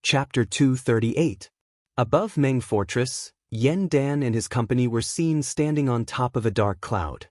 Chapter 238. Above Meng Fortress, Yen Dan and his company were seen standing on top of a dark cloud.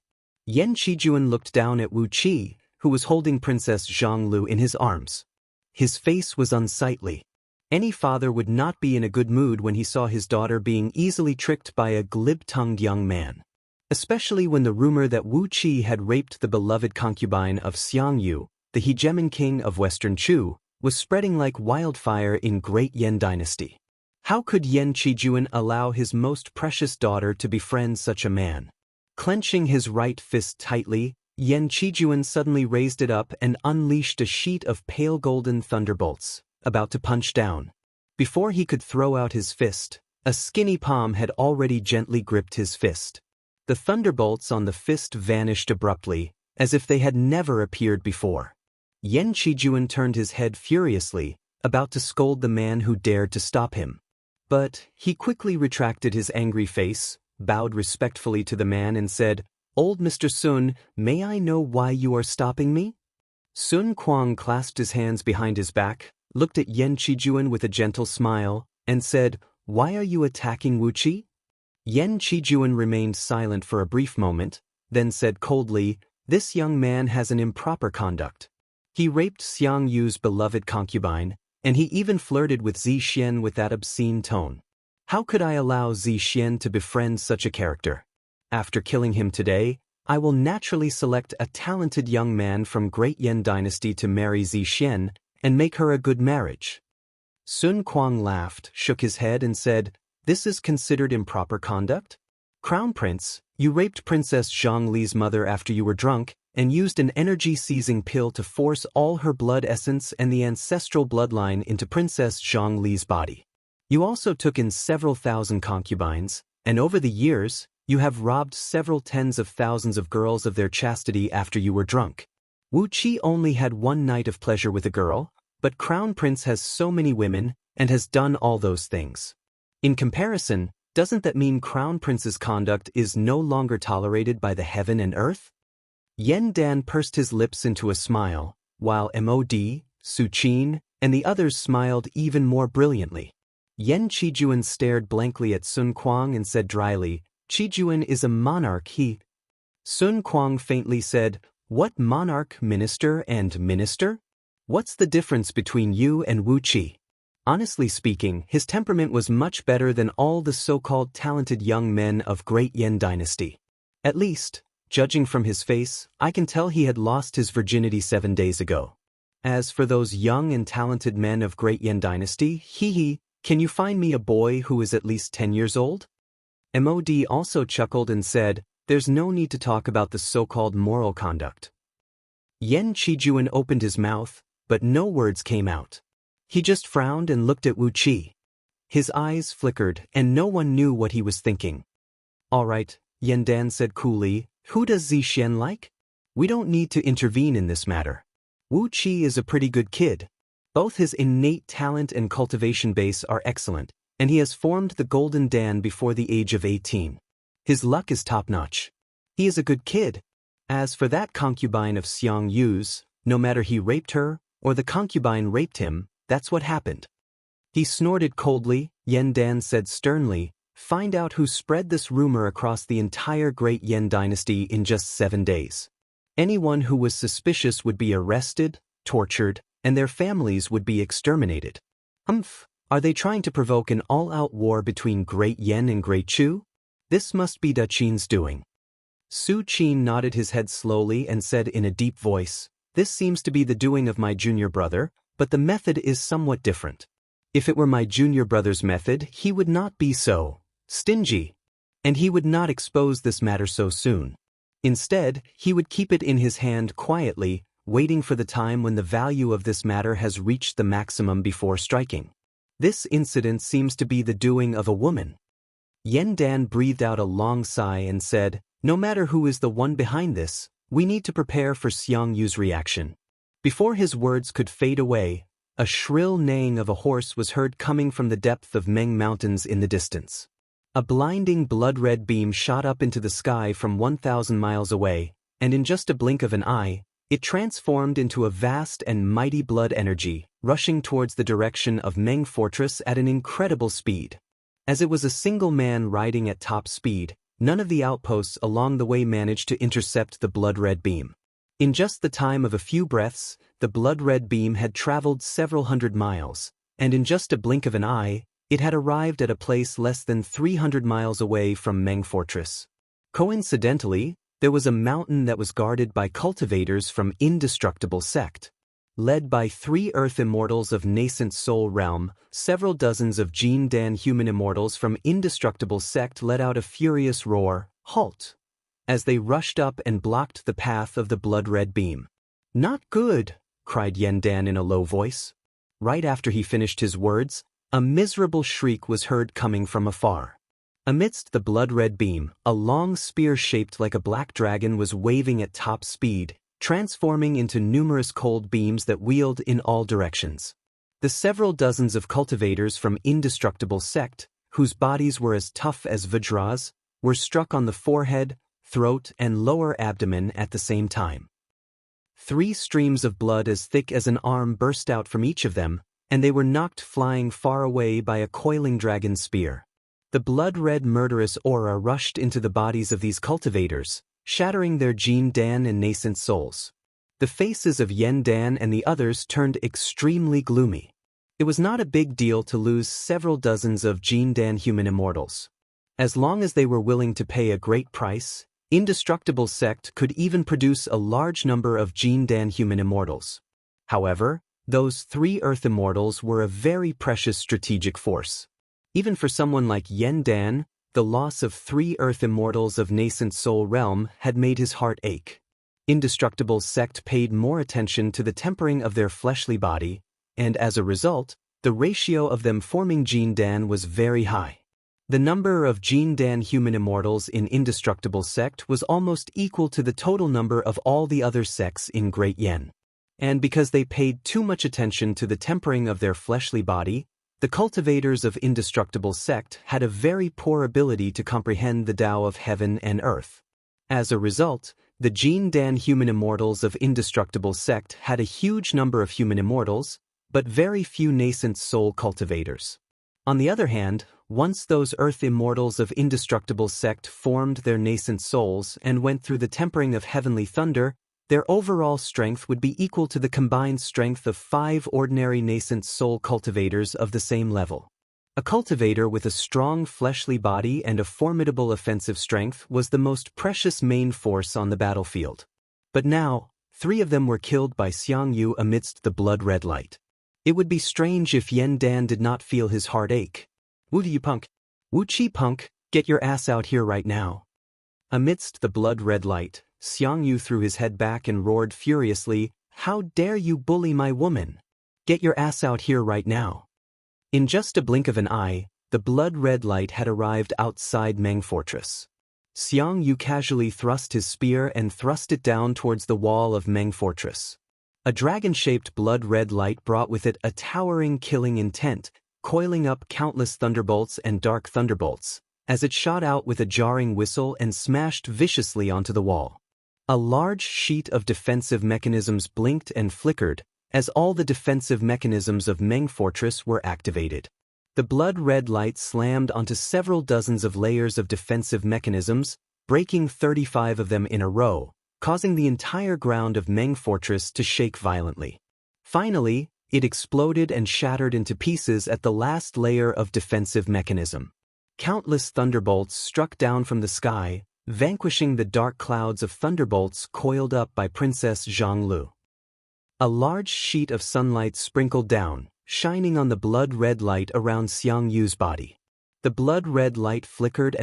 Yen Qijuan looked down at Wu Qi, who was holding Princess Zhonglu in his arms. His face was unsightly. Any father would not be in a good mood when he saw his daughter being easily tricked by a glib-tongued young man. Especially when the rumor that Wu Qi had raped the beloved concubine of Xiang Yu, the hegemon king of Western Chu, was spreading like wildfire in Great Yen Dynasty. How could Yen Qijuan allow his most precious daughter to befriend such a man? Clenching his right fist tightly, Yen Qijuan suddenly raised it up and unleashed a sheet of pale golden thunderbolts, about to punch down. Before he could throw out his fist, a skinny palm had already gently gripped his fist. The thunderbolts on the fist vanished abruptly, as if they had never appeared before. Yen Qijuan turned his head furiously, about to scold the man who dared to stop him. But he quickly retracted his angry face, bowed respectfully to the man and said, "Old Mr. Sun, may I know why you are stopping me?" Sun Kuang clasped his hands behind his back, looked at Yen Qijuan with a gentle smile, and said, "Why are you attacking Wu Qi?" Yen Qijuan remained silent for a brief moment, then said coldly, "This young man has an improper conduct. He raped Xiang Yu's beloved concubine, and he even flirted with Zi Xian with that obscene tone. How could I allow Zi Xian to befriend such a character? After killing him today, I will naturally select a talented young man from Great Yen Dynasty to marry Zi Xian and make her a good marriage." Sun Kuang laughed, shook his head and said, "This is considered improper conduct? Crown Prince, you raped Princess Zhongli's mother after you were drunk, and used an energy-seizing pill to force all her blood essence and the ancestral bloodline into Princess Zhongli's body. You also took in several thousand concubines, and over the years, you have robbed several tens of thousands of girls of their chastity after you were drunk. Wu Qi only had one night of pleasure with a girl, but Crown Prince has so many women, and has done all those things. In comparison, doesn't that mean Crown Prince's conduct is no longer tolerated by the heaven and earth?" Yen Dan pursed his lips into a smile, while Mod, Su Qin, and the others smiled even more brilliantly. Yen Qijuan stared blankly at Sun Kuang and said dryly, "Qijuan is a monarch, he—" Sun Kuang faintly said, "What monarch, minister, and minister? What's the difference between you and Wu Qi?" Honestly speaking, his temperament was much better than all the so-called talented young men of Great Yen Dynasty. At least, judging from his face, I can tell he had lost his virginity 7 days ago. As for those young and talented men of Great Yen Dynasty, can you find me a boy who is at least 10 years old? Mod also chuckled and said, "There's no need to talk about the so-called moral conduct." Yen Qijuan opened his mouth, but no words came out. He just frowned and looked at Wu Qi. His eyes flickered, and no one knew what he was thinking. "All right," Yen Dan said coolly, "who does Zi Xian like? We don't need to intervene in this matter. Wu Qi is a pretty good kid. Both his innate talent and cultivation base are excellent, and he has formed the Golden Dan before the age of 18. His luck is top-notch. He is a good kid. As for that concubine of Xiang Yu's, no matter he raped her, or the concubine raped him, that's what happened." He snorted coldly. Yen Dan said sternly, "Find out who spread this rumor across the entire Great Yen Dynasty in just 7 days. Anyone who was suspicious would be arrested, tortured, and their families would be exterminated." Are they trying to provoke an all-out war between Great Yen and Great Chu? This must be Da Qin's doing. Su Qin nodded his head slowly and said in a deep voice, "This seems to be the doing of my junior brother, but the method is somewhat different. If it were my junior brother's method, he would not be so stingy, and he would not expose this matter so soon. Instead, he would keep it in his hand quietly, waiting for the time when the value of this matter has reached the maximum before striking. This incident seems to be the doing of a woman." Yen Dan breathed out a long sigh and said, "No matter who is the one behind this, we need to prepare for Xiang Yu's reaction." Before his words could fade away, a shrill neighing of a horse was heard coming from the depth of Meng Mountains in the distance. A blinding blood-red beam shot up into the sky from 1,000 miles away, and in just a blink of an eye, it transformed into a vast and mighty blood energy, rushing towards the direction of Meng Fortress at an incredible speed. As it was a single man riding at top speed, none of the outposts along the way managed to intercept the blood-red beam. In just the time of a few breaths, the blood-red beam had traveled several hundred miles, and in just a blink of an eye, it had arrived at a place less than 300 miles away from Meng Fortress. Coincidentally, there was a mountain that was guarded by cultivators from Indestructible Sect. Led by 3 Earth Immortals of Nascent Soul Realm, several dozens of Jin Dan human immortals from Indestructible Sect let out a furious roar, "Halt!" as they rushed up and blocked the path of the blood-red beam. "Not good," cried Yen Dan in a low voice. Right after he finished his words, a miserable shriek was heard coming from afar. Amidst the blood-red beam, a long spear shaped like a black dragon was waving at top speed, transforming into numerous cold beams that wheeled in all directions. The several dozens of cultivators from Indestructible Sect, whose bodies were as tough as Vajras, were struck on the forehead, throat, and lower abdomen at the same time. 3 streams of blood as thick as an arm burst out from each of them, and they were knocked flying far away by a coiling dragon spear. The blood-red murderous aura rushed into the bodies of these cultivators, shattering their Jin Dan and nascent souls. The faces of Yen Dan and the others turned extremely gloomy. It was not a big deal to lose several dozens of Jin Dan human immortals. As long as they were willing to pay a great price, Indestructible Sect could even produce a large number of Jin Dan human immortals. However, those 3 Earth Immortals were a very precious strategic force. Even for someone like Yen Dan, the loss of 3 Earth Immortals of Nascent Soul Realm had made his heart ache. Indestructible Sect paid more attention to the tempering of their fleshly body, and as a result, the ratio of them forming Jin Dan was very high. The number of Jin Dan human immortals in Indestructible Sect was almost equal to the total number of all the other sects in Great Yen. And because they paid too much attention to the tempering of their fleshly body, the cultivators of Indestructible Sect had a very poor ability to comprehend the Tao of heaven and earth. As a result, the Jin Dan human immortals of Indestructible Sect had a huge number of human immortals, but very few nascent soul cultivators. On the other hand, once those Earth Immortals of Indestructible Sect formed their nascent souls and went through the tempering of heavenly thunder, their overall strength would be equal to the combined strength of 5 ordinary nascent soul cultivators of the same level. A cultivator with a strong fleshly body and a formidable offensive strength was the most precious main force on the battlefield. But now, 3 of them were killed by Xiang Yu amidst the blood-red light. It would be strange if Yen Dan did not feel his heart ache. "Wu you punk! Wu Chi punk, get your ass out here right now!" Amidst the blood-red light, Xiang Yu threw his head back and roared furiously, "How dare you bully my woman? Get your ass out here right now!" In just a blink of an eye, the blood-red light had arrived outside Meng Fortress. Xiang Yu casually thrust his spear and thrust it down towards the wall of Meng Fortress. A dragon-shaped blood-red light brought with it a towering killing intent, coiling up countless thunderbolts and dark thunderbolts, as it shot out with a jarring whistle and smashed viciously onto the wall. A large sheet of defensive mechanisms blinked and flickered, as all the defensive mechanisms of Meng Fortress were activated. The blood-red light slammed onto several dozens of layers of defensive mechanisms, breaking 35 of them in a row, causing the entire ground of Meng Fortress to shake violently. Finally, it exploded and shattered into pieces at the last layer of defensive mechanism. Countless thunderbolts struck down from the sky, vanquishing the dark clouds of thunderbolts coiled up by Princess Zhanglu. A large sheet of sunlight sprinkled down, shining on the blood-red light around Xiang Yu's body. The blood-red light flickered,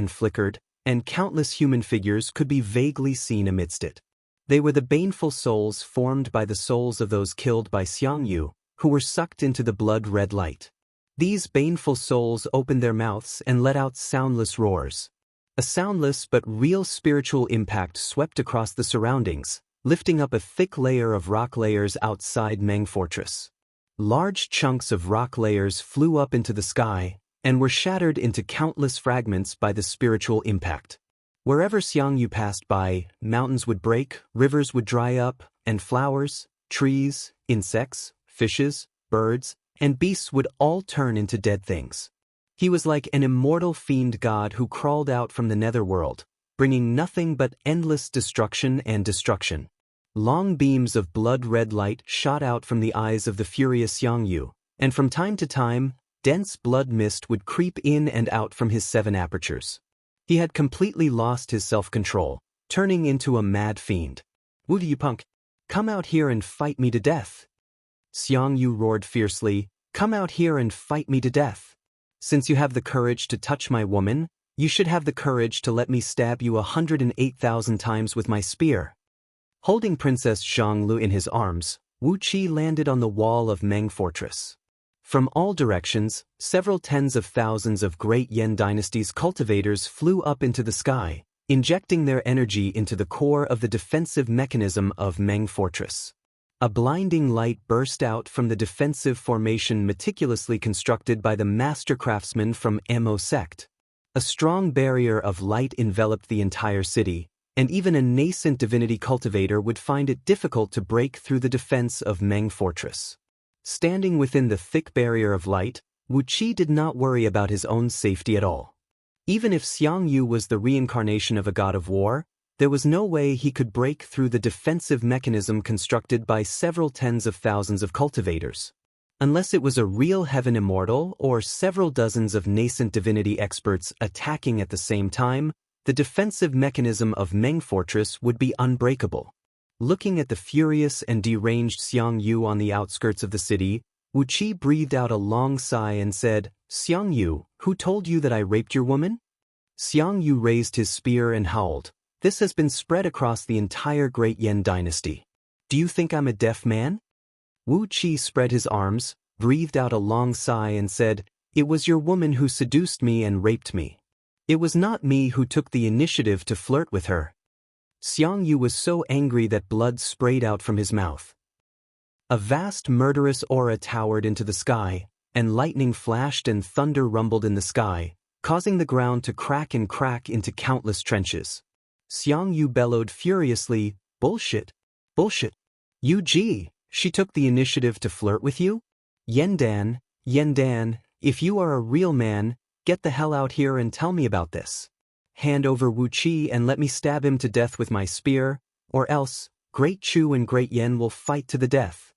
and countless human figures could be vaguely seen amidst it. They were the baneful souls formed by the souls of those killed by Xiang Yu, who were sucked into the blood-red light. These baneful souls opened their mouths and let out soundless roars. A soundless but real spiritual impact swept across the surroundings, lifting up a thick layer of rock layers outside Meng Fortress. Large chunks of rock layers flew up into the sky and were shattered into countless fragments by the spiritual impact. Wherever Xiang Yu passed by, mountains would break, rivers would dry up, and flowers, trees, insects, fishes, birds, and beasts would all turn into dead things. He was like an immortal fiend god who crawled out from the netherworld, bringing nothing but endless destruction and destruction. Long beams of blood-red light shot out from the eyes of the furious Xiangyu, and from time to time, dense blood mist would creep in and out from his 7 apertures. He had completely lost his self-control, turning into a mad fiend. "Wu you punk! Come out here and fight me to death!" Xiangyu roared fiercely, "Come out here and fight me to death! Since you have the courage to touch my woman, you should have the courage to let me stab you 108,000 times with my spear." Holding Princess Zhonglu in his arms, Wu Qi landed on the wall of Meng Fortress. From all directions, several tens of thousands of great Yan dynasty's cultivators flew up into the sky, injecting their energy into the core of the defensive mechanism of Meng Fortress. A blinding light burst out from the defensive formation meticulously constructed by the master craftsmen from Mo sect. A strong barrier of light enveloped the entire city, and even a nascent divinity cultivator would find it difficult to break through the defense of Meng Fortress. Standing within the thick barrier of light, Wu Qi did not worry about his own safety at all. Even if Xiangyu was the reincarnation of a god of war, there was no way he could break through the defensive mechanism constructed by several tens of thousands of cultivators. Unless it was a real heaven immortal or several dozens of nascent divinity experts attacking at the same time, the defensive mechanism of Meng Fortress would be unbreakable. Looking at the furious and deranged Xiangyu on the outskirts of the city, Wu Qi breathed out a long sigh and said, "Xiangyu, who told you that I raped your woman?" Xiangyu raised his spear and howled, "This has been spread across the entire great Yan dynasty. Do you think I'm a deaf man?" Wu Qi spread his arms, breathed out a long sigh and said, "It was your woman who seduced me and raped me. It was not me who took the initiative to flirt with her." Xiangyu was so angry that blood sprayed out from his mouth. A vast murderous aura towered into the sky, and lightning flashed and thunder rumbled in the sky, causing the ground to crack and crack into countless trenches. Xiangyu bellowed furiously, "Bullshit! Bullshit! Yu-ji, she took the initiative to flirt with you? Yendan, if you are a real man, get the hell out here and tell me about this. Hand over Wu Qi and let me stab him to death with my spear, or else, Great Chu and Great Yen will fight to the death."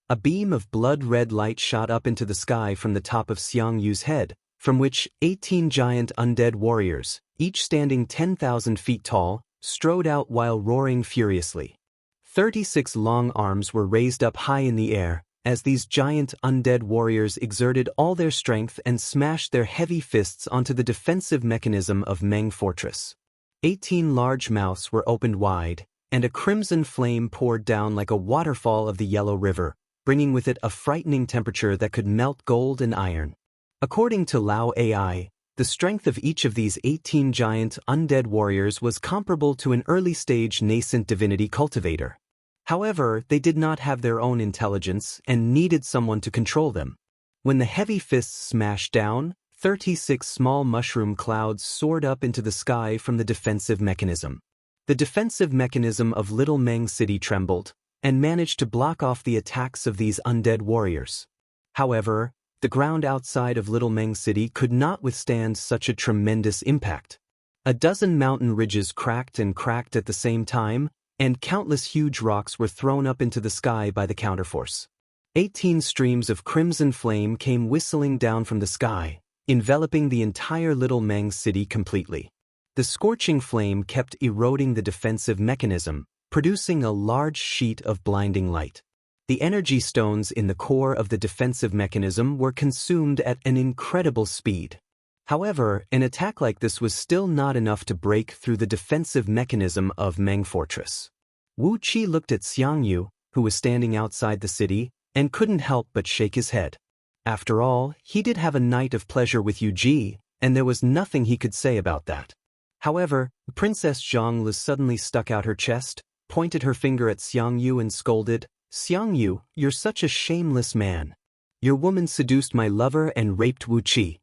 A beam of blood-red light shot up into the sky from the top of Xiangyu's head, from which 18 giant undead warriors, each standing 10,000 feet tall, strode out while roaring furiously. 36 long arms were raised up high in the air, as these giant undead warriors exerted all their strength and smashed their heavy fists onto the defensive mechanism of Meng Fortress. 18 large mouths were opened wide, and a crimson flame poured down like a waterfall of the Yellow River, bringing with it a frightening temperature that could melt gold and iron. According to Lao AI, the strength of each of these 18 giant undead warriors was comparable to an early-stage nascent divinity cultivator. However, they did not have their own intelligence and needed someone to control them. When the heavy fists smashed down, 36 small mushroom clouds soared up into the sky from the defensive mechanism. The defensive mechanism of Little Meng City trembled, and managed to block off the attacks of these undead warriors. However, the ground outside of Little Meng City could not withstand such a tremendous impact. A dozen mountain ridges cracked and cracked at the same time, and countless huge rocks were thrown up into the sky by the counterforce. 18 streams of crimson flame came whistling down from the sky, enveloping the entire Little Meng City completely. The scorching flame kept eroding the defensive mechanism, producing a large sheet of blinding light. The energy stones in the core of the defensive mechanism were consumed at an incredible speed. However, an attack like this was still not enough to break through the defensive mechanism of Meng Fortress. Wu Qi looked at Xiangyu, who was standing outside the city, and couldn't help but shake his head. After all, he did have a night of pleasure with Yu-ji, and there was nothing he could say about that. However, Princess Zhonglu suddenly stuck out her chest, pointed her finger at Xiangyu and scolded, "Xiangyu, you're such a shameless man. Your woman seduced my lover and raped Wu Qi.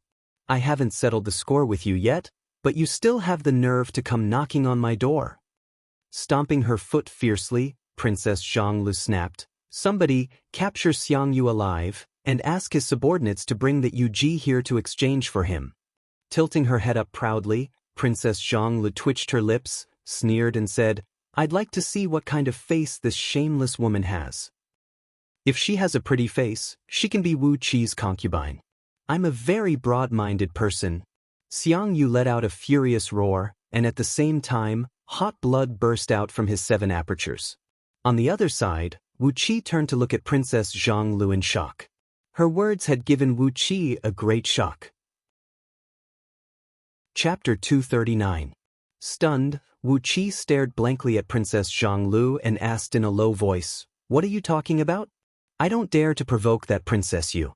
I haven't settled the score with you yet, but you still have the nerve to come knocking on my door." Stomping her foot fiercely, Princess Zhonglu snapped, Somebody, capture Xiang Yu alive, and ask his subordinates to bring that Yu Ji here to exchange for him. Tilting her head up proudly, Princess Zhonglu twitched her lips, sneered and said, I'd like to see what kind of face this shameless woman has. If she has a pretty face, she can be Wu Qi's concubine. I'm a very broad-minded person. Xiang Yu let out a furious roar, and at the same time, hot blood burst out from his 7 apertures. On the other side, Wu Qi turned to look at Princess Zhonglu in shock. Her words had given Wu Qi a great shock. Chapter 239. Stunned, Wu Qi stared blankly at Princess Zhonglu and asked in a low voice, What are you talking about? I don't dare to provoke that Princess Yu.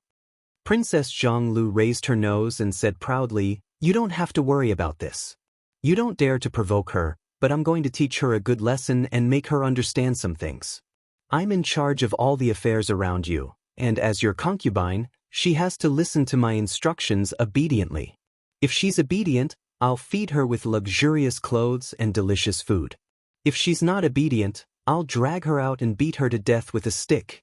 Princess Zhonglu raised her nose and said proudly, You don't have to worry about this. You don't dare to provoke her, but I'm going to teach her a good lesson and make her understand some things. I'm in charge of all the affairs around you, and as your concubine, she has to listen to my instructions obediently. If she's obedient, I'll feed her with luxurious clothes and delicious food. If she's not obedient, I'll drag her out and beat her to death with a stick.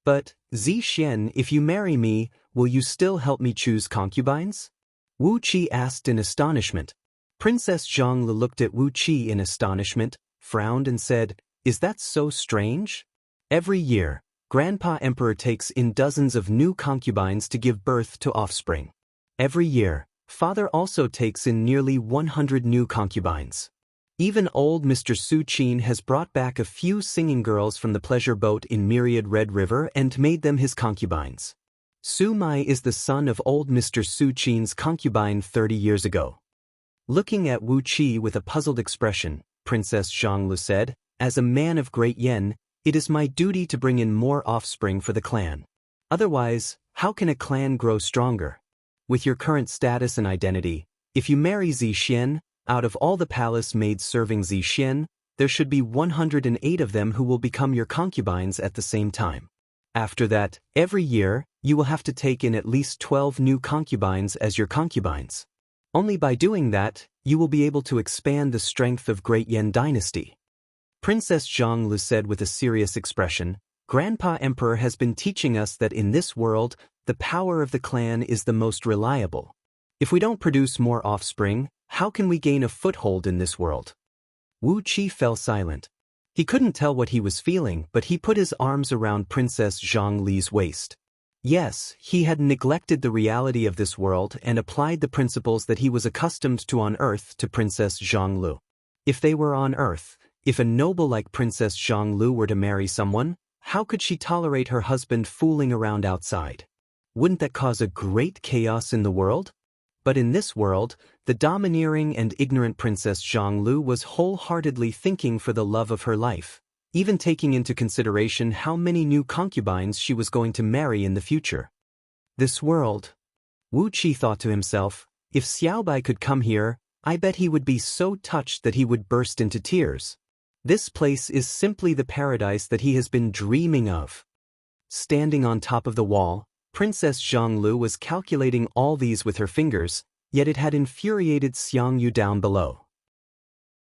But, Zixian, if you marry me, will you still help me choose concubines? Wu Qi asked in astonishment. Princess Zhonglu looked at Wu Qi in astonishment, frowned and said, Is that so strange? Every year, Grandpa Emperor takes in dozens of new concubines to give birth to offspring. Every year, Father also takes in nearly 100 new concubines. Even old Mr. Su Qin has brought back a few singing girls from the pleasure boat in Myriad Red River and made them his concubines. Su Mai is the son of old Mr. Su Qin's concubine 30 years ago. Looking at Wu Qi with a puzzled expression, Princess Zhonglu said, As a man of great Yen, it is my duty to bring in more offspring for the clan. Otherwise, how can a clan grow stronger? With your current status and identity, if you marry Zixian, out of all the palace maids serving Zixian, there should be 108 of them who will become your concubines at the same time. After that, every year, you will have to take in at least 12 new concubines as your concubines. Only by doing that, you will be able to expand the strength of Great Yen Dynasty. Princess Zhonglu said with a serious expression, Grandpa Emperor has been teaching us that in this world, the power of the clan is the most reliable. If we don't produce more offspring, how can we gain a foothold in this world? Wu Qi fell silent. He couldn't tell what he was feeling, but he put his arms around Princess Zhongli's waist. Yes, he had neglected the reality of this world and applied the principles that he was accustomed to on Earth to Princess Zhonglu. If they were on Earth, if a noble like Princess Zhonglu were to marry someone, how could she tolerate her husband fooling around outside? Wouldn't that cause a great chaos in the world? But in this world, the domineering and ignorant Princess Zhonglu was wholeheartedly thinking for the love of her life, even taking into consideration how many new concubines she was going to marry in the future. This world. Wu Qi thought to himself, if Xiaobai could come here, I bet he would be so touched that he would burst into tears. This place is simply the paradise that he has been dreaming of. Standing on top of the wall, Princess Zhonglu was calculating all these with her fingers, yet it had infuriated Xiang Yu down below.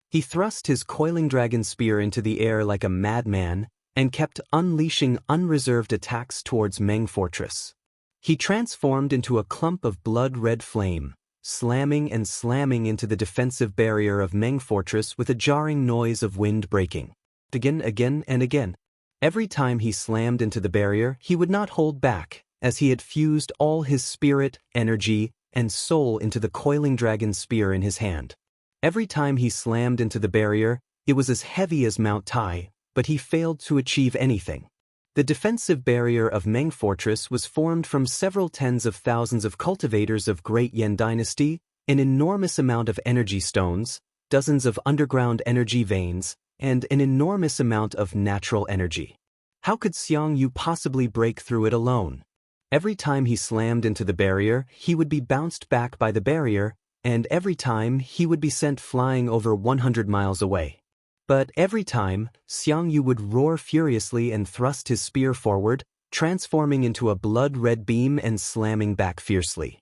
He thrust his coiling dragon spear into the air like a madman and kept unleashing unreserved attacks towards Meng Fortress. He transformed into a clump of blood-red flame, slamming and slamming into the defensive barrier of Meng Fortress with a jarring noise of wind breaking. Again and again. Every time he slammed into the barrier, he would not hold back, as he had fused all his spirit, energy, and soul into the coiling dragon spear in his hand. Every time he slammed into the barrier, it was as heavy as Mount Tai, but he failed to achieve anything. The defensive barrier of Meng Fortress was formed from several tens of thousands of cultivators of Great Yen Dynasty, an enormous amount of energy stones, dozens of underground energy veins, and an enormous amount of natural energy. How could Xiang Yu possibly break through it alone? Every time he slammed into the barrier, he would be bounced back by the barrier, and every time he would be sent flying over 100 miles away. But every time, Xiang Yu would roar furiously and thrust his spear forward, transforming into a blood-red beam and slamming back fiercely.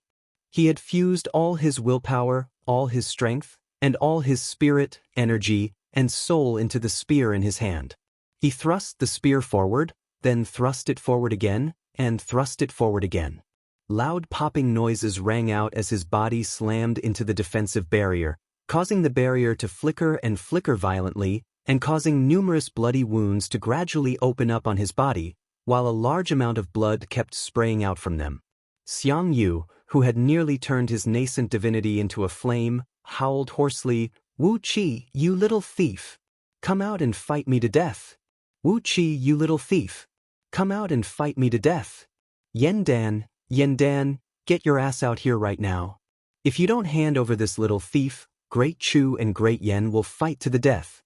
He had fused all his willpower, all his strength, and all his spirit, energy, and soul into the spear in his hand. He thrust the spear forward, then thrust it forward again, and thrust it forward again. Loud popping noises rang out as his body slammed into the defensive barrier, causing the barrier to flicker and flicker violently, and causing numerous bloody wounds to gradually open up on his body, while a large amount of blood kept spraying out from them. Xiang Yu, who had nearly turned his nascent divinity into a flame, howled hoarsely, "Wu Qi, you little thief! Come out and fight me to death! Wu Qi, you little thief! Come out and fight me to death! Yen Dan, get your ass out here right now! If you don't hand over this little thief, Great Chu and Great Yen will fight to the death!"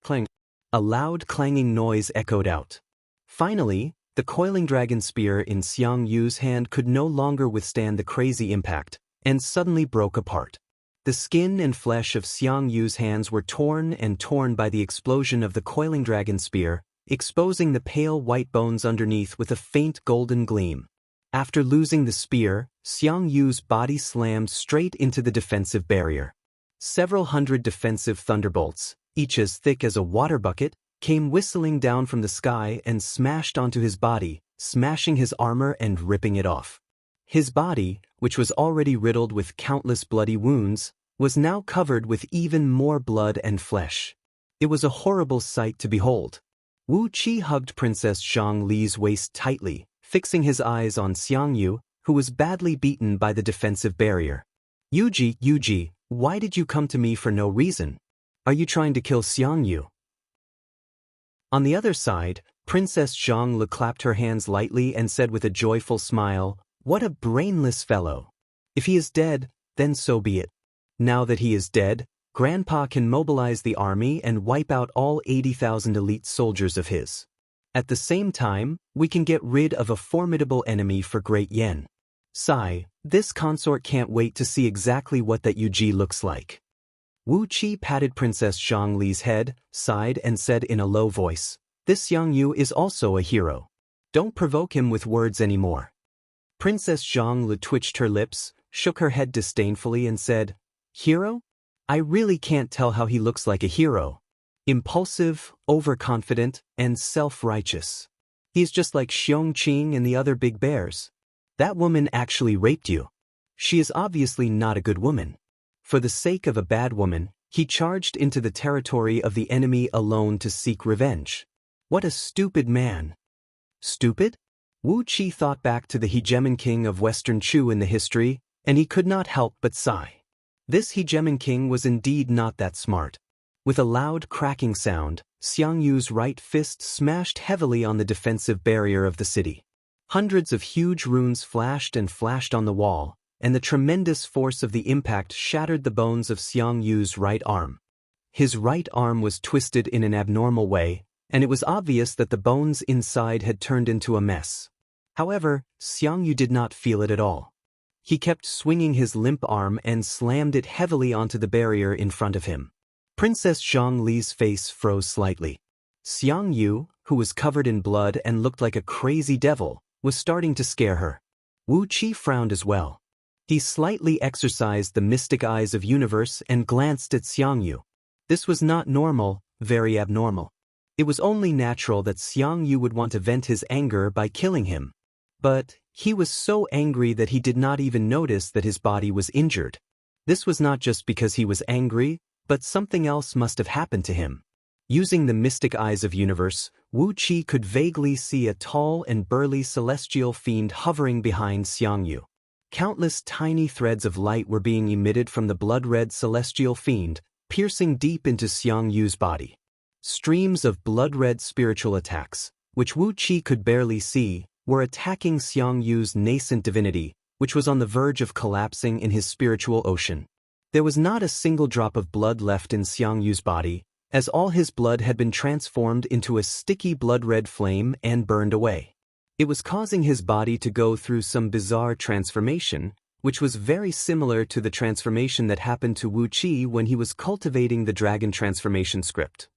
Clang. A loud clanging noise echoed out. Finally, the coiling dragon spear in Xiang Yu's hand could no longer withstand the crazy impact, and suddenly broke apart. The skin and flesh of Xiang Yu's hands were torn and torn by the explosion of the coiling dragon spear, exposing the pale white bones underneath with a faint golden gleam. After losing the spear, Xiang Yu's body slammed straight into the defensive barrier. Several hundred defensive thunderbolts, each as thick as a water bucket, came whistling down from the sky and smashed onto his body, smashing his armor and ripping it off. His body, which was already riddled with countless bloody wounds, was now covered with even more blood and flesh. It was a horrible sight to behold. Wu Qi hugged Princess Zhang Li's waist tightly, fixing his eyes on Xiang Yu, who was badly beaten by the defensive barrier. Yuji, why did you come to me for no reason? Are you trying to kill Xiang Yu?" On the other side, Princess Zhang Li clapped her hands lightly and said with a joyful smile, "What a brainless fellow! If he is dead, then so be it. Now that he is dead, Grandpa can mobilize the army and wipe out all 80,000 elite soldiers of his. At the same time, we can get rid of a formidable enemy for Great Yen. Sigh, this consort can't wait to see exactly what that Yuji looks like." Wu Qi patted Princess Zhang Li's head, sighed and said in a low voice, "This Xiang Yu is also a hero. Don't provoke him with words anymore." Princess Zhang Li twitched her lips, shook her head disdainfully and said, "Hero? I really can't tell how he looks like a hero. Impulsive, overconfident, and self-righteous. He's just like Xiong Qing and the other big bears. That woman actually raped you. She is obviously not a good woman. For the sake of a bad woman, he charged into the territory of the enemy alone to seek revenge. What a stupid man." Stupid? Wu Qi thought back to the hegemon king of Western Chu in the history, and he could not help but sigh. This hegemon king was indeed not that smart. With a loud cracking sound, Xiang Yu's right fist smashed heavily on the defensive barrier of the city. Hundreds of huge runes flashed and flashed on the wall, and the tremendous force of the impact shattered the bones of Xiang Yu's right arm. His right arm was twisted in an abnormal way, and it was obvious that the bones inside had turned into a mess. However, Xiang Yu did not feel it at all. He kept swinging his limp arm and slammed it heavily onto the barrier in front of him. Princess Zhang Li's face froze slightly. Xiang Yu, who was covered in blood and looked like a crazy devil, was starting to scare her. Wu Qi frowned as well. He slightly exercised the mystic eyes of universe and glanced at Xiang Yu. This was not normal, very abnormal. It was only natural that Xiang Yu would want to vent his anger by killing him. But he was so angry that he did not even notice that his body was injured. This was not just because he was angry, but something else must have happened to him. Using the mystic eyes of universe, Wu Qi could vaguely see a tall and burly celestial fiend hovering behind Xiang Yu. Countless tiny threads of light were being emitted from the blood-red celestial fiend, piercing deep into Xiang Yu's body. Streams of blood-red spiritual attacks, which Wu Qi could barely see, were attacking Xiang Yu's nascent divinity, which was on the verge of collapsing in his spiritual ocean. There was not a single drop of blood left in Xiang Yu's body, as all his blood had been transformed into a sticky blood-red flame and burned away. It was causing his body to go through some bizarre transformation, which was very similar to the transformation that happened to Wu Qi when he was cultivating the dragon transformation script.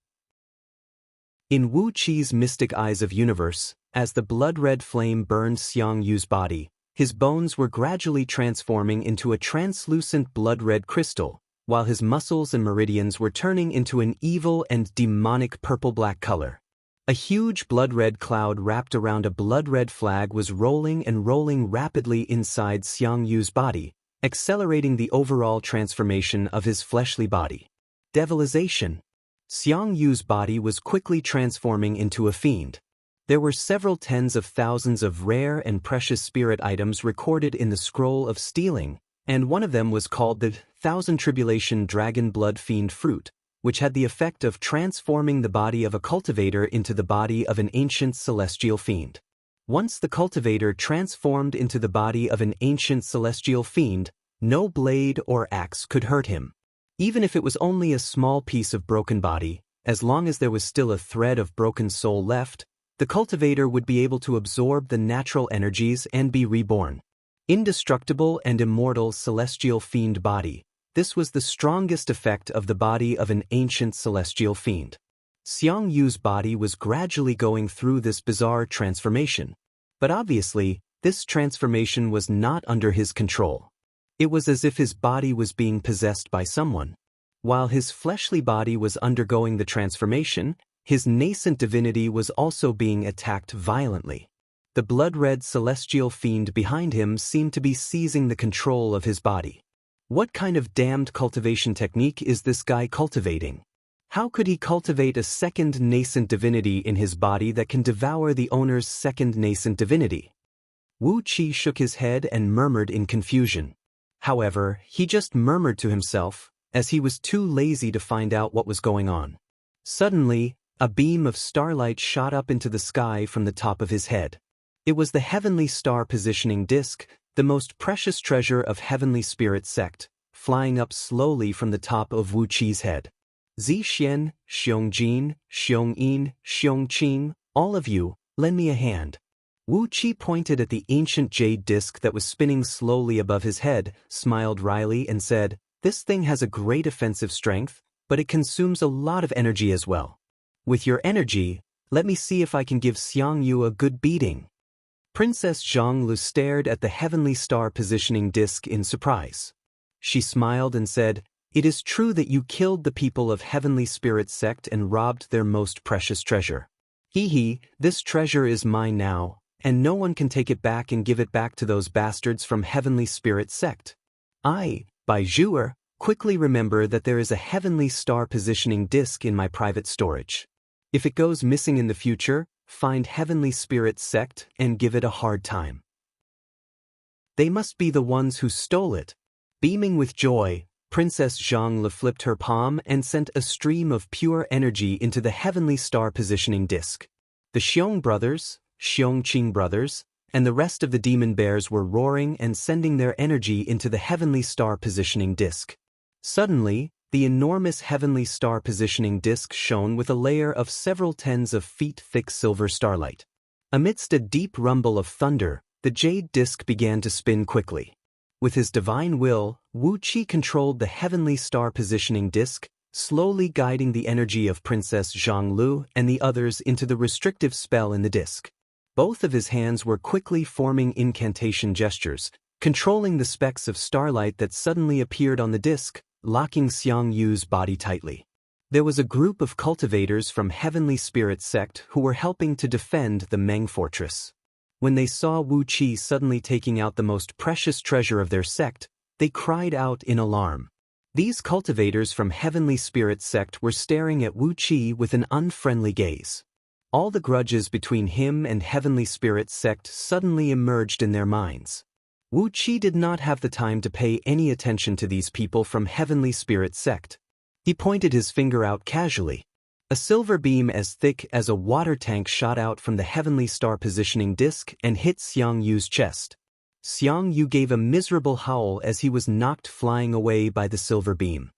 In Wu Qi's mystic eyes of universe, as the blood-red flame burned Xiang Yu's body, his bones were gradually transforming into a translucent blood-red crystal, while his muscles and meridians were turning into an evil and demonic purple-black color. A huge blood-red cloud wrapped around a blood-red flag was rolling and rolling rapidly inside Xiang Yu's body, accelerating the overall transformation of his fleshly body. Devilization. Xiang Yu's body was quickly transforming into a fiend. There were several tens of thousands of rare and precious spirit items recorded in the Scroll of Stealing, and one of them was called the Thousand Tribulation Dragon Blood Fiend Fruit, which had the effect of transforming the body of a cultivator into the body of an ancient celestial fiend. Once the cultivator transformed into the body of an ancient celestial fiend, no blade or axe could hurt him. Even if it was only a small piece of broken body, as long as there was still a thread of broken soul left, the cultivator would be able to absorb the natural energies and be reborn. Indestructible and immortal celestial fiend body. This was the strongest effect of the body of an ancient celestial fiend. Xiang Yu's body was gradually going through this bizarre transformation. But obviously, this transformation was not under his control. It was as if his body was being possessed by someone. While his fleshly body was undergoing the transformation, his nascent divinity was also being attacked violently. The blood-red celestial fiend behind him seemed to be seizing the control of his body. What kind of damned cultivation technique is this guy cultivating? How could he cultivate a second nascent divinity in his body that can devour the owner's second nascent divinity? Wu Qi shook his head and murmured in confusion. However, he just murmured to himself, as he was too lazy to find out what was going on. Suddenly, a beam of starlight shot up into the sky from the top of his head. It was the heavenly star positioning disc, the most precious treasure of heavenly spirit sect, flying up slowly from the top of Wu Qi's head. Zixian, Xiongjin, Xiongyin, Xiongqing, all of you, lend me a hand. Wu Qi pointed at the ancient jade disc that was spinning slowly above his head, smiled wryly and said, "This thing has a great offensive strength, but it consumes a lot of energy as well. With your energy, let me see if I can give Xiang Yu a good beating." Princess Zhonglu stared at the heavenly star positioning disc in surprise. She smiled and said, "It is true that you killed the people of Heavenly Spirit Sect and robbed their most precious treasure. Hee, this treasure is mine now, and no one can take it back and give it back to those bastards from Heavenly Spirit Sect. I, by Zhuer, quickly remember that there is a heavenly star positioning disc in my private storage. If it goes missing in the future, find Heavenly Spirit Sect and give it a hard time. They must be the ones who stole it." Beaming with joy, Princess Zhonglu flipped her palm and sent a stream of pure energy into the heavenly star positioning disc. The Xiong brothers, Xiongqing brothers, and the rest of the demon bears were roaring and sending their energy into the heavenly star positioning disc. Suddenly, the enormous heavenly star positioning disc shone with a layer of several tens of feet thick silver starlight. Amidst a deep rumble of thunder, the jade disc began to spin quickly. With his divine will, Wu Qi controlled the heavenly star positioning disc, slowly guiding the energy of Princess Zhonglu and the others into the restrictive spell in the disc. Both of his hands were quickly forming incantation gestures, controlling the specks of starlight that suddenly appeared on the disc, locking Xiang Yu's body tightly. There was a group of cultivators from Heavenly Spirit Sect who were helping to defend the Meng Fortress. When they saw Wu Qi suddenly taking out the most precious treasure of their sect, they cried out in alarm. These cultivators from Heavenly Spirit Sect were staring at Wu Qi with an unfriendly gaze. All the grudges between him and Heavenly Spirit Sect suddenly emerged in their minds. Wu Qi did not have the time to pay any attention to these people from Heavenly Spirit Sect. He pointed his finger out casually. A silver beam as thick as a water tank shot out from the heavenly star positioning disc and hit Xiang Yu's chest. Xiang Yu gave a miserable howl as he was knocked flying away by the silver beam.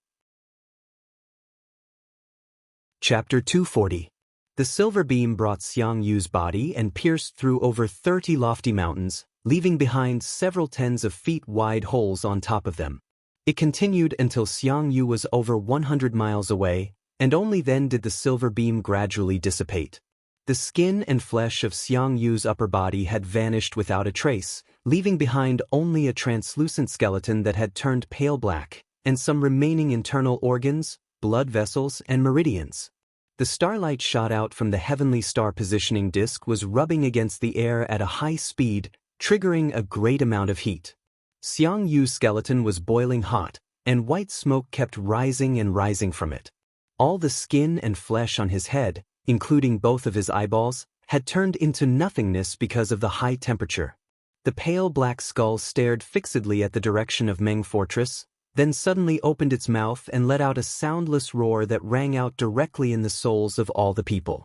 Chapter 240. The silver beam brought Xiang Yu's body and pierced through over 30 lofty mountains, leaving behind several tens of feet wide holes on top of them. It continued until Xiang Yu was over 100 miles away, and only then did the silver beam gradually dissipate. The skin and flesh of Xiang Yu's upper body had vanished without a trace, leaving behind only a translucent skeleton that had turned pale black, and some remaining internal organs, blood vessels, and meridians. The starlight shot out from the heavenly star positioning disk was rubbing against the air at a high speed, triggering a great amount of heat. Xiang Yu's skeleton was boiling hot, and white smoke kept rising and rising from it. All the skin and flesh on his head, including both of his eyeballs, had turned into nothingness because of the high temperature. The pale black skull stared fixedly at the direction of Meng Fortress, then suddenly opened its mouth and let out a soundless roar that rang out directly in the souls of all the people.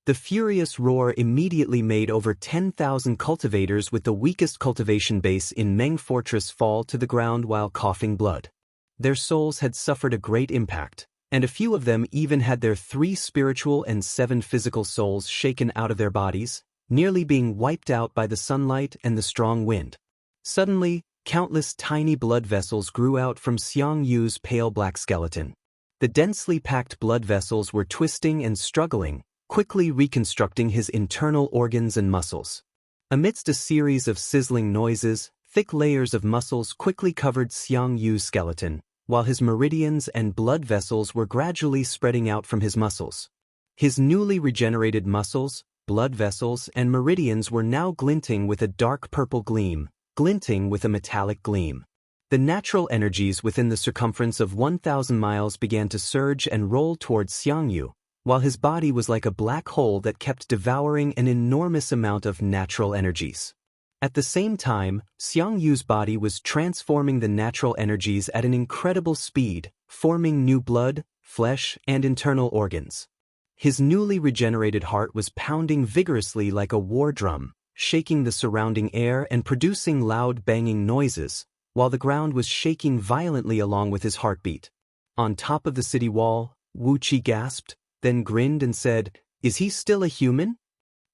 The furious roar immediately made over 10,000 cultivators with the weakest cultivation base in Meng Fortress fall to the ground while coughing blood. Their souls had suffered a great impact, and a few of them even had their 3 spiritual and 7 physical souls shaken out of their bodies, nearly being wiped out by the sunlight and the strong wind. Suddenly, countless tiny blood vessels grew out from Xiang Yu's pale black skeleton. The densely packed blood vessels were twisting and struggling, quickly reconstructing his internal organs and muscles. Amidst a series of sizzling noises, thick layers of muscles quickly covered Xiang Yu's skeleton, while his meridians and blood vessels were gradually spreading out from his muscles. His newly regenerated muscles, blood vessels, and meridians were now glinting with a dark purple gleam, glinting with a metallic gleam. The natural energies within the circumference of 1,000 miles began to surge and roll towards Xiang Yu, while his body was like a black hole that kept devouring an enormous amount of natural energies. At the same time, Xiang Yu's body was transforming the natural energies at an incredible speed, forming new blood, flesh, and internal organs. His newly regenerated heart was pounding vigorously like a war drum, shaking the surrounding air and producing loud banging noises, while the ground was shaking violently along with his heartbeat. On top of the city wall, Wu Qi gasped, then grinned and said, "Is he still a human?"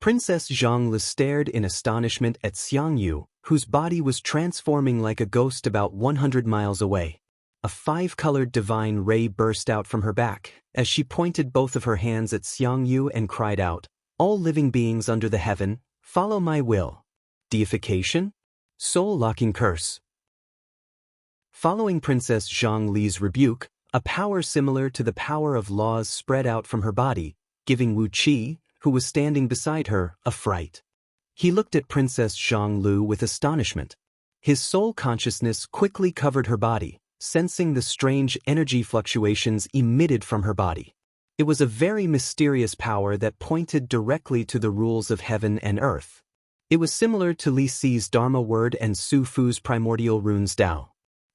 Princess Zhongli stared in astonishment at Xiang Yu, whose body was transforming like a ghost about 100 miles away. A 5-colored divine ray burst out from her back, as she pointed both of her hands at Xiang Yu and cried out, "All living beings under the heaven, follow my will." Deification? Soul-locking curse. Following Princess Zhongli's rebuke, a power similar to the power of laws spread out from her body, giving Wu Qi, who was standing beside her, a fright. He looked at Princess Zhongli with astonishment. His soul consciousness quickly covered her body, sensing the strange energy fluctuations emitted from her body. It was a very mysterious power that pointed directly to the rules of heaven and earth. It was similar to Li Si's Dharma word and Su Fu's primordial runes Dao.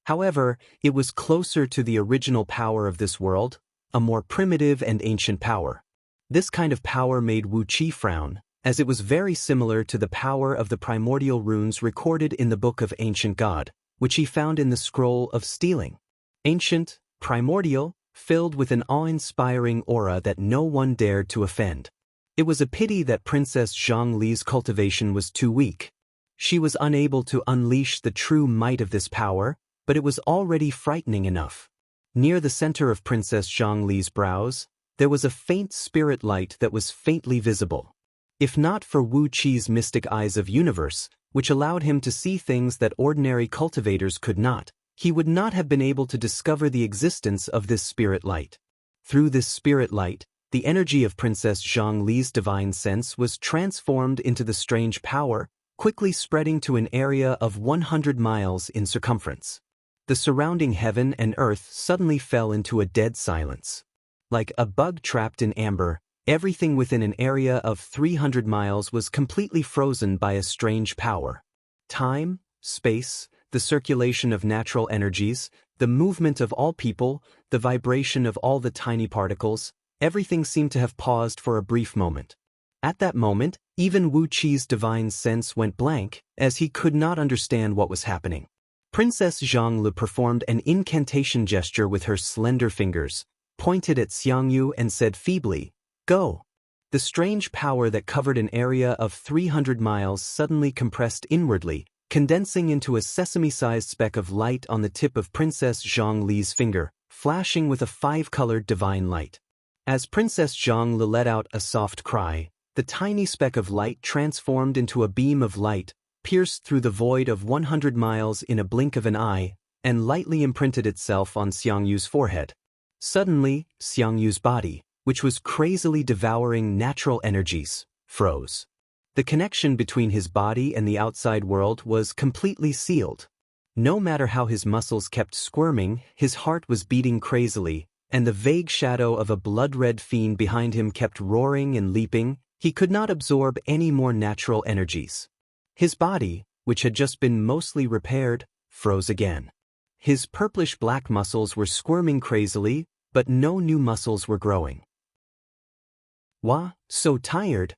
However, it was closer to the original power of this world, a more primitive and ancient power. This kind of power made Wu Qi frown, as it was very similar to the power of the primordial runes recorded in the Book of Ancient God, which he found in the Scroll of Stealing. Ancient, primordial, filled with an awe-inspiring aura that no one dared to offend. It was a pity that Princess Zhongli's cultivation was too weak. She was unable to unleash the true might of this power, but it was already frightening enough. Near the center of Princess Zhongli's brows, there was a faint spirit light that was faintly visible. If not for Wu Qi's mystic eyes of universe, which allowed him to see things that ordinary cultivators could not, he would not have been able to discover the existence of this spirit light. Through this spirit light, the energy of Princess Zhongli's divine sense was transformed into the strange power, quickly spreading to an area of 100 miles in circumference. The surrounding heaven and earth suddenly fell into a dead silence. Like a bug trapped in amber, everything within an area of 300 miles was completely frozen by a strange power. Time, space, the circulation of natural energies, the movement of all people, the vibration of all the tiny particles, everything seemed to have paused for a brief moment. At that moment, even Wu Qi's divine sense went blank, as he could not understand what was happening. Princess Zhongli performed an incantation gesture with her slender fingers, pointed at Xiang Yu and said feebly, "Go." The strange power that covered an area of 300 miles suddenly compressed inwardly, condensing into a sesame-sized speck of light on the tip of Princess Zhongli's finger, flashing with a 5-colored divine light. As Princess Zhongli let out a soft cry, the tiny speck of light transformed into a beam of light, pierced through the void of 100 miles in a blink of an eye, and lightly imprinted itself on Xiang Yu's forehead. Suddenly, Xiang Yu's body, which was crazily devouring natural energies, froze. The connection between his body and the outside world was completely sealed. No matter how his muscles kept squirming, his heart was beating crazily, and the vague shadow of a blood-red fiend behind him kept roaring and leaping. He could not absorb any more natural energies. His body, which had just been mostly repaired, froze again. His purplish-black muscles were squirming crazily, but no new muscles were growing. Wah, so tired.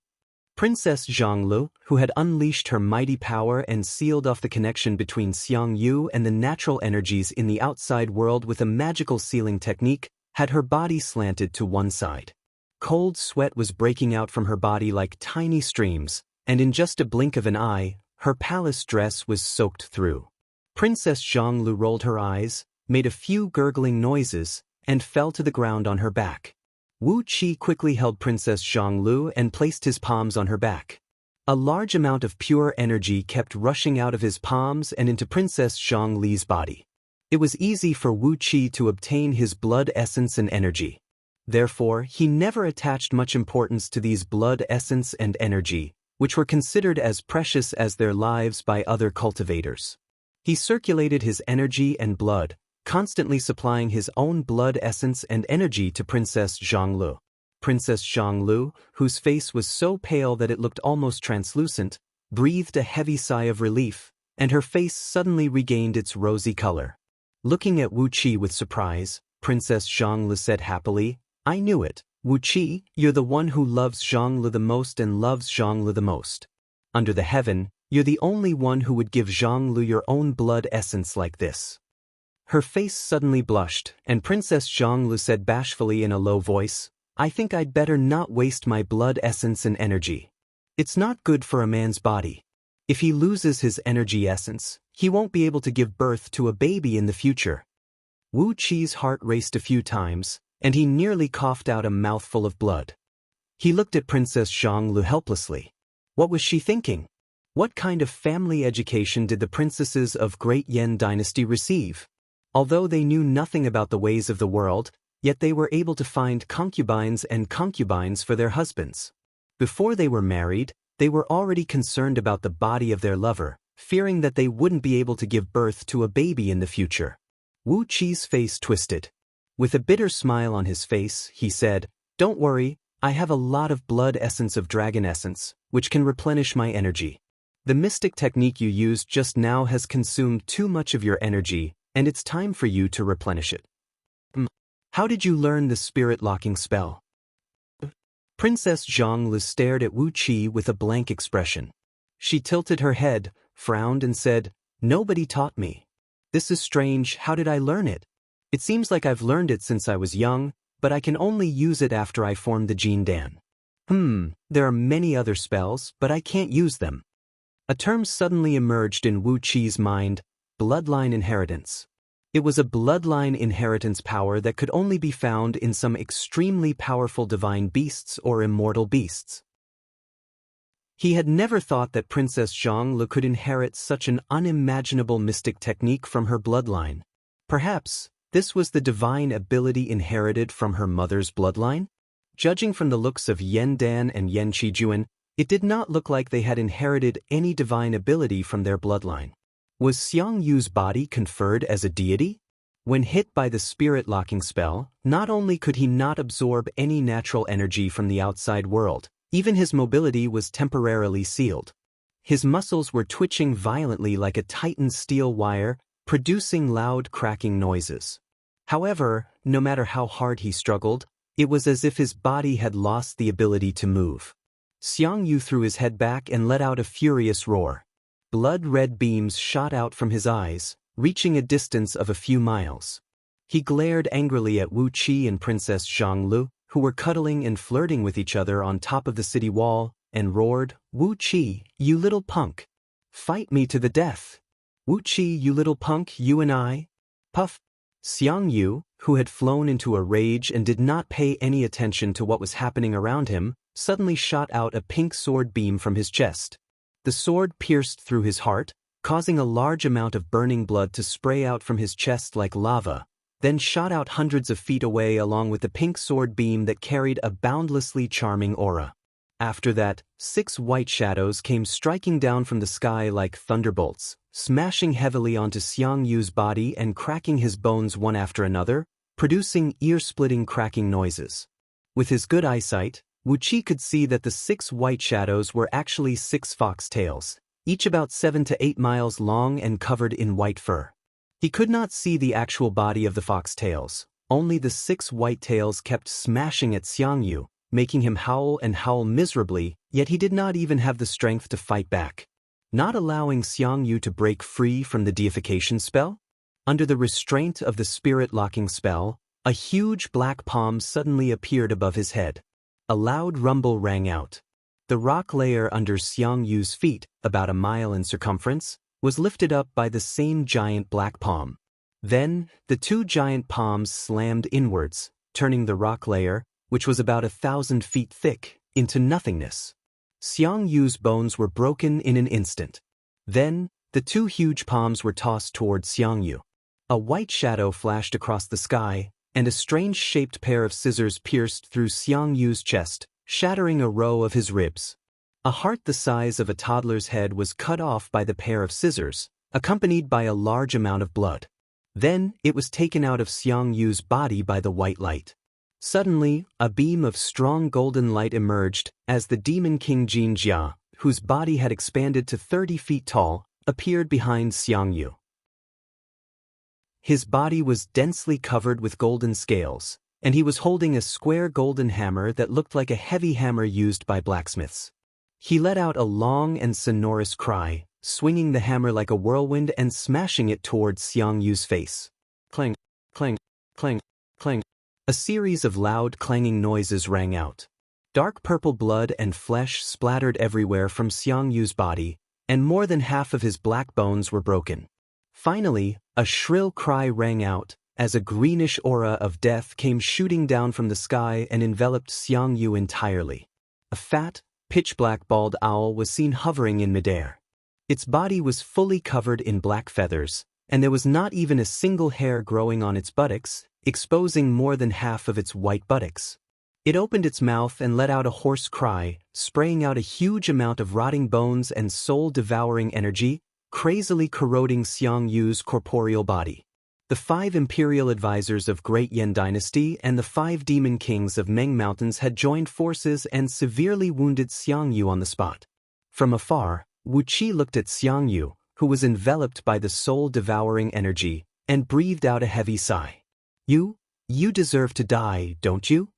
Princess Zhonglu, who had unleashed her mighty power and sealed off the connection between Xiang Yu and the natural energies in the outside world with a magical sealing technique, had her body slanted to one side. Cold sweat was breaking out from her body like tiny streams, and in just a blink of an eye, her palace dress was soaked through. Princess Zhonglu rolled her eyes, made a few gurgling noises, and fell to the ground on her back. Wu Qi quickly held Princess Zhonglu and placed his palms on her back. A large amount of pure energy kept rushing out of his palms and into Princess Zhonglu's body. It was easy for Wu Qi to obtain his blood essence and energy. Therefore, he never attached much importance to these blood essence and energy, which were considered as precious as their lives by other cultivators. He circulated his energy and blood, constantly supplying his own blood essence and energy to Princess Zhonglu. Princess Zhonglu, whose face was so pale that it looked almost translucent, breathed a heavy sigh of relief, and her face suddenly regained its rosy color. Looking at Wu Qi with surprise, Princess Zhonglu said happily, "I knew it. Wu Qi, you're the one who loves Zhonglu the most and loves Zhonglu the most. Under the heaven, you're the only one who would give Zhonglu your own blood essence like this." Her face suddenly blushed, and Princess Zhonglu said bashfully in a low voice, "I think I'd better not waste my blood essence and energy. It's not good for a man's body. If he loses his energy essence, he won't be able to give birth to a baby in the future." Wu Qi's heart raced a few times, and he nearly coughed out a mouthful of blood. He looked at Princess Zhonglu helplessly. What was she thinking? What kind of family education did the princesses of Great Yan Dynasty receive? Although they knew nothing about the ways of the world, yet they were able to find concubines and concubines for their husbands. Before they were married, they were already concerned about the body of their lover, fearing that they wouldn't be able to give birth to a baby in the future. Wu Qi's face twisted. With a bitter smile on his face, he said, "Don't worry, I have a lot of blood essence of dragon essence, which can replenish my energy. The mystic technique you used just now has consumed too much of your energy, and it's time for you to replenish it." How did you learn the spirit-locking spell? Princess Zhonglu stared at Wu Qi with a blank expression. She tilted her head, frowned and said, "Nobody taught me. This is strange, how did I learn it? It seems like I've learned it since I was young, but I can only use it after I form the Jin Dan. There are many other spells, but I can't use them." A term suddenly emerged in Wu Qi's mind, bloodline inheritance. It was a bloodline inheritance power that could only be found in some extremely powerful divine beasts or immortal beasts. He had never thought that Princess Zhonglu could inherit such an unimaginable mystic technique from her bloodline. Perhaps, this was the divine ability inherited from her mother's bloodline? Judging from the looks of Yan Dan and Yan Qijuan, it did not look like they had inherited any divine ability from their bloodline. Was Xiang Yu's body conferred as a deity? When hit by the spirit-locking spell, not only could he not absorb any natural energy from the outside world, even his mobility was temporarily sealed. His muscles were twitching violently like a tightened steel wire, producing loud cracking noises. However, no matter how hard he struggled, it was as if his body had lost the ability to move. Xiang Yu threw his head back and let out a furious roar. Blood-red beams shot out from his eyes, reaching a distance of a few miles. He glared angrily at Wu Qi and Princess Zhonglu, who were cuddling and flirting with each other on top of the city wall, and roared, "Wu Qi, you little punk! Fight me to the death! Wu Qi, you little punk, you and I!" Puff! Xiang Yu, who had flown into a rage and did not pay any attention to what was happening around him, suddenly shot out a pink sword beam from his chest. The sword pierced through his heart, causing a large amount of burning blood to spray out from his chest like lava, then shot out hundreds of feet away along with the pink sword beam that carried a boundlessly charming aura. After that, 6 white shadows came striking down from the sky like thunderbolts, smashing heavily onto Xiang Yu's body and cracking his bones one after another, producing ear-splitting cracking noises. With his good eyesight, Wu Qi could see that the 6 white shadows were actually 6 fox-tails, each about 7 to 8 miles long and covered in white fur. He could not see the actual body of the fox-tails, only the 6 white tails kept smashing at Xiang Yu, making him howl and howl miserably, yet he did not even have the strength to fight back. Not allowing Xiang Yu to break free from the deification spell? Under the restraint of the spirit-locking spell, a huge black palm suddenly appeared above his head. A loud rumble rang out. The rock layer under Xiang Yu's feet, about a mile in circumference, was lifted up by the same giant black palm. Then, the 2 giant palms slammed inwards, turning the rock layer, which was about 1,000 feet thick, into nothingness. Xiang Yu's bones were broken in an instant. Then, the 2 huge palms were tossed toward Xiang Yu. A white shadow flashed across the sky, and a strange-shaped pair of scissors pierced through Xiang Yu's chest, shattering a row of his ribs. A heart the size of a toddler's head was cut off by the pair of scissors, accompanied by a large amount of blood. Then, it was taken out of Xiang Yu's body by the white light. Suddenly, a beam of strong golden light emerged as the demon king Jin Jia, whose body had expanded to 30 feet tall, appeared behind Xiang Yu. His body was densely covered with golden scales, and he was holding a square golden hammer that looked like a heavy hammer used by blacksmiths. He let out a long and sonorous cry, swinging the hammer like a whirlwind and smashing it towards Xiang Yu's face. Clang, clang, clang, clang. A series of loud clanging noises rang out. Dark purple blood and flesh splattered everywhere from Xiang Yu's body, and more than half of his black bones were broken. Finally, a shrill cry rang out, as a greenish aura of death came shooting down from the sky and enveloped Xiang Yu entirely. A fat, pitch-black bald owl was seen hovering in midair. Its body was fully covered in black feathers, and there was not even a single hair growing on its buttocks, exposing more than half of its white buttocks. It opened its mouth and let out a hoarse cry, spraying out a huge amount of rotting bones and soul-devouring energy, crazily corroding Xiang Yu's corporeal body. The 5 imperial advisors of Great Yan Dynasty and the 5 demon kings of Meng Mountains had joined forces and severely wounded Xiang Yu on the spot. From afar, Wu Qi looked at Xiang Yu, who was enveloped by the soul-devouring energy, and breathed out a heavy sigh. You deserve to die, don't you?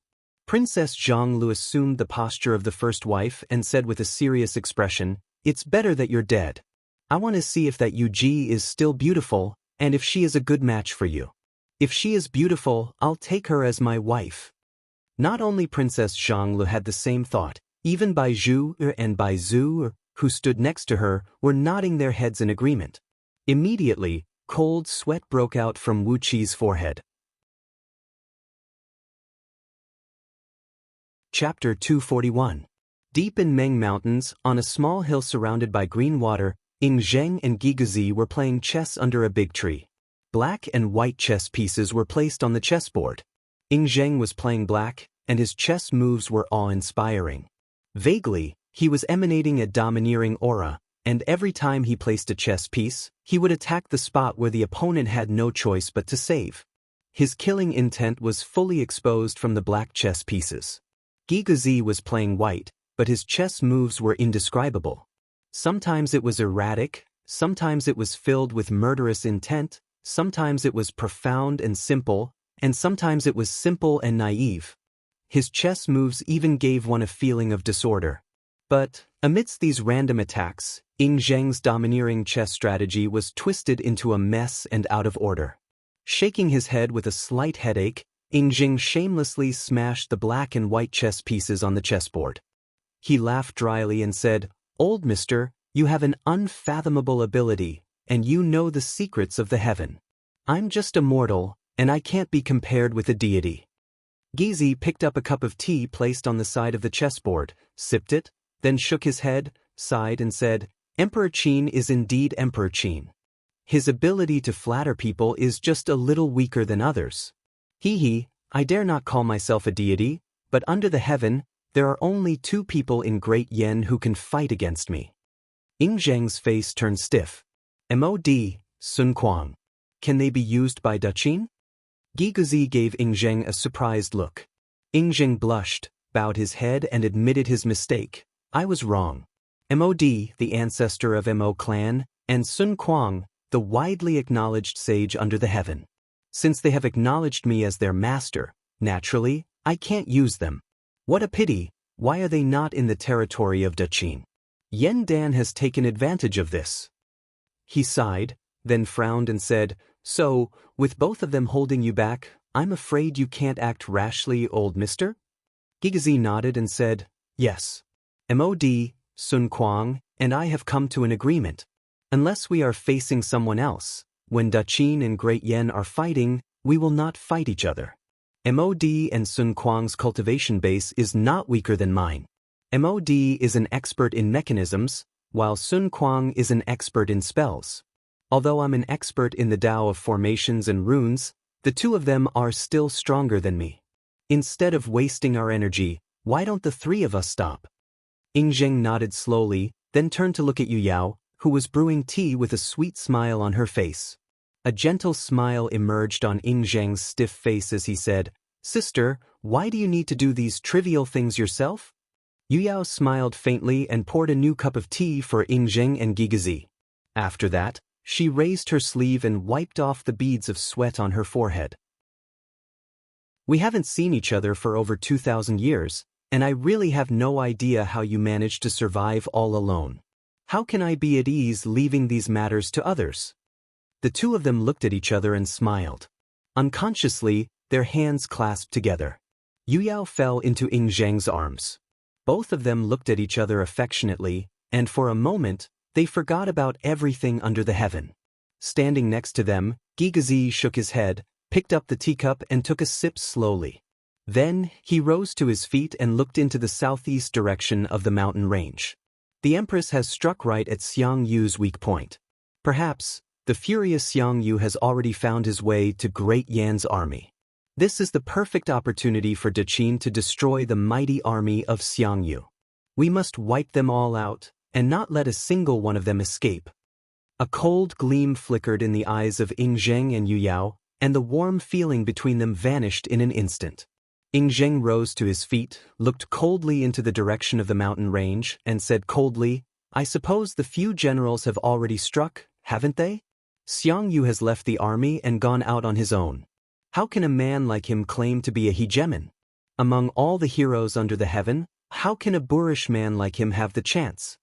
Princess Zhonglu assumed the posture of the first wife and said with a serious expression, "It's better that you're dead. I want to see if that Yu Ji is still beautiful, and if she is a good match for you. If she is beautiful, I'll take her as my wife." Not only Princess Zhonglu had the same thought, even Bai Zhu and Bai Zhu, who stood next to her, were nodding their heads in agreement. Immediately, cold sweat broke out from Wu Qi's forehead. Chapter 241. Deep in Meng Mountains, on a small hill surrounded by green water, Ying Zheng and Gigazi were playing chess under a big tree. Black and white chess pieces were placed on the chessboard. Ying Zheng was playing black, and his chess moves were awe-inspiring. Vaguely, he was emanating a domineering aura, and every time he placed a chess piece, he would attack the spot where the opponent had no choice but to save. His killing intent was fully exposed from the black chess pieces. Gigazi was playing white, but his chess moves were indescribable. Sometimes it was erratic, sometimes it was filled with murderous intent, sometimes it was profound and simple, and sometimes it was simple and naive. His chess moves even gave one a feeling of disorder. But, amidst these random attacks, Ying Zheng's domineering chess strategy was twisted into a mess and out of order. Shaking his head with a slight headache, Ying Zheng shamelessly smashed the black and white chess pieces on the chessboard. He laughed dryly and said, "Old mister, you have an unfathomable ability, and you know the secrets of the heaven. I'm just a mortal, and I can't be compared with a deity." Gizi picked up a cup of tea placed on the side of the chessboard, sipped it, then shook his head, sighed and said, "Emperor Qin is indeed Emperor Qin. His ability to flatter people is just a little weaker than others. Hee, I dare not call myself a deity, but under the heaven, there are only two people in Great Yen who can fight against me. Ying Zheng's face turned stiff. Mod, Sun Kuang. Can they be used by Daqin? Gigazi gave Ying Zheng a surprised look. Ying Zheng blushed, bowed his head and admitted his mistake. I was wrong. Mod, the ancestor of Mo clan, and Sun Kuang, the widely acknowledged sage under the heaven. Since they have acknowledged me as their master, naturally, I can't use them. What a pity, why are they not in the territory of Daqin? Yen Dan has taken advantage of this. He sighed, then frowned and said, So, with both of them holding you back, I'm afraid you can't act rashly, old mister? Gigazi nodded and said, Yes. Mod, Sun Kuang, and I have come to an agreement. Unless we are facing someone else, when Daqin and Great Yen are fighting, we will not fight each other. Mod and Sun Kuang's cultivation base is not weaker than mine. Mod is an expert in mechanisms, while Sun Kuang is an expert in spells. Although I'm an expert in the Tao of formations and runes, the two of them are still stronger than me. Instead of wasting our energy, why don't the three of us stop? Ying Zheng nodded slowly, then turned to look at Yu Yao, who was brewing tea with a sweet smile on her face. A gentle smile emerged on Ying Zheng's stiff face as he said, Sister, why do you need to do these trivial things yourself? Yu Yao smiled faintly and poured a new cup of tea for Ying Zheng and Gigazi. After that, she raised her sleeve and wiped off the beads of sweat on her forehead. We haven't seen each other for over 2,000 years, and I really have no idea how you managed to survive all alone. How can I be at ease leaving these matters to others? The two of them looked at each other and smiled. Unconsciously, their hands clasped together. Yu Yao fell into Ying Zheng's arms. Both of them looked at each other affectionately, and for a moment, they forgot about everything under the heaven. Standing next to them, Gigazi shook his head, picked up the teacup and took a sip slowly. Then, he rose to his feet and looked into the southeast direction of the mountain range. The Empress has struck right at Xiang Yu's weak point. Perhaps, the furious Xiang Yu has already found his way to Great Yan's army. This is the perfect opportunity for Daqin to destroy the mighty army of Xiang Yu. We must wipe them all out, and not let a single one of them escape. A cold gleam flickered in the eyes of Ying Zheng and Yu Yao, and the warm feeling between them vanished in an instant. Ying Zheng rose to his feet, looked coldly into the direction of the mountain range, and said coldly, I suppose the few generals have already struck, haven't they? Xiang Yu has left the army and gone out on his own. How can a man like him claim to be a hegemon? Among all the heroes under the heaven, how can a boorish man like him have the chance?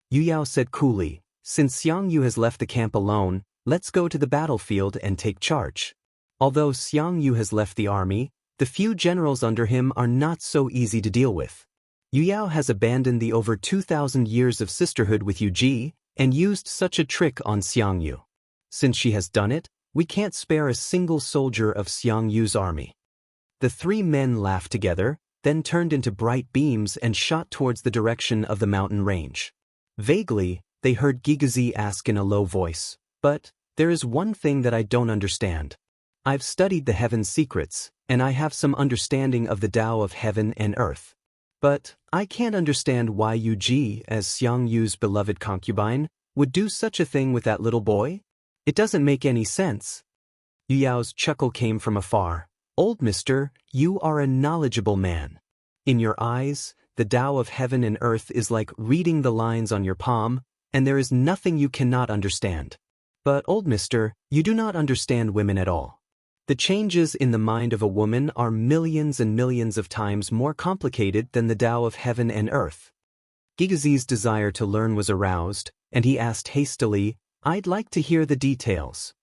Yu Yao said coolly, Since Xiang Yu has left the camp alone, let's go to the battlefield and take charge. Although Xiang Yu has left the army, the few generals under him are not so easy to deal with. Yu Yao has abandoned the over 2,000 years of sisterhood with Yu Ji, and used such a trick on Xiang Yu. Since she has done it, we can't spare a single soldier of Xiang Yu's army. The three men laughed together, then turned into bright beams and shot towards the direction of the mountain range. Vaguely, they heard Gigazi ask in a low voice, But, there is one thing that I don't understand. I've studied the heaven's secrets, and I have some understanding of the Tao of heaven and earth. But, I can't understand why Yu Ji, as Xiang Yu's beloved concubine, would do such a thing with that little boy? It doesn't make any sense. Yu Yao's chuckle came from afar. Old mister, you are a knowledgeable man. In your eyes, the Tao of heaven and earth is like reading the lines on your palm, and there is nothing you cannot understand. But, old mister, you do not understand women at all. The changes in the mind of a woman are millions and millions of times more complicated than the Tao of heaven and earth. Gigazi's desire to learn was aroused, and he asked hastily, I'd like to hear the details.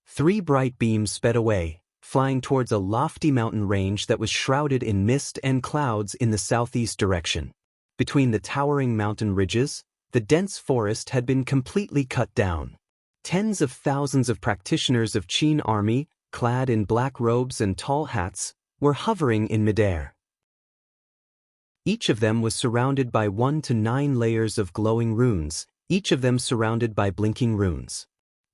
3 bright beams sped away, flying towards a lofty mountain range that was shrouded in mist and clouds in the southeast direction. Between the towering mountain ridges, the dense forest had been completely cut down. Tens of thousands of practitioners of Qin army, clad in black robes and tall hats, were hovering in midair. Each of them was surrounded by 1 to 9 layers of glowing runes, each of them surrounded by blinking runes.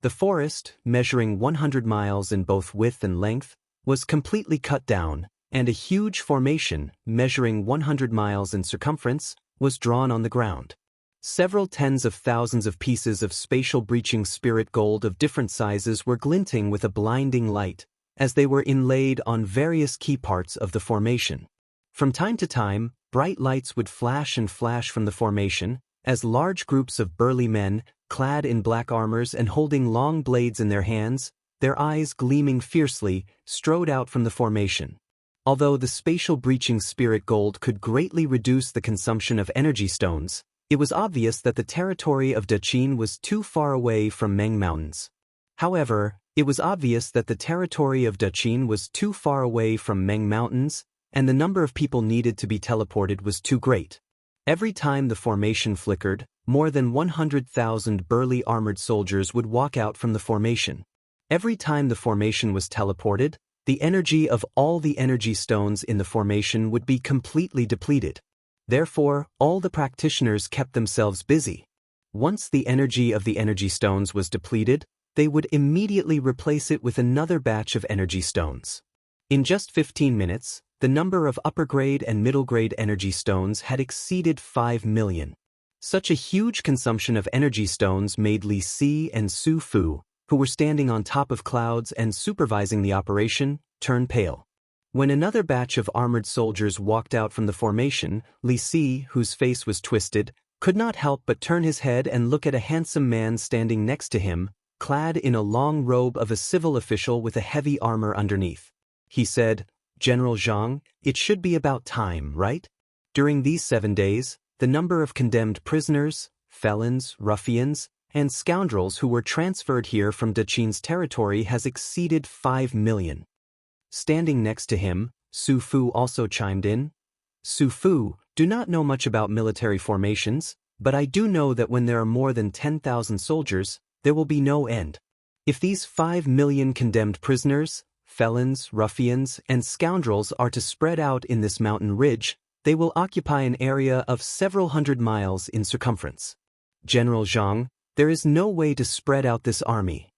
The forest, measuring 100 miles in both width and length, was completely cut down, and a huge formation, measuring 100 miles in circumference, was drawn on the ground. Several tens of thousands of pieces of spatial breaching spirit gold of different sizes were glinting with a blinding light, as they were inlaid on various key parts of the formation. From time to time, bright lights would flash and flash from the formation, as large groups of burly men, clad in black armors and holding long blades in their hands, their eyes gleaming fiercely, strode out from the formation. Although the spatial breaching spirit gold could greatly reduce the consumption of energy stones, it was obvious that the territory of Daqin was too far away from Meng Mountains. However, it was obvious that the territory of Daqin was too far away from Meng Mountains, and the number of people needed to be teleported was too great. Every time the formation flickered, more than 100,000 burly armored soldiers would walk out from the formation. Every time the formation was teleported, the energy of all the energy stones in the formation would be completely depleted. Therefore, all the practitioners kept themselves busy. Once the energy of the energy stones was depleted, they would immediately replace it with another batch of energy stones. In just 15 minutes, the number of upper-grade and middle-grade energy stones had exceeded 5 million. Such a huge consumption of energy stones made Li Si and Su Fu, who were standing on top of clouds and supervising the operation, turn pale. When another batch of armored soldiers walked out from the formation, Li Si, whose face was twisted, could not help but turn his head and look at a handsome man standing next to him, clad in a long robe of a civil official with a heavy armor underneath. He said, "General Zhang, it should be about time, right? During these 7 days, the number of condemned prisoners, felons, ruffians, and scoundrels who were transferred here from Daqin's territory has exceeded 5 million. Standing next to him, Su Fu also chimed in. "Su Fu, do not know much about military formations, but I do know that when there are more than 10,000 soldiers, there will be no end. If these 5 million condemned prisoners, felons, ruffians, and scoundrels are to spread out in this mountain ridge, they will occupy an area of several hundred miles in circumference. General Zhang, there is no way to spread out this army."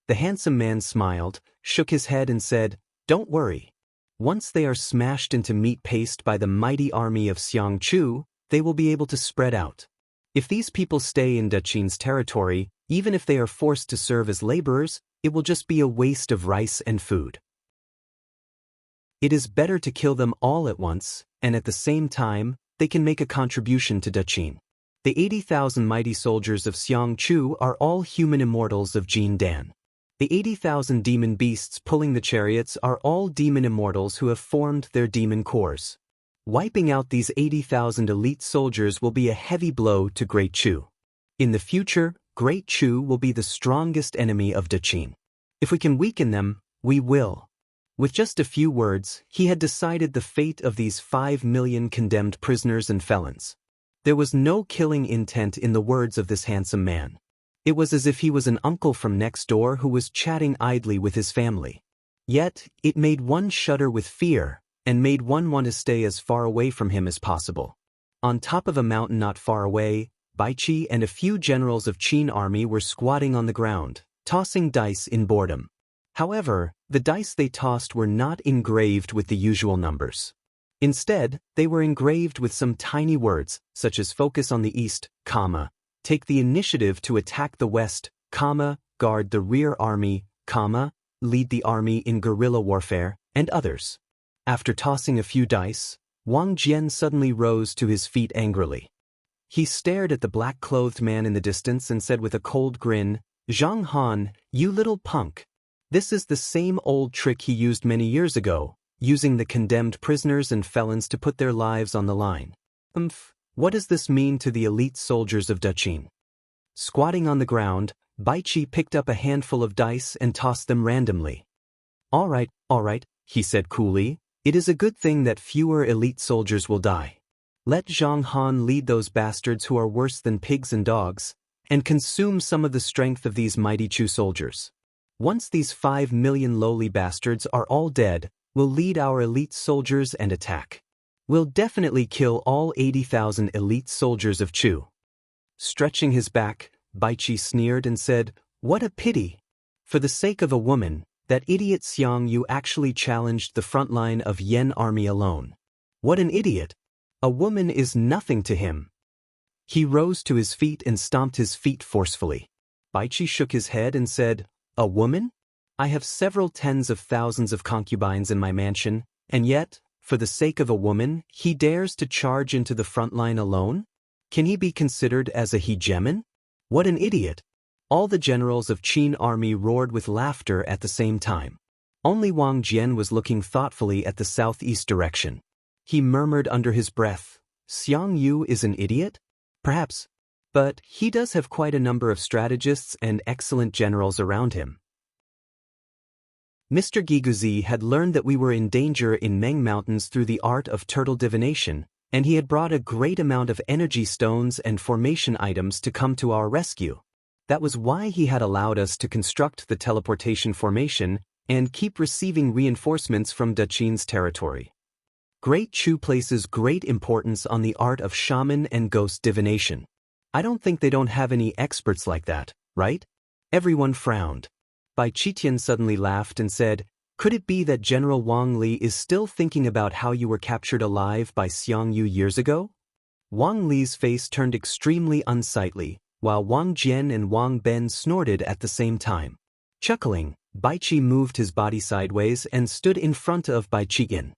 The handsome man smiled, shook his head and said, "Don't worry. Once they are smashed into meat paste by the mighty army of Xiang Chu, they will be able to spread out. If these people stay in Daqin's territory, even if they are forced to serve as laborers, it will just be a waste of rice and food. It is better to kill them all at once, and at the same time, they can make a contribution to Daqin. The 80,000 mighty soldiers of Xiang Chu are all human immortals of Jin Dan. The 80,000 demon beasts pulling the chariots are all demon immortals who have formed their demon cores. Wiping out these 80,000 elite soldiers will be a heavy blow to Great Chu. In the future, Great Chu will be the strongest enemy of Daqin. If we can weaken them, we will." With just a few words, he had decided the fate of these 5 million condemned prisoners and felons. There was no killing intent in the words of this handsome man. It was as if he was an uncle from next door who was chatting idly with his family. Yet, it made one shudder with fear, and made one want to stay as far away from him as possible. On top of a mountain not far away, Baichi and a few generals of Qin army were squatting on the ground, tossing dice in boredom. However, the dice they tossed were not engraved with the usual numbers. Instead, they were engraved with some tiny words, such as focus on the east, comma, take the initiative to attack the west, comma, guard the rear army, comma, lead the army in guerrilla warfare, and others. After tossing a few dice, Wang Jian suddenly rose to his feet angrily. He stared at the black-clothed man in the distance and said with a cold grin, "Zhang Han, you little punk. This is the same old trick he used many years ago, using the condemned prisoners and felons to put their lives on the line. What does this mean to the elite soldiers of Daqin?" Squatting on the ground, Baichi picked up a handful of dice and tossed them randomly. All right, he said coolly. "It is a good thing that fewer elite soldiers will die. Let Zhang Han lead those bastards who are worse than pigs and dogs, and consume some of the strength of these mighty Chu soldiers. Once these 5 million lowly bastards are all dead, we'll lead our elite soldiers and attack. We'll definitely kill all 80,000 elite soldiers of Chu." Stretching his back, Baichi sneered and said, What a pity! For the sake of a woman, that idiot Xiang Yu actually challenged the front line of Yan army alone. What an idiot! A woman is nothing to him. He rose to his feet and stomped his feet forcefully. Baichi shook his head and said, "A woman? I have several tens of thousands of concubines in my mansion, and yet, for the sake of a woman, he dares to charge into the front line alone? Can he be considered as a hegemon? What an idiot!" All the generals of Qin army roared with laughter at the same time. Only Wang Jian was looking thoughtfully at the southeast direction. He murmured under his breath, "Xiang Yu is an idiot? Perhaps. But he does have quite a number of strategists and excellent generals around him." Mr. Giguzi had learned that we were in danger in Meng Mountains through the art of turtle divination, and he had brought a great amount of energy stones and formation items to come to our rescue. That was why he had allowed us to construct the teleportation formation and keep receiving reinforcements from Daqin's territory. Great Chu places great importance on the art of shaman and ghost divination. I don't think they don't have any experts like that, right? Everyone frowned. Bai Qitian suddenly laughed and said, "Could it be that General Wang Li is still thinking about how you were captured alive by Xiang Yu years ago?" Wang Li's face turned extremely unsightly, while Wang Jian and Wang Ben snorted at the same time. Chuckling, Baichi moved his body sideways and stood in front of Bai Qitian.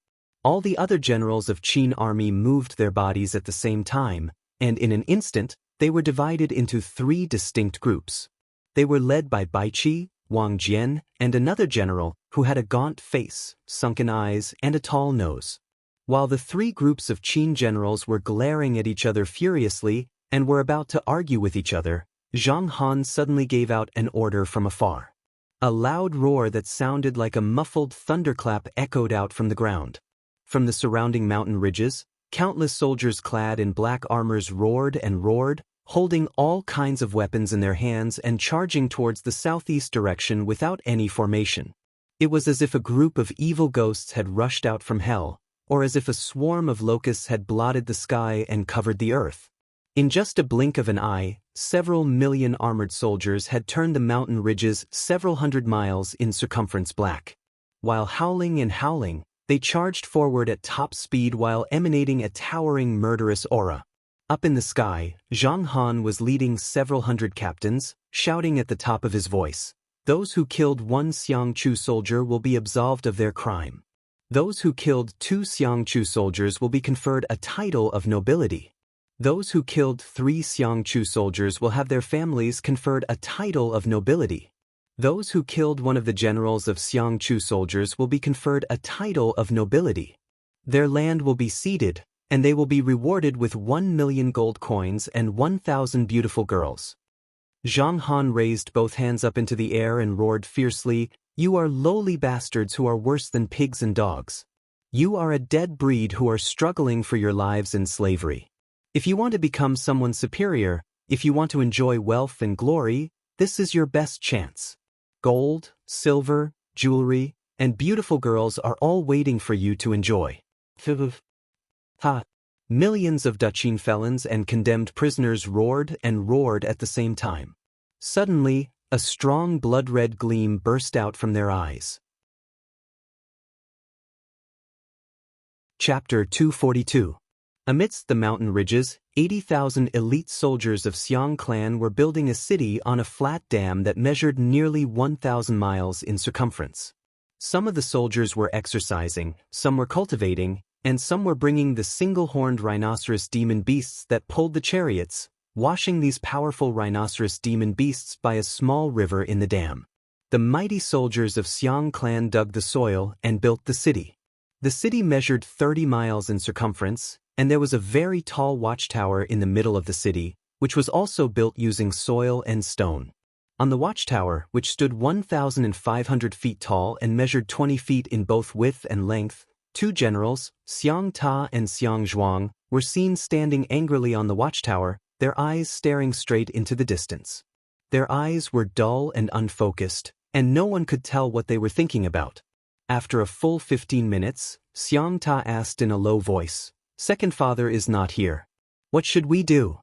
All the other generals of Qin army moved their bodies at the same time, and in an instant, they were divided into 3 distinct groups. They were led by Baichi, Wang Jian, and another general who had a gaunt face, sunken eyes, and a tall nose. While the 3 groups of Qin generals were glaring at each other furiously and were about to argue with each other, Zhang Han suddenly gave out an order from afar. A loud roar that sounded like a muffled thunderclap echoed out from the ground. From the surrounding mountain ridges, countless soldiers clad in black armors roared and roared, holding all kinds of weapons in their hands and charging towards the southeast direction without any formation. It was as if a group of evil ghosts had rushed out from hell, or as if a swarm of locusts had blotted the sky and covered the earth. In just a blink of an eye, several million armored soldiers had turned the mountain ridges several hundred miles in circumference black. While howling and howling, they charged forward at top speed while emanating a towering murderous aura. Up in the sky, Zhang Han was leading several hundred captains, shouting at the top of his voice, "Those who killed 1 Xiang Chu soldier will be absolved of their crime. Those who killed 2 Xiang Chu soldiers will be conferred a title of nobility. Those who killed 3 Xiang Chu soldiers will have their families conferred a title of nobility. Those who killed one of the generals of Xiang Chu soldiers will be conferred a title of nobility. Their land will be ceded, and they will be rewarded with 1 million gold coins and 1,000 beautiful girls." Zhang Han raised both hands up into the air and roared fiercely, "You are lowly bastards who are worse than pigs and dogs. You are a dead breed who are struggling for your lives in slavery. If you want to become someone superior, if you want to enjoy wealth and glory, this is your best chance. Gold, silver, jewelry, and beautiful girls are all waiting for you to enjoy." Ha! Millions of Daqin felons and condemned prisoners roared and roared at the same time. Suddenly, a strong blood-red gleam burst out from their eyes. Chapter 242. Amidst the mountain ridges, 80,000 elite soldiers of Xiang clan were building a city on a flat dam that measured nearly 1,000 miles in circumference. Some of the soldiers were exercising, some were cultivating, and some were bringing the single-horned rhinoceros demon beasts that pulled the chariots, washing these powerful rhinoceros demon beasts by a small river in the dam. The mighty soldiers of Xiang clan dug the soil and built the city. The city measured 30 miles in circumference, and there was a very tall watchtower in the middle of the city, which was also built using soil and stone. On the watchtower, which stood 1,500 feet tall and measured 20 feet in both width and length, 2 generals, Xiang Ta and Xiang Zhuang, were seen standing angrily on the watchtower, their eyes staring straight into the distance. Their eyes were dull and unfocused, and no one could tell what they were thinking about. After a full 15 minutes, Xiang Ta asked in a low voice, "Second father is not here. What should we do?"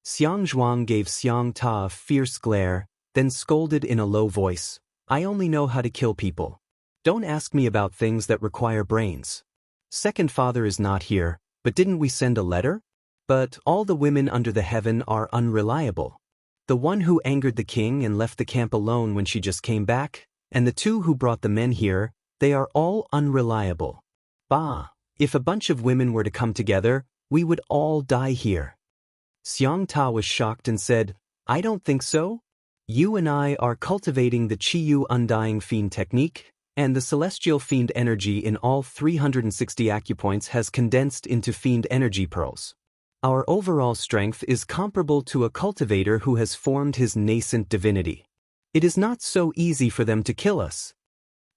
Xiang Zhuang gave Xiang Ta a fierce glare, then scolded in a low voice, "I only know how to kill people. Don't ask me about things that require brains. Second father is not here, but didn't we send a letter? But all the women under the heaven are unreliable. The one who angered the king and left the camp alone when she just came back, and the two who brought the men here, they are all unreliable. Bah, if a bunch of women were to come together, we would all die here." Xiang Ta was shocked and said, "I don't think so. You and I are cultivating the Qiyu Undying Fiend technique, and the celestial fiend energy in all 360 acupoints has condensed into fiend energy pearls. Our overall strength is comparable to a cultivator who has formed his nascent divinity. It is not so easy for them to kill us."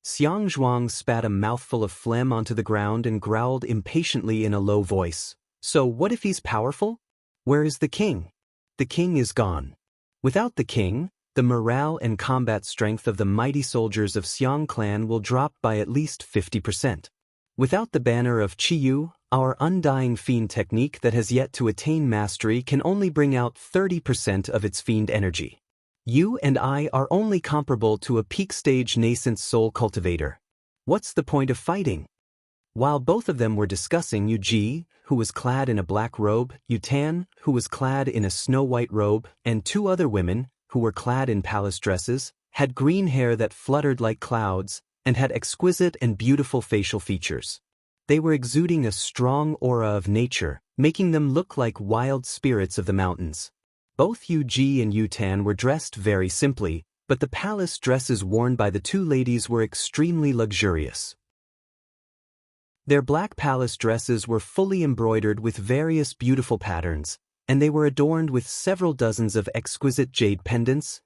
Xiang Zhuang spat a mouthful of phlegm onto the ground and growled impatiently in a low voice. "So what if he's powerful? Where is the king? The king is gone. Without the king, the morale and combat strength of the mighty soldiers of Xiang clan will drop by at least 50%. Without the banner of Qiyu, our undying fiend technique that has yet to attain mastery can only bring out 30% of its fiend energy. You and I are only comparable to a peak-stage nascent soul cultivator. What's the point of fighting?" While both of them were discussing, Yu Ji, who was clad in a black robe, Yu Tan, who was clad in a snow-white robe, and two other women, who were clad in palace dresses, had green hair that fluttered like clouds, and had exquisite and beautiful facial features. They were exuding a strong aura of nature, making them look like wild spirits of the mountains. Both Yu Ji and Yu Tan were dressed very simply, but the palace dresses worn by the two ladies were extremely luxurious. Their black palace dresses were fully embroidered with various beautiful patterns, and they were adorned with several dozens of exquisite jade pendants,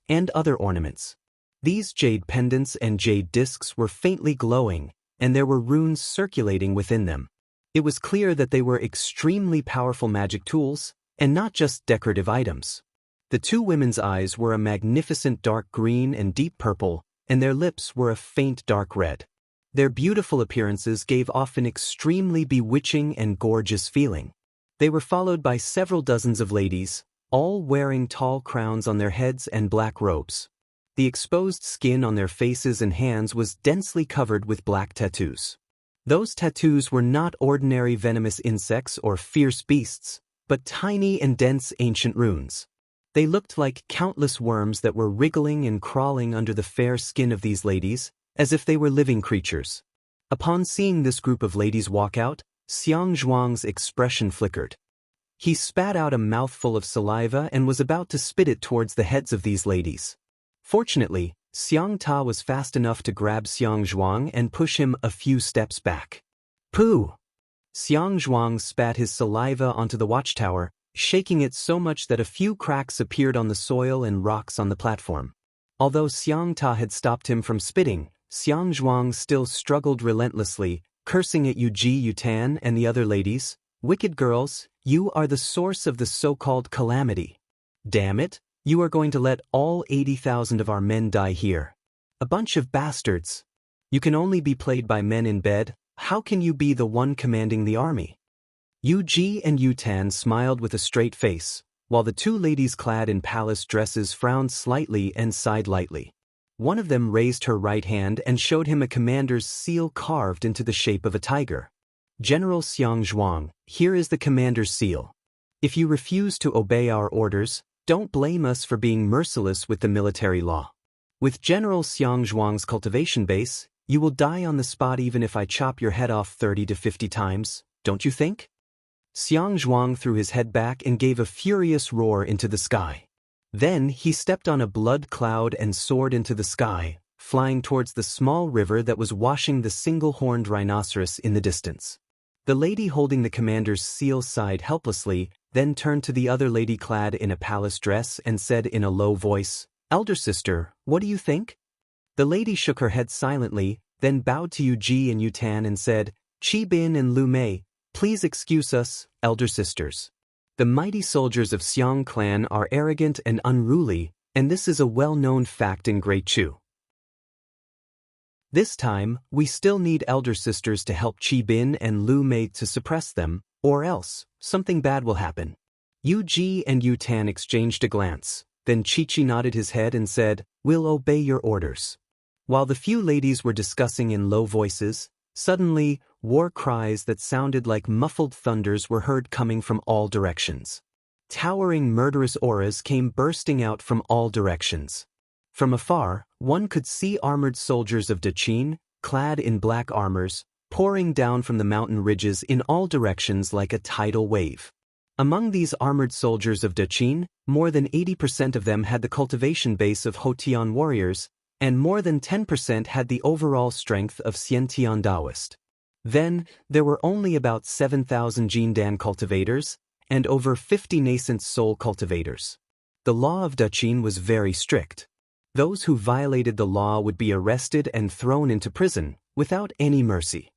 and other ornaments. These jade pendants and jade discs were faintly glowing, and there were runes circulating within them. It was clear that they were extremely powerful magic tools, and not just decorative items. The two women's eyes were a magnificent dark green and deep purple, and their lips were a faint dark red. Their beautiful appearances gave off an extremely bewitching and gorgeous feeling. They were followed by several dozens of ladies, all wearing tall crowns on their heads and black robes. The exposed skin on their faces and hands was densely covered with black tattoos. Those tattoos were not ordinary venomous insects or fierce beasts, but tiny and dense ancient runes. They looked like countless worms that were wriggling and crawling under the fair skin of these ladies, as if they were living creatures. Upon seeing this group of ladies walk out, Xiang Zhuang's expression flickered. He spat out a mouthful of saliva and was about to spit it towards the heads of these ladies. Fortunately, Xiang Ta was fast enough to grab Xiang Zhuang and push him a few steps back. "Pooh!" Xiang Zhuang spat his saliva onto the watchtower, shaking it so much that a few cracks appeared on the soil and rocks on the platform. Although Xiang Ta had stopped him from spitting, Xiang Zhuang still struggled relentlessly, cursing at Yu Ji, Yu Tan, and the other ladies. "Wicked girls, you are the source of the so-called calamity. Damn it, you are going to let all 80,000 of our men die here. A bunch of bastards. You can only be played by men in bed. How can you be the one commanding the army?" Yu Ji and Yu Tan smiled with a straight face, while the two ladies clad in palace dresses frowned slightly and sighed lightly. One of them raised her right hand and showed him a commander's seal carved into the shape of a tiger. "General Xiang Zhuang, here is the commander's seal. If you refuse to obey our orders, don't blame us for being merciless with the military law. With General Xiang Zhuang's cultivation base, you will die on the spot even if I chop your head off 30 to 50 times, don't you think?" Xiang Zhuang threw his head back and gave a furious roar into the sky. Then he stepped on a blood cloud and soared into the sky, flying towards the small river that was washing the single-horned rhinoceros in the distance. The lady holding the commander's seal sighed helplessly, then turned to the other lady clad in a palace dress and said in a low voice, "Elder sister, what do you think?" The lady shook her head silently, then bowed to Yu Ji and Yu Tan and said, "Qi Bin and Lu Mei, please excuse us, elder sisters. The mighty soldiers of Xiang clan are arrogant and unruly, and this is a well-known fact in Great Chu. This time, we still need elder sisters to help Qi Bin and Lu Mei to suppress them, or else, something bad will happen." Yu Ji and Yu Tan exchanged a glance, Then Chi-Chi nodded his head and said, "We'll obey your orders." While the few ladies were discussing in low voices, suddenly, war cries that sounded like muffled thunders were heard coming from all directions. Towering murderous auras came bursting out from all directions. From afar, one could see armored soldiers of Dachin, clad in black armors, pouring down from the mountain ridges in all directions like a tidal wave. Among these armored soldiers of Dachin, more than 80% of them had the cultivation base of Hotian warriors, and more than 10% had the overall strength of Xiantian Taoist. Then, there were only about 7,000 Jindan cultivators, and over 50 nascent soul cultivators. The law of Dachin was very strict. Those who violated the law would be arrested and thrown into prison, without any mercy.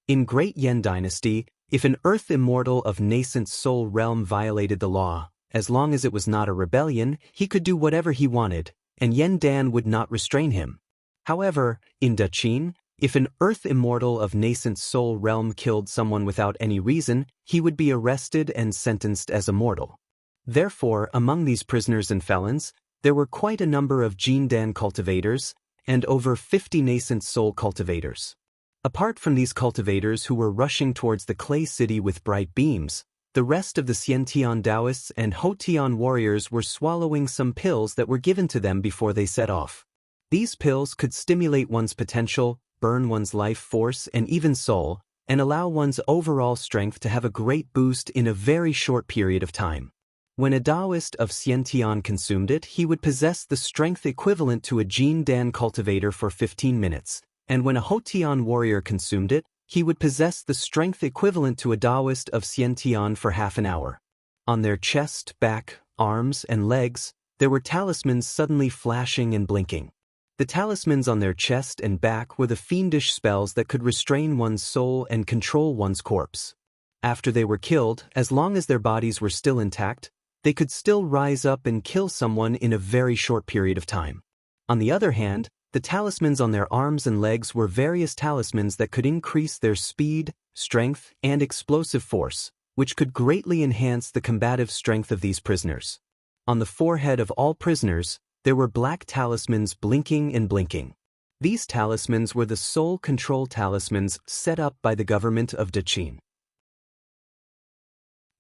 In Great Yen Dynasty, if an earth immortal of nascent soul realm violated the law, as long as it was not a rebellion, he could do whatever he wanted, and Yen Dan would not restrain him. However, in Dachin, if an earth immortal of nascent soul realm killed someone without any reason, he would be arrested and sentenced as a mortal. Therefore, among these prisoners and felons, there were quite a number of Jindan cultivators, and over 50 nascent soul cultivators. Apart from these cultivators who were rushing towards the clay city with bright beams, the rest of the Xiantian Taoists and Hotian warriors were swallowing some pills that were given to them before they set off. These pills could stimulate one's potential, burn one's life force and even soul, and allow one's overall strength to have a great boost in a very short period of time. When a Taoist of Xiantian consumed it, he would possess the strength equivalent to a Jindan cultivator for 15 minutes, and when a Hotian warrior consumed it, he would possess the strength equivalent to a Taoist of Xiantian for half an hour. On their chest, back, arms, and legs, there were talismans suddenly flashing and blinking. The talismans on their chest and back were the fiendish spells that could restrain one's soul and control one's corpse. After they were killed, as long as their bodies were still intact, they could still rise up and kill someone in a very short period of time. On the other hand, the talismans on their arms and legs were various talismans that could increase their speed, strength, and explosive force, which could greatly enhance the combative strength of these prisoners. On the forehead of all prisoners, there were black talismans blinking and blinking. These talismans were the soul control talismans set up by the government of Dachin.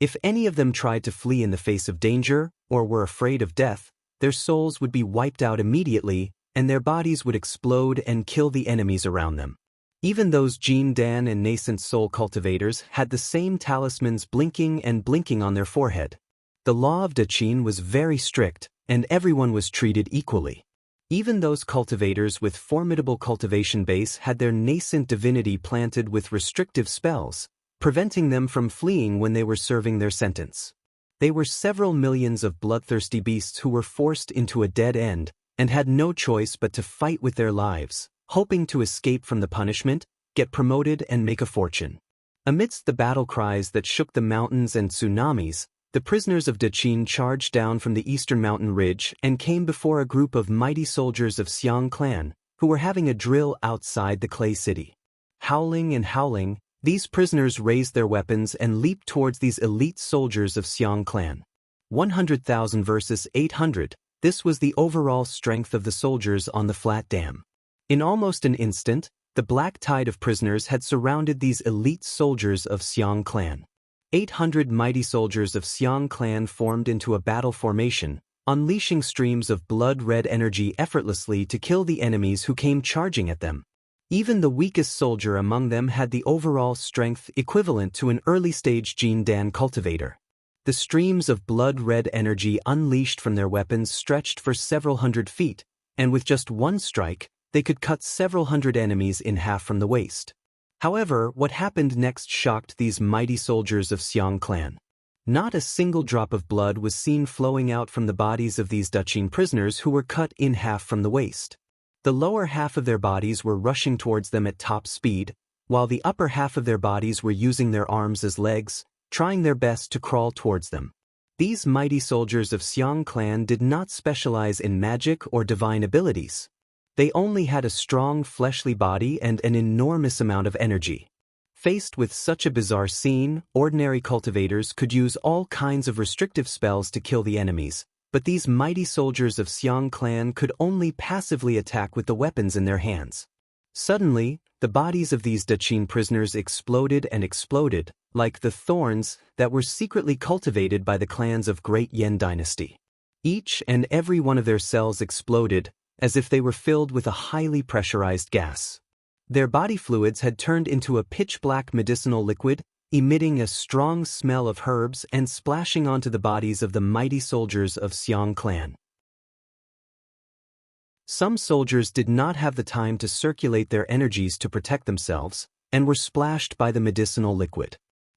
If any of them tried to flee in the face of danger, or were afraid of death, their souls would be wiped out immediately, and their bodies would explode and kill the enemies around them. Even those Jindan and nascent soul cultivators had the same talismans blinking and blinking on their forehead. The law of Dachin was very strict, and everyone was treated equally. Even those cultivators with formidable cultivation base had their nascent divinity planted with restrictive spells, preventing them from fleeing when they were serving their sentence. They were several millions of bloodthirsty beasts who were forced into a dead end, and had no choice but to fight with their lives, hoping to escape from the punishment, get promoted and make a fortune. Amidst the battle cries that shook the mountains and tsunamis, the prisoners of Dachin charged down from the eastern mountain ridge and came before a group of mighty soldiers of Xiang clan, who were having a drill outside the clay city. Howling and howling, these prisoners raised their weapons and leaped towards these elite soldiers of Xiang clan. 100,000 versus 800, this was the overall strength of the soldiers on the flat dam. In almost an instant, the black tide of prisoners had surrounded these elite soldiers of Xiang clan. 800 mighty soldiers of Xiang clan formed into a battle formation, unleashing streams of blood-red energy effortlessly to kill the enemies who came charging at them. Even the weakest soldier among them had the overall strength equivalent to an early-stage Jindan cultivator. The streams of blood-red energy unleashed from their weapons stretched for several hundred feet, and with just one strike, they could cut several hundred enemies in half from the waist. However, what happened next shocked these mighty soldiers of Xiang clan. Not a single drop of blood was seen flowing out from the bodies of these Dachin prisoners who were cut in half from the waist. The lower half of their bodies were rushing towards them at top speed, while the upper half of their bodies were using their arms as legs, trying their best to crawl towards them. These mighty soldiers of Xiang clan did not specialize in magic or divine abilities. They only had a strong fleshly body and an enormous amount of energy. Faced with such a bizarre scene, ordinary cultivators could use all kinds of restrictive spells to kill the enemies, But these mighty soldiers of Xiang clan could only passively attack with the weapons in their hands. Suddenly, the bodies of these Daqin prisoners exploded and exploded, like the thorns that were secretly cultivated by the clans of Great Yan Dynasty. Each and every one of their cells exploded, as if they were filled with a highly pressurized gas. Their body fluids had turned into a pitch-black medicinal liquid, emitting a strong smell of herbs and splashing onto the bodies of the mighty soldiers of Xiang clan. Some soldiers did not have the time to circulate their energies to protect themselves, and were splashed by the medicinal liquid.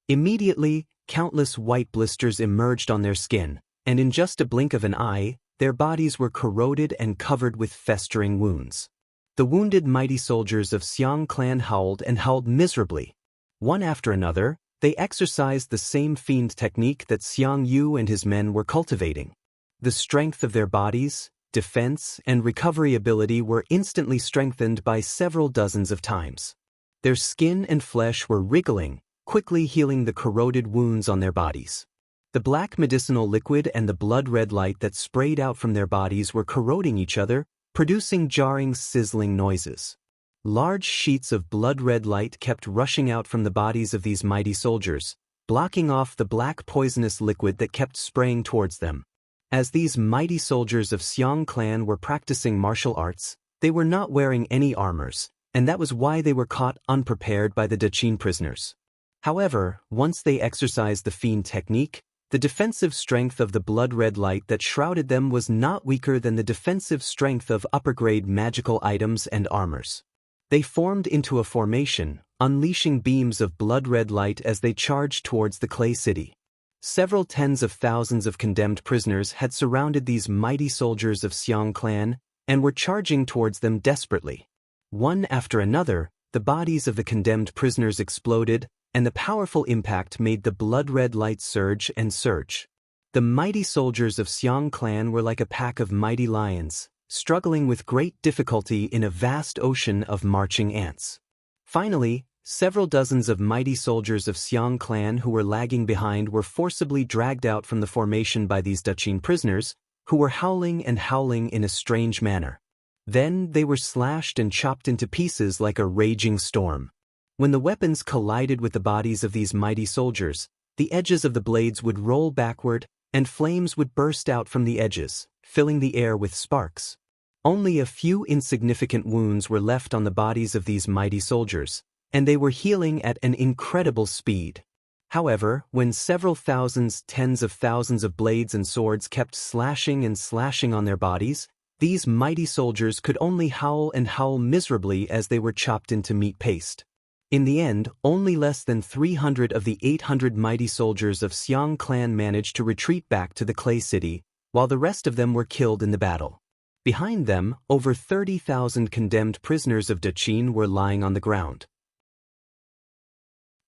Immediately, countless white blisters emerged on their skin, and in just a blink of an eye, their bodies were corroded and covered with festering wounds. The wounded mighty soldiers of Xiang clan howled and howled miserably. One after another, they exercised the same fiend technique that Xiang Yu and his men were cultivating. The strength of their bodies, defense, and recovery ability were instantly strengthened by several dozens of times. Their skin and flesh were wriggling, quickly healing the corroded wounds on their bodies. The black medicinal liquid and the blood-red light that sprayed out from their bodies were corroding each other, producing jarring, sizzling noises. Large sheets of blood-red light kept rushing out from the bodies of these mighty soldiers, blocking off the black poisonous liquid that kept spraying towards them. As these mighty soldiers of Xiang clan were practicing martial arts, they were not wearing any armors, and that was why they were caught unprepared by the Daqin prisoners. However, once they exercised the fiend technique, the defensive strength of the blood-red light that shrouded them was not weaker than the defensive strength of upper-grade magical items and armors. They formed into a formation, unleashing beams of blood-red light as they charged towards the Clay City. Several tens of thousands of condemned prisoners had surrounded these mighty soldiers of Xiang clan and were charging towards them desperately. One after another, the bodies of the condemned prisoners exploded, and the powerful impact made the blood-red light surge and surge. The mighty soldiers of Xiang clan were like a pack of mighty lions, struggling with great difficulty in a vast ocean of marching ants. Finally, several dozens of mighty soldiers of Xiang clan who were lagging behind were forcibly dragged out from the formation by these Daqin prisoners, who were howling and howling in a strange manner. Then they were slashed and chopped into pieces like a raging storm. When the weapons collided with the bodies of these mighty soldiers, the edges of the blades would roll backward, and flames would burst out from the edges, filling the air with sparks. Only a few insignificant wounds were left on the bodies of these mighty soldiers, and they were healing at an incredible speed. However, when several thousands, tens of thousands of blades and swords kept slashing and slashing on their bodies, these mighty soldiers could only howl and howl miserably as they were chopped into meat paste. In the end, only less than 300 of the 800 mighty soldiers of Xiang clan managed to retreat back to the Clay City, while the rest of them were killed in the battle. Behind them, over 30,000 condemned prisoners of Daqin were lying on the ground.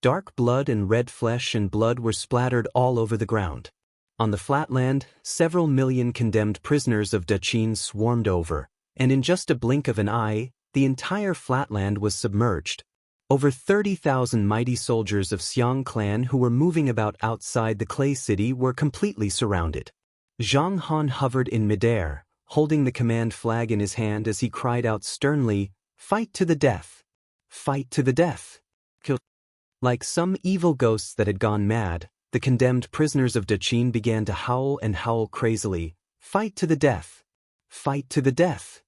Dark blood and red flesh and blood were splattered all over the ground. On the flatland, several million condemned prisoners of Daqin swarmed over, and in just a blink of an eye, the entire flatland was submerged. Over 30,000 mighty soldiers of Xiang clan who were moving about outside the Clay City were completely surrounded. Zhang Han hovered in midair, holding the command flag in his hand as he cried out sternly, "Fight to the death! Fight to the death!" Like some evil ghosts that had gone mad, the condemned prisoners of Daqin began to howl and howl crazily, "Fight to the death! Fight to the death!"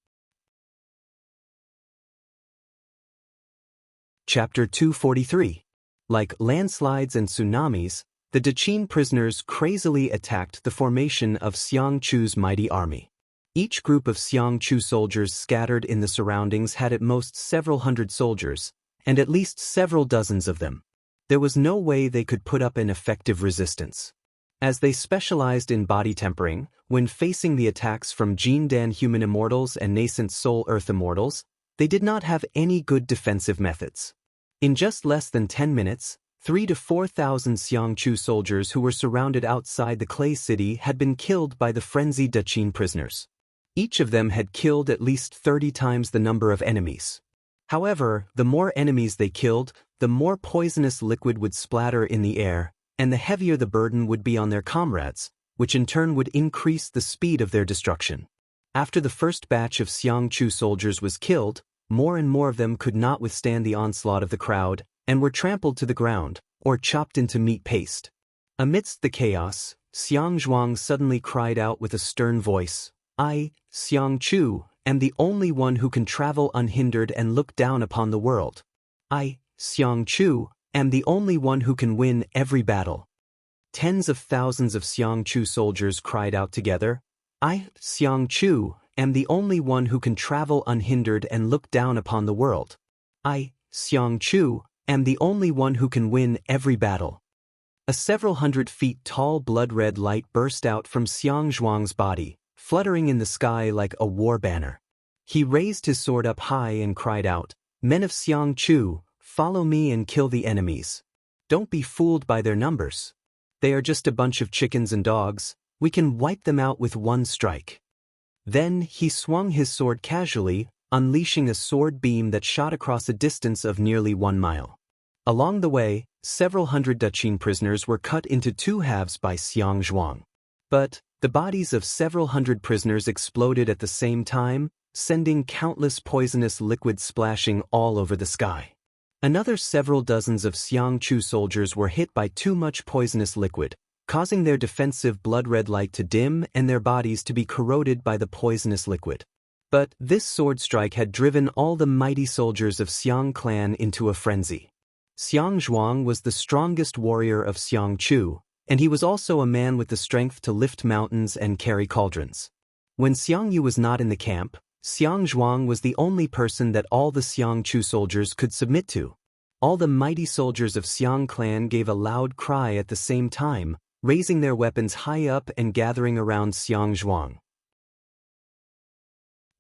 Chapter 243. Like landslides and tsunamis, the Daqin prisoners crazily attacked the formation of Xiang Chu's mighty army. Each group of Xiang Chu soldiers scattered in the surroundings had at most several hundred soldiers, and at least several dozens of them. There was no way they could put up an effective resistance. As they specialized in body tempering, when facing the attacks from Jindan human immortals and nascent soul earth immortals, they did not have any good defensive methods. In just less than 10 minutes, 3,000 to 4,000 Xiang Chu soldiers who were surrounded outside the Clay City had been killed by the frenzied Daqin prisoners. Each of them had killed at least 30 times the number of enemies. However, the more enemies they killed, the more poisonous liquid would splatter in the air, and the heavier the burden would be on their comrades, which in turn would increase the speed of their destruction. After the first batch of Xiang Chu soldiers was killed, more and more of them could not withstand the onslaught of the crowd, and were trampled to the ground, or chopped into meat paste. Amidst the chaos, Xiang Zhuang suddenly cried out with a stern voice, "I, Xiang Chu, am the only one who can travel unhindered and look down upon the world. I, Xiang Chu, am the only one who can win every battle." Tens of thousands of Xiang Chu soldiers cried out together, "I, Xiang Chu, am the only one who can travel unhindered and look down upon the world. I, Xiang Chu, am the only one who can win every battle." A several hundred feet tall blood-red light burst out from Xiang Zhuang's body, fluttering in the sky like a war banner. He raised his sword up high and cried out, "Men of Xiang Chu, follow me and kill the enemies. Don't be fooled by their numbers. They are just a bunch of chickens and dogs. We can wipe them out with one strike." Then he swung his sword casually, unleashing a sword beam that shot across a distance of nearly 1 mile. Along the way, several hundred Daqin prisoners were cut into 2 halves by Xiang Zhuang. But the bodies of several hundred prisoners exploded at the same time, sending countless poisonous liquids splashing all over the sky. Another several dozens of Xiang Chu soldiers were hit by too much poisonous liquid, causing their defensive blood-red light to dim and their bodies to be corroded by the poisonous liquid. But this sword strike had driven all the mighty soldiers of Xiang clan into a frenzy. Xiang Zhuang was the strongest warrior of Xiang Chu, and he was also a man with the strength to lift mountains and carry cauldrons. When Xiang Yu was not in the camp, Xiang Zhuang was the only person that all the Xiang Chu soldiers could submit to. All the mighty soldiers of Xiang clan gave a loud cry at the same time, raising their weapons high up and gathering around Xiang Zhuang.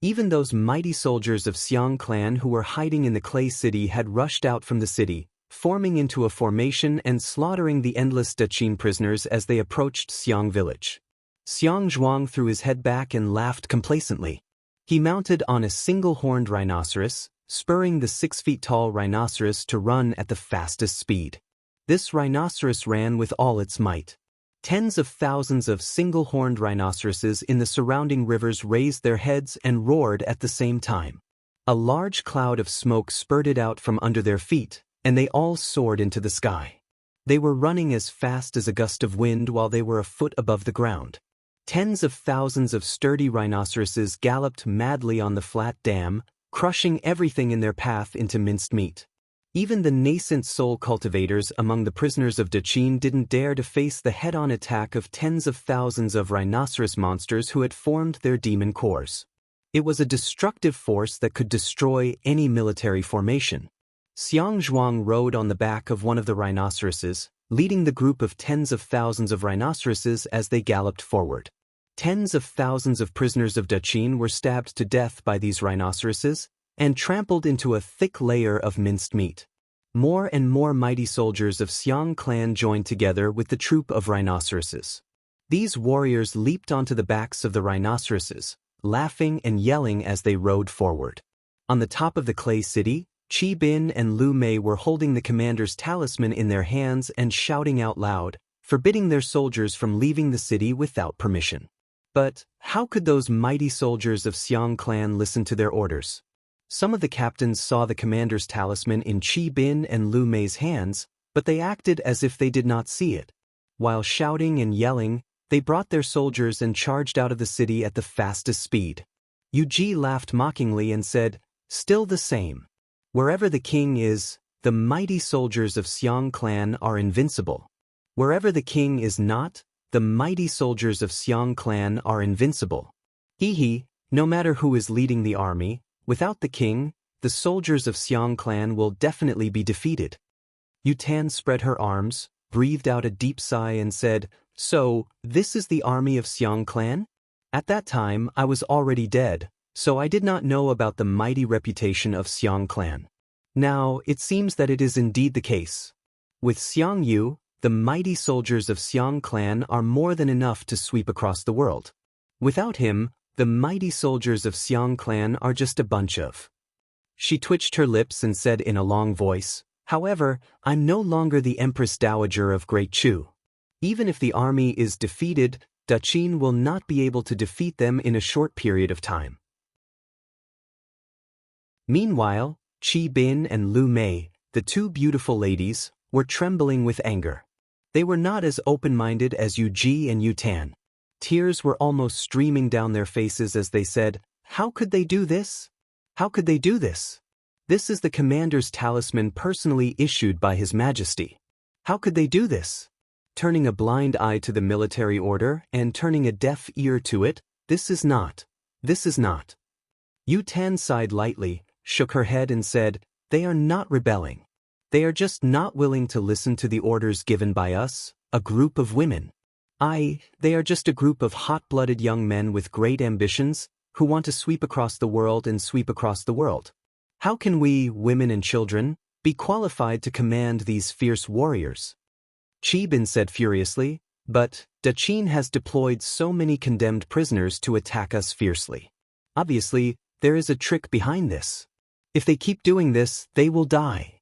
Even those mighty soldiers of Xiang clan who were hiding in the clay city had rushed out from the city, forming into a formation and slaughtering the endless Daqin prisoners as they approached Xiang village. Xiang Zhuang threw his head back and laughed complacently. He mounted on a single-horned rhinoceros, spurring the 6-feet-tall rhinoceros to run at the fastest speed. This rhinoceros ran with all its might. Tens of thousands of single-horned rhinoceroses in the surrounding rivers raised their heads and roared at the same time. A large cloud of smoke spurted out from under their feet, and they all soared into the sky. They were running as fast as a gust of wind while they were a foot above the ground. Tens of thousands of sturdy rhinoceroses galloped madly on the flat dam, crushing everything in their path into minced meat. Even the nascent soul cultivators among the prisoners of Daqin didn't dare to face the head-on attack of tens of thousands of rhinoceros monsters who had formed their demon cores. It was a destructive force that could destroy any military formation. Xiang Zhuang rode on the back of one of the rhinoceroses, leading the group of tens of thousands of rhinoceroses as they galloped forward. Tens of thousands of prisoners of Daqin were stabbed to death by these rhinoceroses and trampled into a thick layer of minced meat. More and more mighty soldiers of Xiang clan joined together with the troop of rhinoceroses. These warriors leaped onto the backs of the rhinoceroses, laughing and yelling as they rode forward. On the top of the clay city, Qi Bin and Lu Mei were holding the commander's talisman in their hands and shouting out loud, forbidding their soldiers from leaving the city without permission. But how could those mighty soldiers of Xiang clan listen to their orders? Some of the captains saw the commander's talisman in Qi Bin and Lu Mei's hands, but they acted as if they did not see it. While shouting and yelling, they brought their soldiers and charged out of the city at the fastest speed. Yu Ji laughed mockingly and said, "Still the same. Wherever the king is, the mighty soldiers of Xiang clan are invincible. Wherever the king is not, the mighty soldiers of Xiang clan are invincible. Hee, no matter who is leading the army, without the king, the soldiers of Xiang clan will definitely be defeated." Yu Tan spread her arms, breathed out a deep sigh and said, "So, this is the army of Xiang clan? At that time, I was already dead, so I did not know about the mighty reputation of Xiang clan. Now, it seems that it is indeed the case. With Xiang Yu, the mighty soldiers of Xiang clan are more than enough to sweep across the world. Without him, the mighty soldiers of Xiang clan are just a bunch of..." She twitched her lips and said in a long voice, "However, I'm no longer the Empress Dowager of Great Chu. Even if the army is defeated, Daqin will not be able to defeat them in a short period of time. Meanwhile, Qi Bin and Lu Mei, the two beautiful ladies, were trembling with anger. They were not as open-minded as Yu Ji and Yu Tan. Tears were almost streaming down their faces as they said, "How could they do this? How could they do this? This is the commander's talisman personally issued by His Majesty. How could they do this? Turning a blind eye to the military order and turning a deaf ear to it, this is not. Yu Tan sighed lightly, shook her head and said, "They are not rebelling. They are just not willing to listen to the orders given by us, a group of women. They are just a group of hot-blooded young men with great ambitions, who want to sweep across the world and sweep across the world. How can we, women and children, be qualified to command these fierce warriors?" Qi Bin said furiously, "But Daqin has deployed so many condemned prisoners to attack us fiercely. Obviously, there is a trick behind this. If they keep doing this, they will die."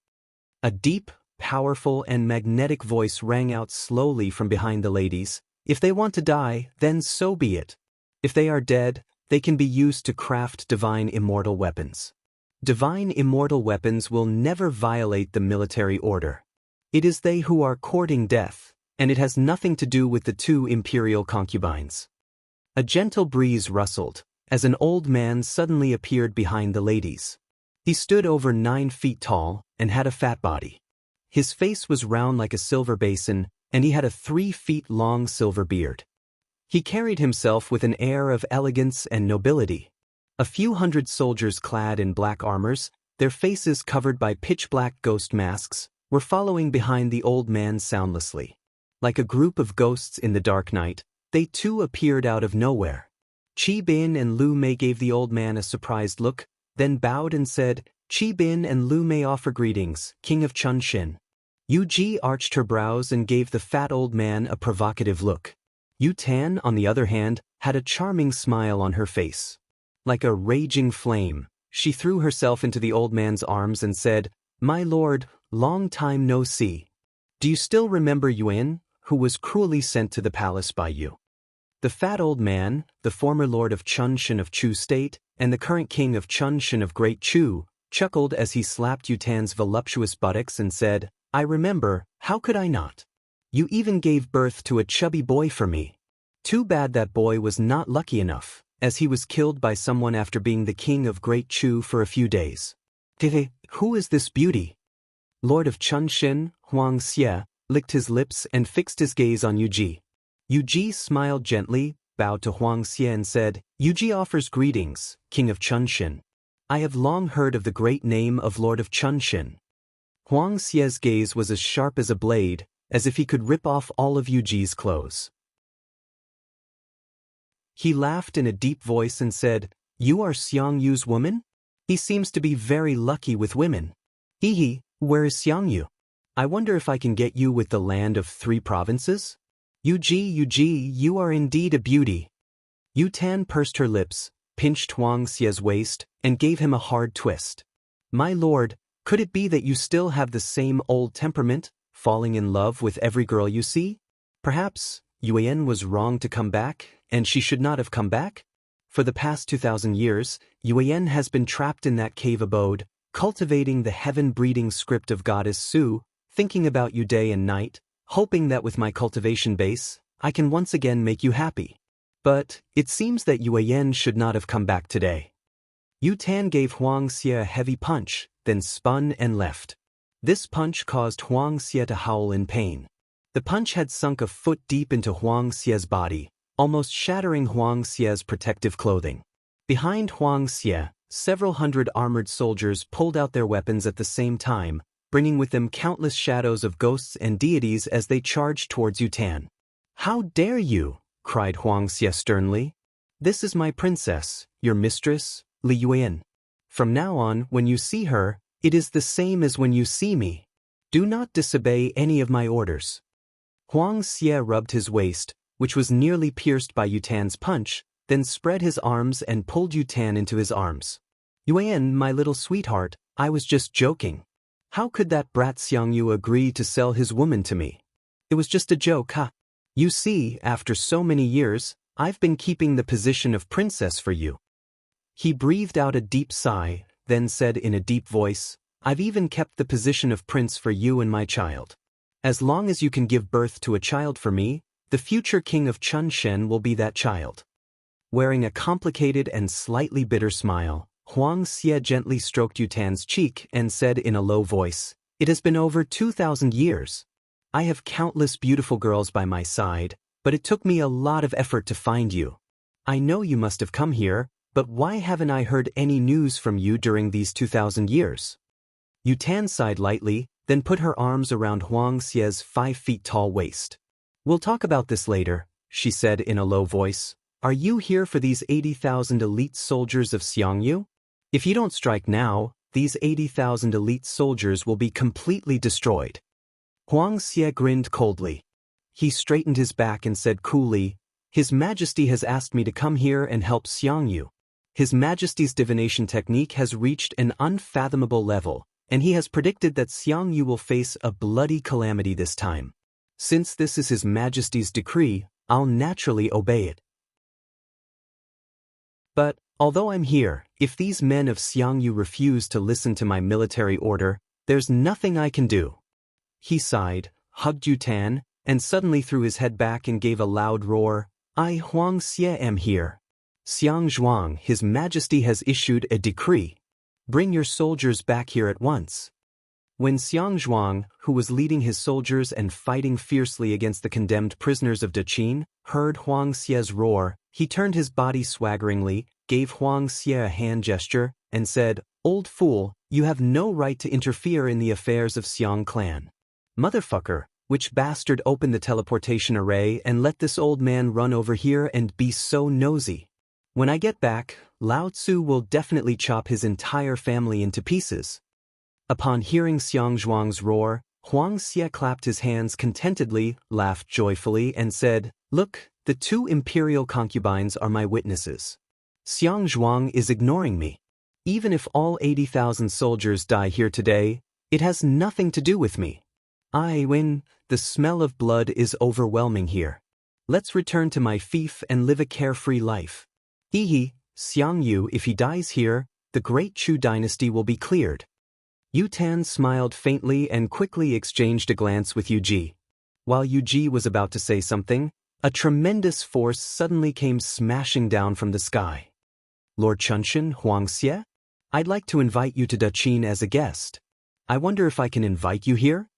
A deep, powerful and magnetic voice rang out slowly from behind the ladies. "If they want to die, then so be it. If they are dead, they can be used to craft divine immortal weapons. Divine immortal weapons will never violate the military order. It is they who are courting death, and it has nothing to do with the two imperial concubines." A gentle breeze rustled, as an old man suddenly appeared behind the ladies. He stood over 9 feet tall, and had a fat body. His face was round like a silver basin, and he had a 3 feet long silver beard. He carried himself with an air of elegance and nobility. A few hundred soldiers clad in black armors, their faces covered by pitch-black ghost masks, were following behind the old man soundlessly. Like a group of ghosts in the dark night, they too appeared out of nowhere. Qi Bin and Lu Mei gave the old man a surprised look, then bowed and said, "Qi Bin and Lu Mei offer greetings, King of Chunshin." Yu Ji arched her brows and gave the fat old man a provocative look. Yu Tan, on the other hand, had a charming smile on her face. Like a raging flame, she threw herself into the old man's arms and said, "My lord, long time no see. Do you still remember Yuan, who was cruelly sent to the palace by you?" The fat old man, the former lord of Chunshin of Chu State, and the current king of Chunshin of Great Chu, chuckled as he slapped Yu Tan's voluptuous buttocks and said, "I remember, how could I not? You even gave birth to a chubby boy for me. Too bad that boy was not lucky enough, as he was killed by someone after being the king of Great Chu for a few days." "Who is this beauty?" Lord of Chunshin, Huang Xie, licked his lips and fixed his gaze on Yu Ji. Yu Ji smiled gently, bowed to Huang Xie and said, "Yu Ji offers greetings, King of Chunshin. I have long heard of the great name of Lord of Chunshin." Huang Xie's gaze was as sharp as a blade, as if he could rip off all of Yu Ji's clothes. He laughed in a deep voice and said, "You are Xiang Yu's woman? He seems to be very lucky with women. Hee, where is Xiang Yu? I wonder if I can get you with the land of 3 provinces? Yu Ji, you are indeed a beauty." Yu Tan pursed her lips, pinched Huang Xie's waist, and gave him a hard twist. "My lord, could it be that you still have the same old temperament, falling in love with every girl you see? Perhaps Yuan was wrong to come back, and she should not have come back? For the past 2,000 years, Yuan has been trapped in that cave abode, cultivating the heaven-breeding script of Goddess Su, thinking about you day and night, hoping that with my cultivation base, I can once again make you happy. But it seems that Yuan should not have come back today." Yu Tan gave Huang Xie a heavy punch, then spun and left. This punch caused Huang Xie to howl in pain. The punch had sunk a foot deep into Huang Xie's body, almost shattering Huang Xie's protective clothing. Behind Huang Xie, several hundred armored soldiers pulled out their weapons at the same time, bringing with them countless shadows of ghosts and deities as they charged towards Yu Tan. "How dare you?" cried Huang Xie sternly. "This is my princess, your mistress, Li Yuan. From now on, when you see her, it is the same as when you see me. Do not disobey any of my orders." Huang Xie rubbed his waist, which was nearly pierced by Yu Tan's punch, then spread his arms and pulled Yu Tan into his arms. "Yuan, my little sweetheart, I was just joking. How could that brat Xiang Yu agree to sell his woman to me? It was just a joke, huh? You see, after so many years, I've been keeping the position of princess for you. He breathed out a deep sigh, then said in a deep voice, I've even kept the position of prince for you and my child. As long as you can give birth to a child for me, the future king of Chunshen will be that child. Wearing a complicated and slightly bitter smile, Huang Xie gently stroked Yutan's cheek and said in a low voice, It has been over 2,000 years. I have countless beautiful girls by my side, but it took me a lot of effort to find you. I know you must have come here, but why haven't I heard any news from you during these 2,000 years? Yutan sighed lightly, then put her arms around Huang Xie's 5-feet-tall waist. We'll talk about this later, she said in a low voice. Are you here for these 80,000 elite soldiers of Xiangyu? If you don't strike now, these 80,000 elite soldiers will be completely destroyed. Huang Xie grinned coldly. He straightened his back and said coolly, His Majesty has asked me to come here and help Xiangyu. His Majesty's divination technique has reached an unfathomable level, and he has predicted that Xiangyu will face a bloody calamity this time. Since this is His Majesty's decree, I'll naturally obey it. But, although I'm here, if these men of Xiangyu refuse to listen to my military order, there's nothing I can do. He sighed, hugged Yutan, and suddenly threw his head back and gave a loud roar, I Huang Xie am here. Xiang Zhuang, His Majesty has issued a decree. Bring your soldiers back here at once. When Xiang Zhuang, who was leading his soldiers and fighting fiercely against the condemned prisoners of Daqin, heard Huang Xie's roar, he turned his body swaggeringly, gave Huang Xie a hand gesture, and said, Old fool, you have no right to interfere in the affairs of Xiang clan. Motherfucker, which bastard opened the teleportation array and let this old man run over here and be so nosy? When I get back, Lao Tzu will definitely chop his entire family into pieces. Upon hearing Xiang Zhuang's roar, Huang Xie clapped his hands contentedly, laughed joyfully, and said, Look, the 2 imperial concubines are my witnesses. Xiang Zhuang is ignoring me. Even if all 80,000 soldiers die here today, it has nothing to do with me. I win, the smell of blood is overwhelming here. Let's return to my fief and live a carefree life. Hee, Xiangyu, if he dies here, the great Chu dynasty will be cleared. Yutan smiled faintly and quickly exchanged a glance with Yuji. While Yuji was about to say something, a tremendous force suddenly came smashing down from the sky. Lord Chunshen, Huang Xie? I'd like to invite you to Daqin as a guest. I wonder if I can invite you here?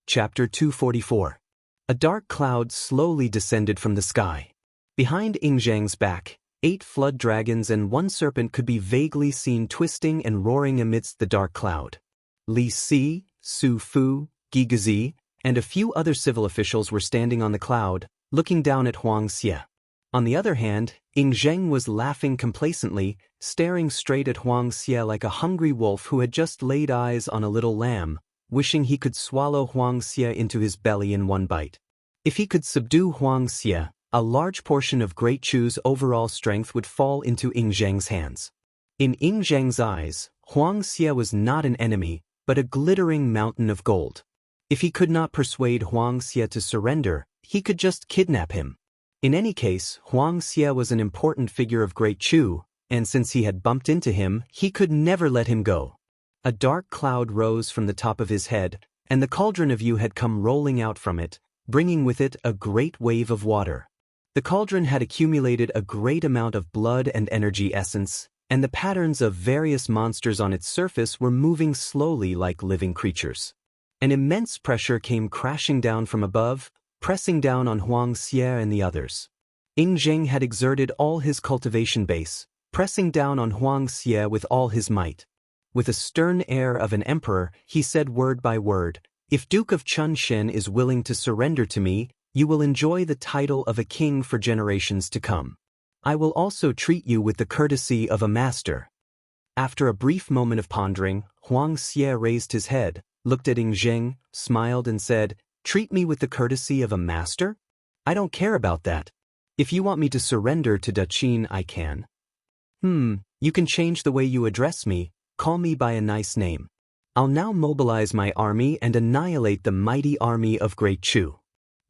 Chapter 244. A dark cloud slowly descended from the sky. Behind Yingzhang's back, 8 flood dragons and 1 serpent could be vaguely seen twisting and roaring amidst the dark cloud. Li Si, Su Fu, Gigazi, and a few other civil officials were standing on the cloud, looking down at Huang Xie. On the other hand, Yingzheng was laughing complacently, staring straight at Huang Xie like a hungry wolf who had just laid eyes on a little lamb, wishing he could swallow Huang Xie into his belly in one bite. If he could subdue Huang Xie, a large portion of Great Chu's overall strength would fall into Yingzheng's hands. In Yingzheng's eyes, Huang Xie was not an enemy, but a glittering mountain of gold. If he could not persuade Huang Xie to surrender, he could just kidnap him. In any case, Huang Xie was an important figure of Great Chu, and since he had bumped into him, he could never let him go. A dark cloud rose from the top of his head, and the cauldron of Yu had come rolling out from it, bringing with it a great wave of water. The cauldron had accumulated a great amount of blood and energy essence, and the patterns of various monsters on its surface were moving slowly like living creatures. An immense pressure came crashing down from above, pressing down on Huang Xie and the others. Yingzheng had exerted all his cultivation base, pressing down on Huang Xie with all his might. With a stern air of an emperor, he said word by word, If Duke of Chunshen is willing to surrender to me, you will enjoy the title of a king for generations to come. I will also treat you with the courtesy of a master. After a brief moment of pondering, Huang Xie raised his head, looked at Yingzheng, smiled and said, Treat me with the courtesy of a master? I don't care about that. If you want me to surrender to Daqin, I can. You can change the way you address me, call me by a nice name. I'll now mobilize my army and annihilate the mighty army of Great Chu.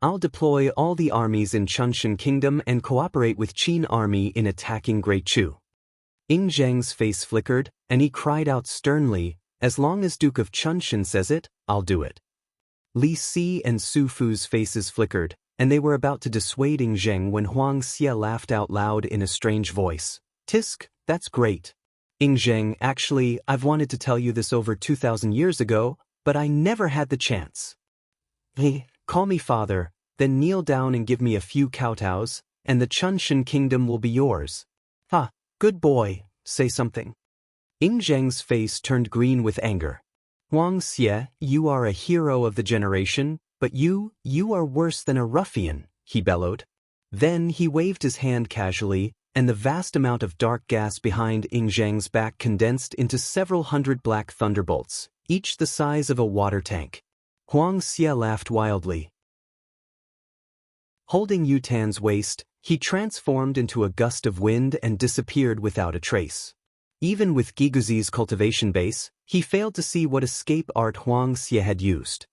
I'll deploy all the armies in Chunshan Kingdom and cooperate with Qin army in attacking Great Chu. Ying Zheng's face flickered, and he cried out sternly, as long as Duke of Chunshan says it, I'll do it. Li Si and Su Fu's faces flickered, and they were about to dissuade Ying Zheng when Huang Xie laughed out loud in a strange voice. Tisk, that's great. Ying Zheng, actually, I've wanted to tell you this over 2,000 years ago, but I never had the chance. Hey, call me father, then kneel down and give me a few kowtows, and the Chunshan Kingdom will be yours. Ha, good boy, say something. Ying Zheng's face turned green with anger. Huang Xie, you are a hero of the generation, but you are worse than a ruffian, he bellowed. Then he waved his hand casually, and the vast amount of dark gas behind Ying Zheng's back condensed into several hundred black thunderbolts, each the size of a water tank. Huang Xie laughed wildly. Holding Yu Tan's waist, he transformed into a gust of wind and disappeared without a trace. Even with Giguzi's cultivation base, he failed to see what escape art Huang Xie had used.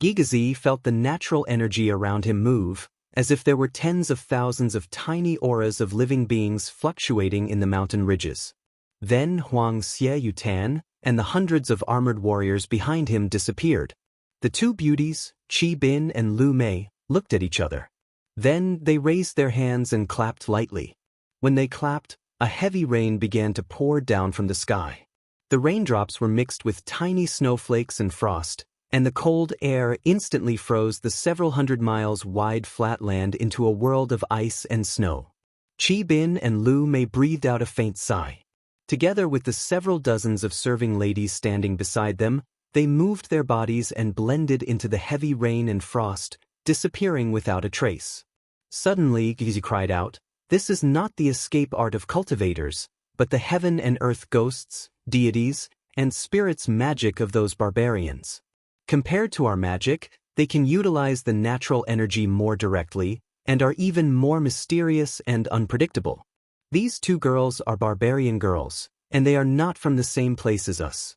Giguzi felt the natural energy around him move, as if there were tens of thousands of tiny auras of living beings fluctuating in the mountain ridges. Then Huang Xie, Yu Tan, and the hundreds of armored warriors behind him disappeared. The two beauties, Qi Bin and Lu Mei, looked at each other. Then they raised their hands and clapped lightly. When they clapped, a heavy rain began to pour down from the sky. The raindrops were mixed with tiny snowflakes and frost, and the cold air instantly froze the several hundred miles wide flat land into a world of ice and snow. Qi Bin and Lu Mei breathed out a faint sigh. Together with the several dozens of serving ladies standing beside them, they moved their bodies and blended into the heavy rain and frost, disappearing without a trace. Suddenly, Gizi cried out, "This is not the escape art of cultivators, but the heaven and earth ghosts, deities, and spirits magic of those barbarians. Compared to our magic, they can utilize the natural energy more directly, and are even more mysterious and unpredictable. These two girls are barbarian girls, and they are not from the same place as us."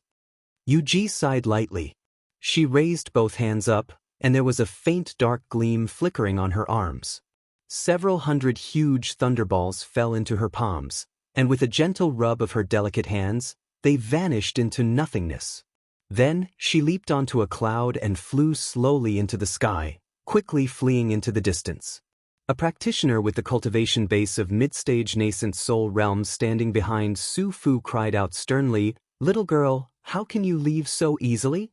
Yu Ji sighed lightly. She raised both hands up, and there was a faint dark gleam flickering on her arms. Several hundred huge thunderballs fell into her palms, and with a gentle rub of her delicate hands, they vanished into nothingness. Then she leaped onto a cloud and flew slowly into the sky, quickly fleeing into the distance. A practitioner with the cultivation base of mid-stage nascent soul realms standing behind Su Fu cried out sternly, "Little girl, how can you leave so easily?"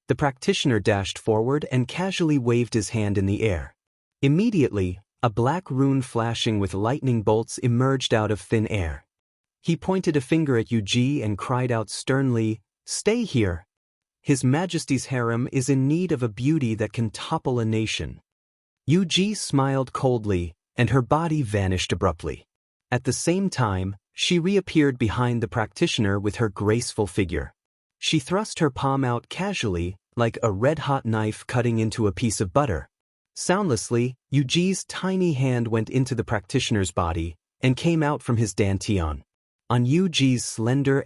The practitioner dashed forward and casually waved his hand in the air. Immediately, a black rune flashing with lightning bolts emerged out of thin air. He pointed a finger at Yu Ji and cried out sternly, "Stay here. His Majesty's harem is in need of a beauty that can topple a nation." Yu Ji smiled coldly, and her body vanished abruptly. At the same time, she reappeared behind the practitioner with her graceful figure. She thrust her palm out casually, like a red-hot knife cutting into a piece of butter. Soundlessly, Yu Ji's tiny hand went into the practitioner's body and came out from his dantian. On Yu Ji's slender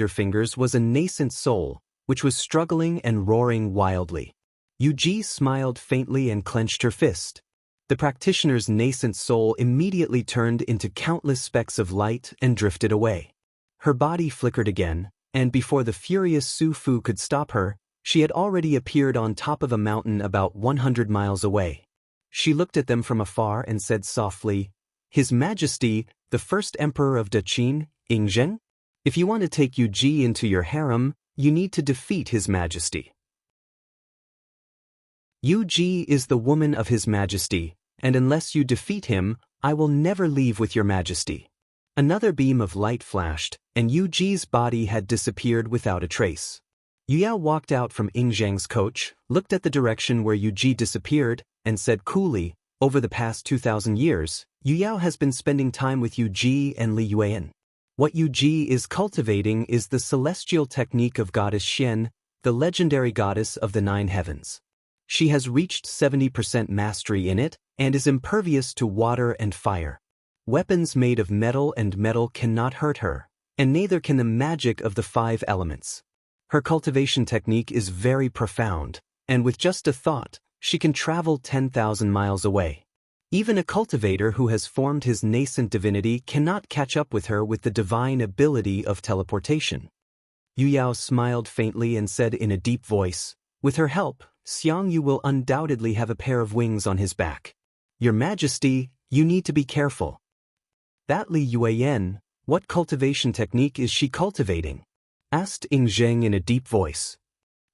fingers was a nascent soul, which was struggling and roaring wildly. Yu Ji smiled faintly and clenched her fist. The practitioner's nascent soul immediately turned into countless specks of light and drifted away. Her body flickered again, and before the furious Su Fu could stop her, she had already appeared on top of a mountain about 100 miles away. She looked at them from afar and said softly, "His Majesty, the first emperor of Daqin, Ying Zheng? If you want to take Yu Ji into your harem, you need to defeat His Majesty." Yu Ji is the woman of His Majesty, and unless you defeat him, I will never leave with your Majesty. Another beam of light flashed, and Yu Ji's body had disappeared without a trace. Yu Yao walked out from Ying Zheng's coach, looked at the direction where Yu Ji disappeared, and said coolly, "Over the past 2,000 years, Yu Yao has been spending time with Yu Ji and Li Yuan. What Yu Ji is cultivating is the celestial technique of Goddess Xian, the legendary goddess of the 9 heavens. She has reached 70% mastery in it, and is impervious to water and fire. Weapons made of metal and metal cannot hurt her, and neither can the magic of the 5 elements. Her cultivation technique is very profound, and with just a thought, she can travel 10,000 miles away. Even a cultivator who has formed his nascent divinity cannot catch up with her with the divine ability of teleportation. Yu Yao smiled faintly and said in a deep voice, "With her help, Xiang Yu will undoubtedly have a pair of wings on his back. Your Majesty, you need to be careful." "That Li Yuan, what cultivation technique is she cultivating?" asked Ing Zheng in a deep voice.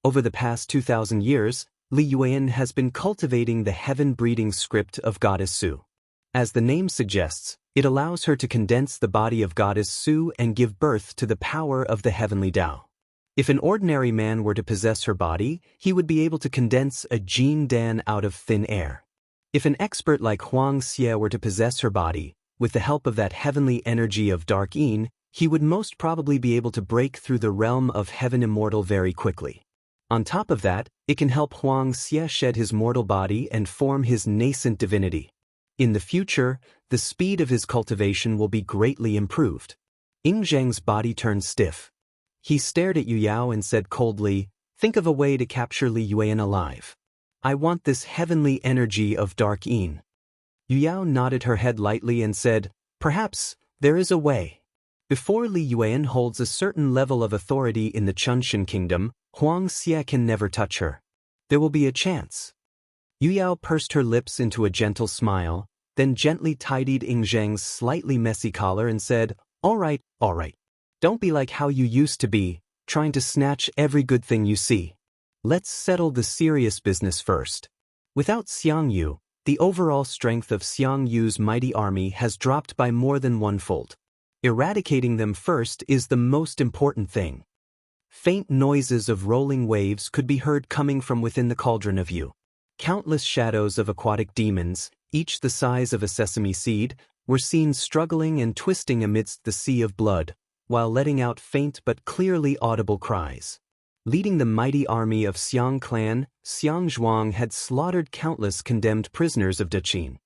Over the past 2,000 years, Li Yuan has been cultivating the heaven-breeding script of Goddess Su. As the name suggests, it allows her to condense the body of Goddess Su and give birth to the power of the heavenly Tao. If an ordinary man were to possess her body, he would be able to condense a Jin Dan out of thin air. If an expert like Huang Xie were to possess her body, with the help of that heavenly energy of Dark Yin, he would most probably be able to break through the realm of heaven immortal very quickly. On top of that, it can help Huang Xie shed his mortal body and form his nascent divinity. In the future, the speed of his cultivation will be greatly improved. Ing Zheng's body turned stiff. He stared at Yu Yao and said coldly, "Think of a way to capture Li Yuan alive. I want this heavenly energy of Dark Yin." Yu Yao nodded her head lightly and said, "Perhaps there is a way. Before Li Yuan holds a certain level of authority in the Chunshan kingdom, Huang Xie can never touch her. There will be a chance." Yu Yao pursed her lips into a gentle smile, then gently tidied Ing Zheng's slightly messy collar and said, All right. Don't be like how you used to be, trying to snatch every good thing you see. Let's settle the serious business first. Without Xiang Yu, the overall strength of Xiang Yu's mighty army has dropped by more than one-fold. Eradicating them first is the most important thing. Faint noises of rolling waves could be heard coming from within the cauldron of Yu. Countless shadows of aquatic demons, each the size of a sesame seed, were seen struggling and twisting amidst the sea of blood, while letting out faint but clearly audible cries. Leading the mighty army of Xiang clan, Xiang Zhuang had slaughtered countless condemned prisoners of Daqin.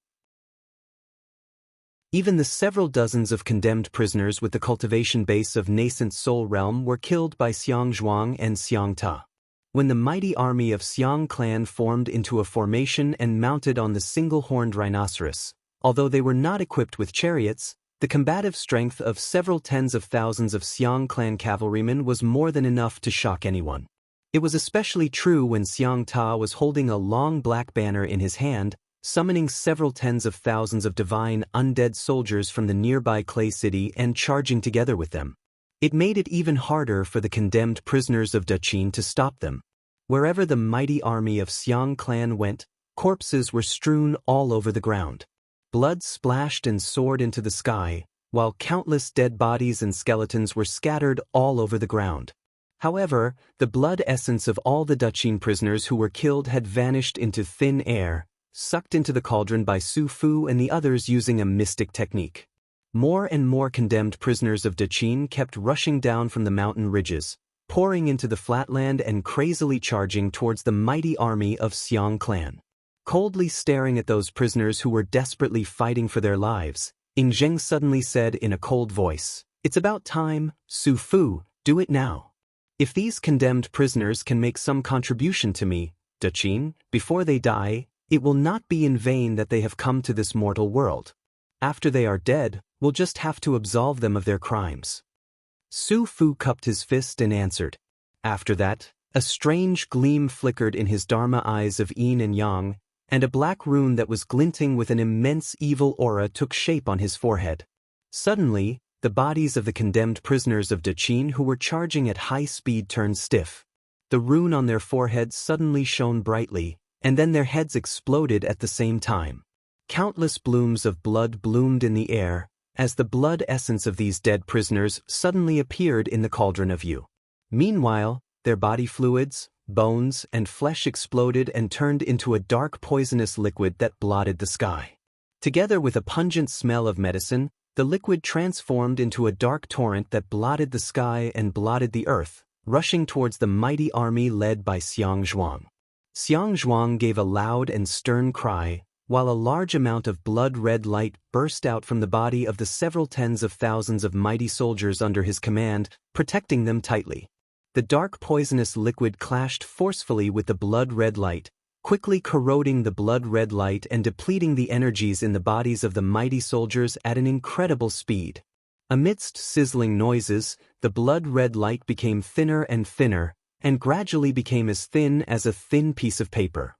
Even the several dozens of condemned prisoners with the cultivation base of nascent soul realm were killed by Xiang Zhuang and Xiang Ta. When the mighty army of Xiang clan formed into a formation and mounted on the single-horned rhinoceros, although they were not equipped with chariots, the combative strength of several tens of thousands of Xiang clan cavalrymen was more than enough to shock anyone. It was especially true when Xiang Ta was holding a long black banner in his hand, summoning several tens of thousands of divine undead soldiers from the nearby clay city and charging together with them. It made it even harder for the condemned prisoners of Daqin to stop them. Wherever the mighty army of Xiang clan went, corpses were strewn all over the ground. Blood splashed and soared into the sky, while countless dead bodies and skeletons were scattered all over the ground. However, the blood essence of all the Daqin prisoners who were killed had vanished into thin air, sucked into the cauldron by Su Fu and the others using a mystic technique. More and more condemned prisoners of Daqin kept rushing down from the mountain ridges, pouring into the flatland and crazily charging towards the mighty army of Xiang clan. Coldly staring at those prisoners who were desperately fighting for their lives, Ing Zheng suddenly said in a cold voice, "It's about time, Su Fu, do it now. If these condemned prisoners can make some contribution to me, Daqin, before they die, it will not be in vain that they have come to this mortal world. After they are dead, we'll just have to absolve them of their crimes." Su Fu cupped his fist and answered. After that, a strange gleam flickered in his Dharma eyes of yin and yang, and a black rune that was glinting with an immense evil aura took shape on his forehead. Suddenly, the bodies of the condemned prisoners of Daqin who were charging at high speed turned stiff. The rune on their foreheads suddenly shone brightly, and then their heads exploded at the same time. Countless blooms of blood bloomed in the air, as the blood essence of these dead prisoners suddenly appeared in the cauldron of Yu. Meanwhile, their body fluids, bones, and flesh exploded and turned into a dark poisonous liquid that blotted the sky. Together with a pungent smell of medicine, the liquid transformed into a dark torrent that blotted the sky and blotted the earth, rushing towards the mighty army led by Xiang Zhuang. Xiang Zhuang gave a loud and stern cry, while a large amount of blood-red light burst out from the body of the several tens of thousands of mighty soldiers under his command, protecting them tightly. The dark poisonous liquid clashed forcefully with the blood-red light, quickly corroding the blood-red light and depleting the energies in the bodies of the mighty soldiers at an incredible speed. Amidst sizzling noises, the blood-red light became thinner and gradually became as thin as a thin piece of paper.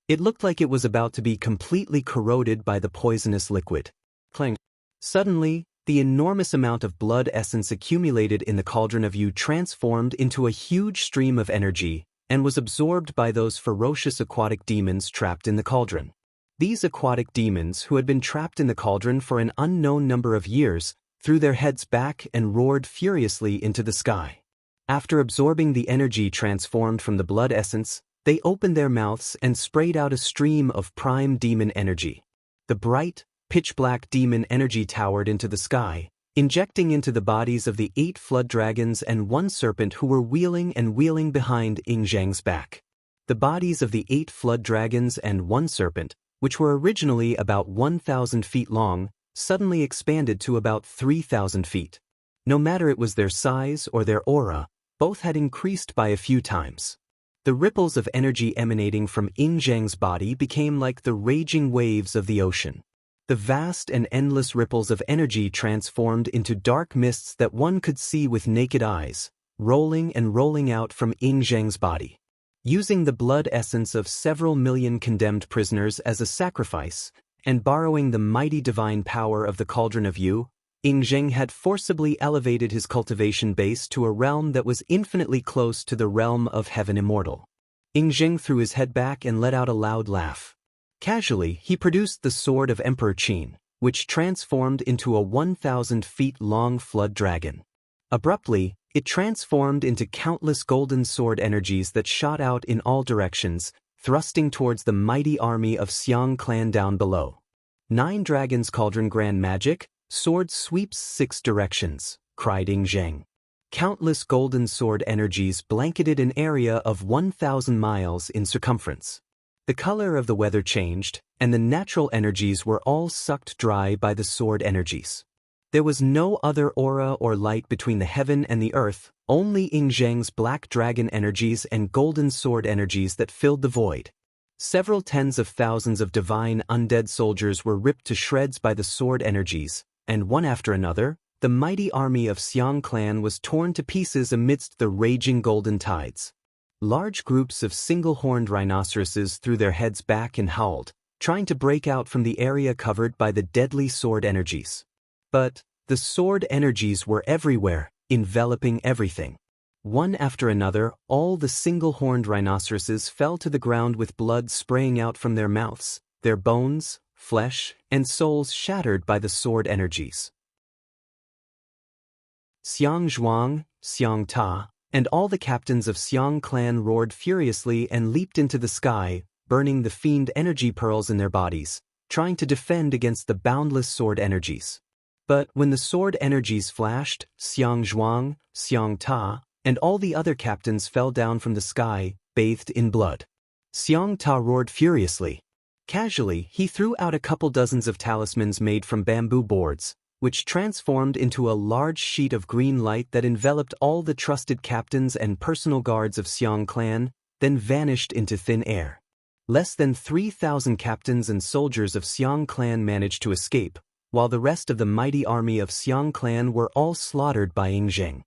It looked like it was about to be completely corroded by the poisonous liquid. Clang. Suddenly, the enormous amount of blood essence accumulated in the cauldron of Yu transformed into a huge stream of energy and was absorbed by those ferocious aquatic demons trapped in the cauldron. These aquatic demons, who had been trapped in the cauldron for an unknown number of years, threw their heads back and roared furiously into the sky. After absorbing the energy transformed from the blood essence, they opened their mouths and sprayed out a stream of prime demon energy. The bright, pitch-black demon energy towered into the sky, injecting into the bodies of the 8 flood dragons and 1 serpent who were wheeling behind Ying Zhang's back. The bodies of the 8 flood dragons and 1 serpent, which were originally about 1,000 feet long, suddenly expanded to about 3,000 feet. No matter it was their size or their aura, both had increased by a few times. The ripples of energy emanating from Ying Zhang's body became like the raging waves of the ocean. The vast and endless ripples of energy transformed into dark mists that one could see with naked eyes, rolling and rolling out from Ying Zhang's body. Using the blood essence of several million condemned prisoners as a sacrifice, and borrowing the mighty divine power of the Cauldron of Yu, Ying Zhang had forcibly elevated his cultivation base to a realm that was infinitely close to the realm of heaven immortal. Ying Zhang threw his head back and let out a loud laugh. Casually, he produced the sword of Emperor Qin, which transformed into a 1,000 feet long flood dragon. Abruptly, it transformed into countless golden sword energies that shot out in all directions, thrusting towards the mighty army of Xiang clan down below. 9 Dragons Cauldron Grand Magic, sword sweeps 6 directions, cried Ying Zhang. Countless golden sword energies blanketed an area of 1,000 miles in circumference. The color of the weather changed, and the natural energies were all sucked dry by the sword energies. There was no other aura or light between the heaven and the earth, only Ying Zhang's black dragon energies and golden sword energies that filled the void. Several tens of thousands of divine undead soldiers were ripped to shreds by the sword energies, and one after another, the mighty army of Xiang clan was torn to pieces amidst the raging golden tides. Large groups of single-horned rhinoceroses threw their heads back and howled, trying to break out from the area covered by the deadly sword energies. But the sword energies were everywhere, enveloping everything. One after another, all the single-horned rhinoceroses fell to the ground with blood spraying out from their mouths, their bones, flesh, and souls shattered by the sword energies. Xiang Zhuang, Xiang Ta, and all the captains of Xiang clan roared furiously and leaped into the sky, burning the fiend energy pearls in their bodies, trying to defend against the boundless sword energies. But when the sword energies flashed, Xiang Zhuang, Xiang Ta, and all the other captains fell down from the sky, bathed in blood. Xiang Ta roared furiously. Casually, he threw out a couple dozens of talismans made from bamboo boards, which transformed into a large sheet of green light that enveloped all the trusted captains and personal guards of Xiang clan, then vanished into thin air. Less than 3,000 captains and soldiers of Xiang clan managed to escape, while the rest of the mighty army of Xiang clan were all slaughtered by Ying Zhang.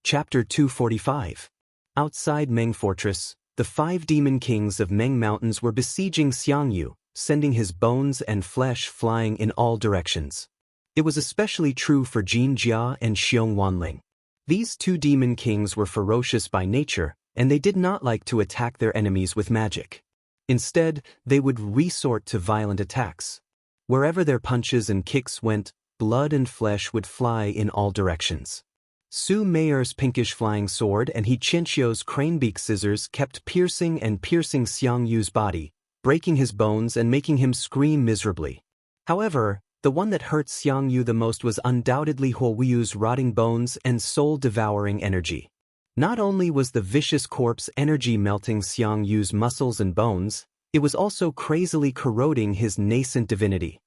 Chapter 245. Outside Meng Fortress, the 5 demon kings of Meng Mountains were besieging Xiangyu, sending his bones and flesh flying in all directions. It was especially true for Jin Jia and Xiong Wanling. These 2 demon kings were ferocious by nature, and they did not like to attack their enemies with magic. Instead, they would resort to violent attacks. Wherever their punches and kicks went, blood and flesh would fly in all directions. Su Meier's pinkish flying sword and He Chenxio's cranebeak scissors kept piercing Xiang Yu's body, breaking his bones and making him scream miserably. However, the one that hurt Xiang Yu the most was undoubtedly Huo Yu's rotting bones and soul-devouring energy. Not only was the vicious corpse energy melting Xiang Yu's muscles and bones, it was also crazily corroding his nascent divinity.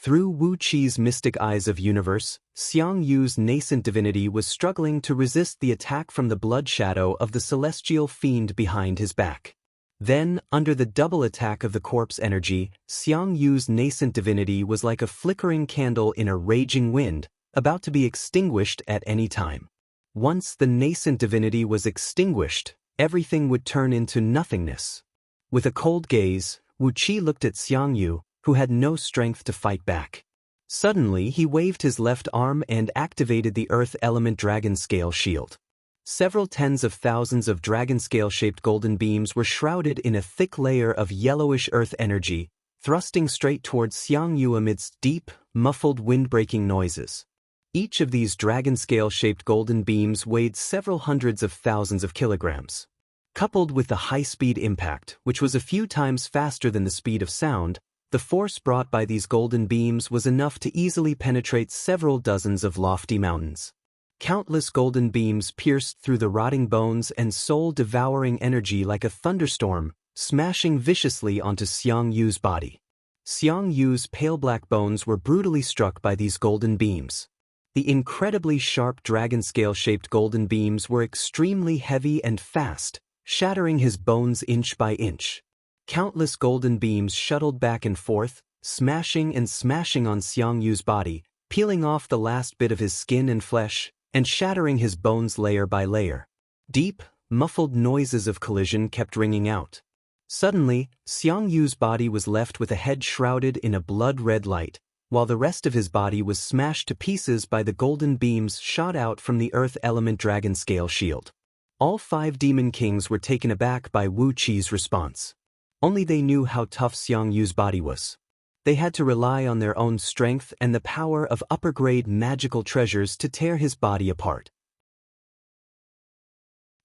Through Wu Qi's mystic eyes of universe, Xiang Yu's nascent divinity was struggling to resist the attack from the blood shadow of the celestial fiend behind his back. Then, under the double attack of the corpse energy, Xiang Yu's nascent divinity was like a flickering candle in a raging wind, about to be extinguished at any time. Once the nascent divinity was extinguished, everything would turn into nothingness. With a cold gaze, Wu Qi looked at Xiang Yu, who had no strength to fight back. Suddenly, he waved his left arm and activated the Earth Element Dragon Scale Shield. Several tens of thousands of dragon scale-shaped golden beams were shrouded in a thick layer of yellowish earth energy, thrusting straight towards Xiang Yu amidst deep, muffled wind-breaking noises. Each of these dragon scale-shaped golden beams weighed several hundreds of thousands of kilograms. Coupled with the high-speed impact, which was a few times faster than the speed of sound, the force brought by these golden beams was enough to easily penetrate several dozens of lofty mountains. Countless golden beams pierced through the rotting bones and soul-devouring energy like a thunderstorm, smashing viciously onto Xiang Yu's body. Xiang Yu's pale black bones were brutally struck by these golden beams. The incredibly sharp dragon scale-shaped golden beams were extremely heavy and fast, shattering his bones inch by inch. Countless golden beams shuttled back and forth, smashing and smashing on Xiang Yu's body, peeling off the last bit of his skin and flesh, and shattering his bones layer by layer. Deep, muffled noises of collision kept ringing out. Suddenly, Xiang Yu's body was left with a head shrouded in a blood-red light, while the rest of his body was smashed to pieces by the golden beams shot out from the Earth Element Dragon Scale Shield. All 5 demon kings were taken aback by Wu Qi's response. Only they knew how tough Xiang Yu's body was. They had to rely on their own strength and the power of upper-grade magical treasures to tear his body apart.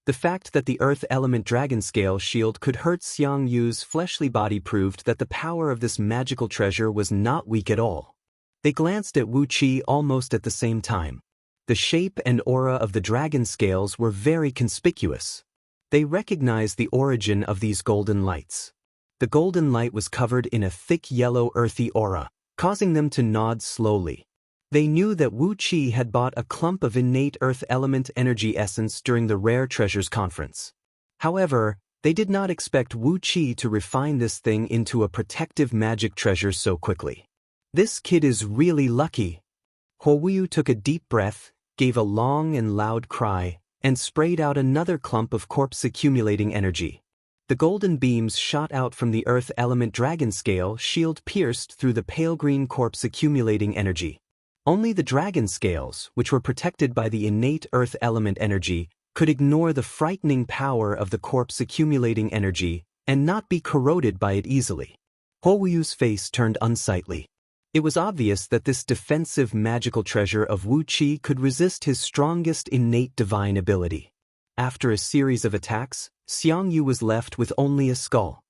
The fact that the Earth Element Dragon Scale Shield could hurt Xiang Yu's fleshly body proved that the power of this magical treasure was not weak at all. They glanced at Wu Qi almost at the same time. The shape and aura of the dragon scales were very conspicuous. They recognized the origin of these golden lights. The golden light was covered in a thick yellow earthy aura, causing them to nod slowly. They knew that Wu Qi had bought a clump of innate earth element energy essence during the Rare Treasures Conference. However, they did not expect Wu Qi to refine this thing into a protective magic treasure so quickly. This kid is really lucky. Huoyu took a deep breath, gave a long and loud cry, and sprayed out another clump of corpse-accumulating energy. The golden beams shot out from the Earth Element Dragon Scale Shield pierced through the pale green corpse-accumulating energy. Only the dragon scales, which were protected by the innate Earth Element energy, could ignore the frightening power of the corpse-accumulating energy and not be corroded by it easily. Huoyu's face turned unsightly. It was obvious that this defensive magical treasure of Wu Qi could resist his strongest innate divine ability. After a series of attacks, Xiang Yu was left with only a skull.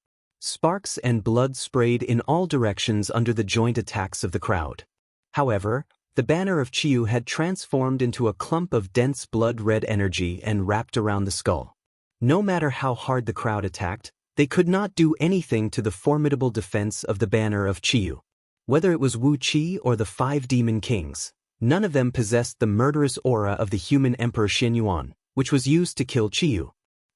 Sparks and blood sprayed in all directions under the joint attacks of the crowd. However, the banner of Qiyu had transformed into a clump of dense blood-red energy and wrapped around the skull. No matter how hard the crowd attacked, they could not do anything to the formidable defense of the banner of Qiyu. Whether it was Wu Qi or the 5 demon kings, none of them possessed the murderous aura of the human emperor Xianyuan, which was used to kill Qiyu.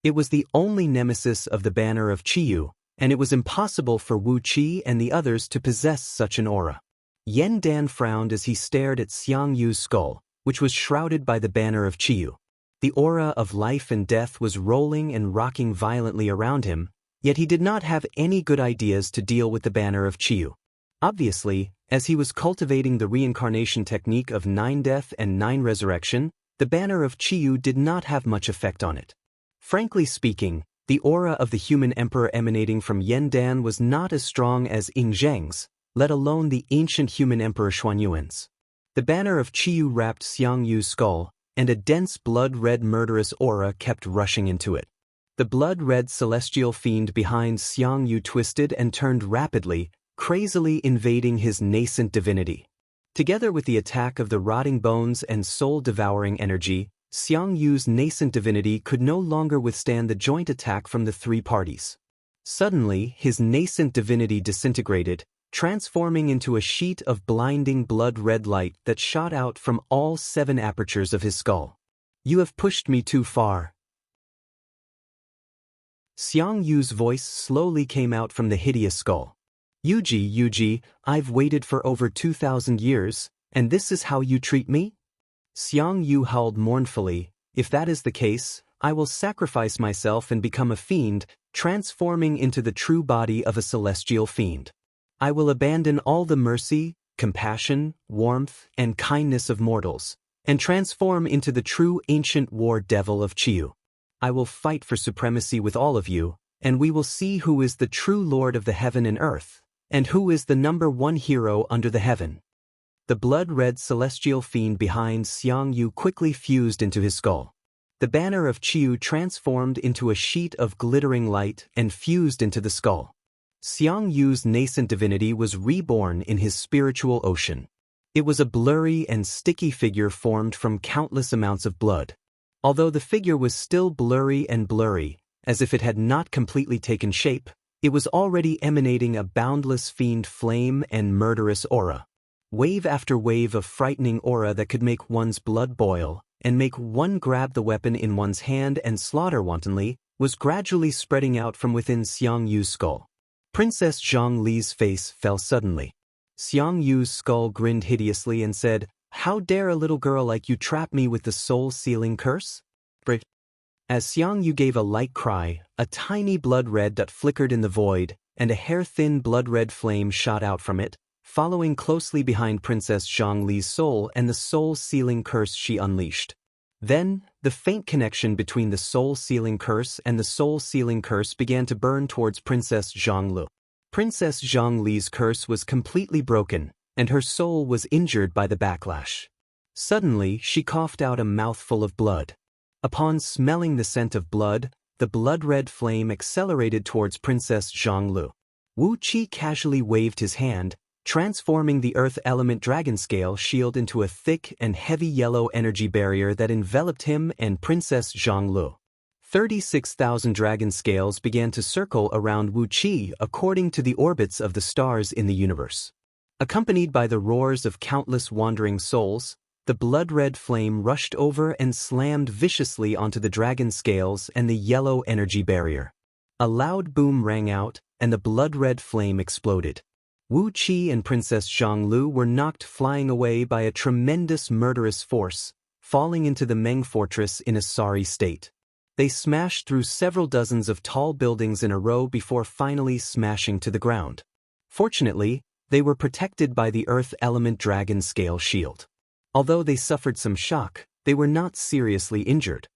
It was the only nemesis of the banner of Qiyu, and it was impossible for Wu Qi and the others to possess such an aura. Yen Dan frowned as he stared at Xiang Yu's skull, which was shrouded by the banner of Qiyu. The aura of life and death was rolling and rocking violently around him, yet he did not have any good ideas to deal with the banner of Qiyu. Obviously, as he was cultivating the reincarnation technique of 9 death and 9 resurrection, the banner of Qiyu did not have much effect on it. Frankly speaking, the aura of the human emperor emanating from Yen Dan was not as strong as Ying Zheng's, let alone the ancient human emperor Xuanyuan's. The banner of Qiyu wrapped Xiang Yu's skull, and a dense blood-red murderous aura kept rushing into it. The blood-red celestial fiend behind Xiang Yu twisted and turned rapidly, crazily invading his nascent divinity. Together with the attack of the rotting bones and soul-devouring energy, Xiang Yu's nascent divinity could no longer withstand the joint attack from the 3 parties. Suddenly, his nascent divinity disintegrated, transforming into a sheet of blinding blood-red light that shot out from all 7 apertures of his skull. "You have pushed me too far." Xiang Yu's voice slowly came out from the hideous skull. Yuji, I've waited for over 2,000 years, and this is how you treat me?" Xiang Yu howled mournfully, "If that is the case, I will sacrifice myself and become a fiend, transforming into the true body of a celestial fiend. I will abandon all the mercy, compassion, warmth, and kindness of mortals, and transform into the true ancient war devil of Chiyu. I will fight for supremacy with all of you, and we will see who is the true lord of the heaven and earth, and who is the #1 hero under the heaven." The blood-red celestial fiend behind Xiang Yu quickly fused into his skull. The banner of Chiyu transformed into a sheet of glittering light and fused into the skull. Xiang Yu's nascent divinity was reborn in his spiritual ocean. It was a blurry and sticky figure formed from countless amounts of blood. Although the figure was still blurry, as if it had not completely taken shape, it was already emanating a boundless fiend flame and murderous aura. Wave after wave of frightening aura that could make one's blood boil, and make one grab the weapon in one's hand and slaughter wantonly, was gradually spreading out from within Xiang Yu's skull. Princess Zhang Li's face fell suddenly. Xiang Yu's skull grinned hideously and said, "How dare a little girl like you trap me with the soul-sealing curse?" As Xiang Yu gave a light cry, a tiny blood red dot flickered in the void, and a hair-thin blood-red flame shot out from it, following closely behind Princess Zhang Li's soul and the soul-sealing curse she unleashed. Then, the faint connection between the soul-sealing curse and the soul-sealing curse began to burn towards Princess Zhang Li. Princess Zhang Li's curse was completely broken, and her soul was injured by the backlash. Suddenly, she coughed out a mouthful of blood. Upon smelling the scent of blood, the blood-red flame accelerated towards Princess Zhang Li. Wu Qi casually waved his hand, transforming the earth element dragon scale shield into a thick and heavy yellow energy barrier that enveloped him and Princess Zhang Li. 36,000 dragon scales began to circle around Wu Qi according to the orbits of the stars in the universe. Accompanied by the roars of countless wandering souls, the blood-red flame rushed over and slammed viciously onto the dragon scales and the yellow energy barrier. A loud boom rang out, and the blood-red flame exploded. Wu Qi and Princess Zhang Li were knocked flying away by a tremendous murderous force, falling into the Meng fortress in a sorry state. They smashed through several dozens of tall buildings in a row before finally smashing to the ground. Fortunately, they were protected by the earth element dragon scale shield. Although they suffered some shock, they were not seriously injured.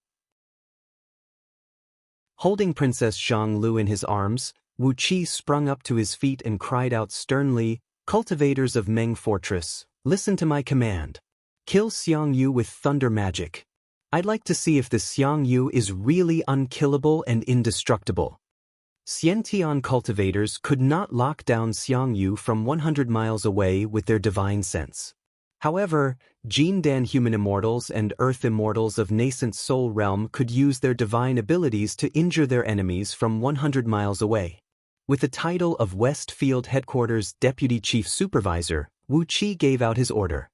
Holding Princess Zhang Li in his arms, Wu Qi sprung up to his feet and cried out sternly, "Cultivators of Meng Fortress, listen to my command. Kill Xiang Yu with thunder magic. I'd like to see if the Xiang Yu is really unkillable and indestructible." Xiantian cultivators could not lock down Xiang Yu from 100 miles away with their divine sense. However, Jindan human immortals and earth immortals of nascent soul realm could use their divine abilities to injure their enemies from 100 miles away. With the title of Westfield Headquarters Deputy Chief Supervisor, Wu Qi gave out his order.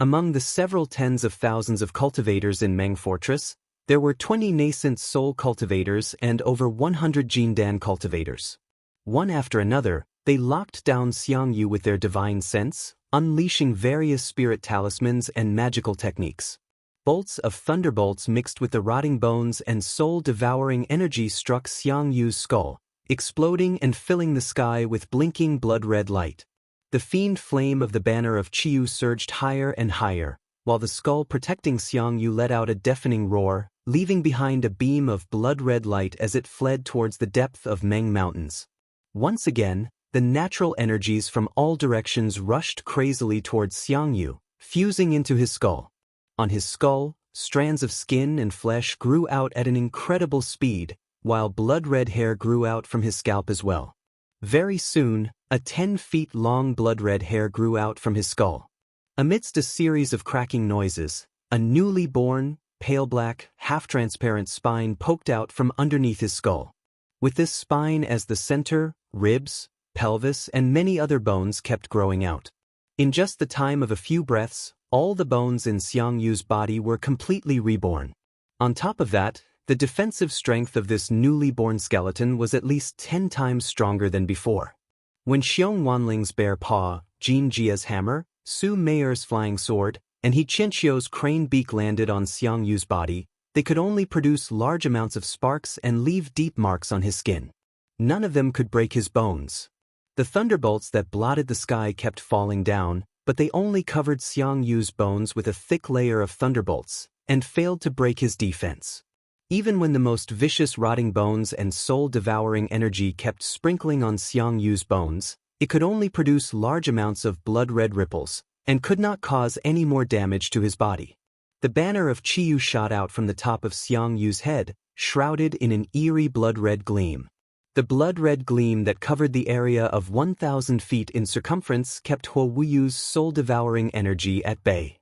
Among the several tens of thousands of cultivators in Meng Fortress, there were 20 nascent soul cultivators and over 100 Jindan cultivators. One after another, they locked down Xiang Yu with their divine sense, unleashing various spirit talismans and magical techniques. Bolts of thunderbolts mixed with the rotting bones and soul-devouring energy struck Xiang Yu's skull, exploding and filling the sky with blinking blood-red light. The fiend flame of the banner of Chiyu surged higher and higher, while the skull protecting Xiang Yu let out a deafening roar, leaving behind a beam of blood-red light as it fled towards the depth of Meng Mountains. Once again, the natural energies from all directions rushed crazily towards Xiang Yu, fusing into his skull. On his skull, strands of skin and flesh grew out at an incredible speed, while blood-red hair grew out from his scalp as well. Very soon, a 10-feet-long blood-red hair grew out from his skull. Amidst a series of cracking noises, a newly born, pale black, half-transparent spine poked out from underneath his skull. With this spine as the center, ribs, pelvis, and many other bones kept growing out. In just the time of a few breaths, all the bones in Xiang Yu's body were completely reborn. On top of that, the defensive strength of this newly born skeleton was at least 10 times stronger than before. When Xiong Wanling's bare paw, Jin Jia's hammer, Su Meier's flying sword, and He Qianqiu's crane beak landed on Xiang Yu's body, they could only produce large amounts of sparks and leave deep marks on his skin. None of them could break his bones. The thunderbolts that blotted the sky kept falling down, but they only covered Xiang Yu's bones with a thick layer of thunderbolts, and failed to break his defense. Even when the most vicious rotting bones and soul-devouring energy kept sprinkling on Xiang Yu's bones, it could only produce large amounts of blood-red ripples, and could not cause any more damage to his body. The banner of Qiyu shot out from the top of Xiang Yu's head, shrouded in an eerie blood-red gleam. The blood-red gleam that covered the area of 1,000 feet in circumference kept Huo Wuyu's soul-devouring energy at bay.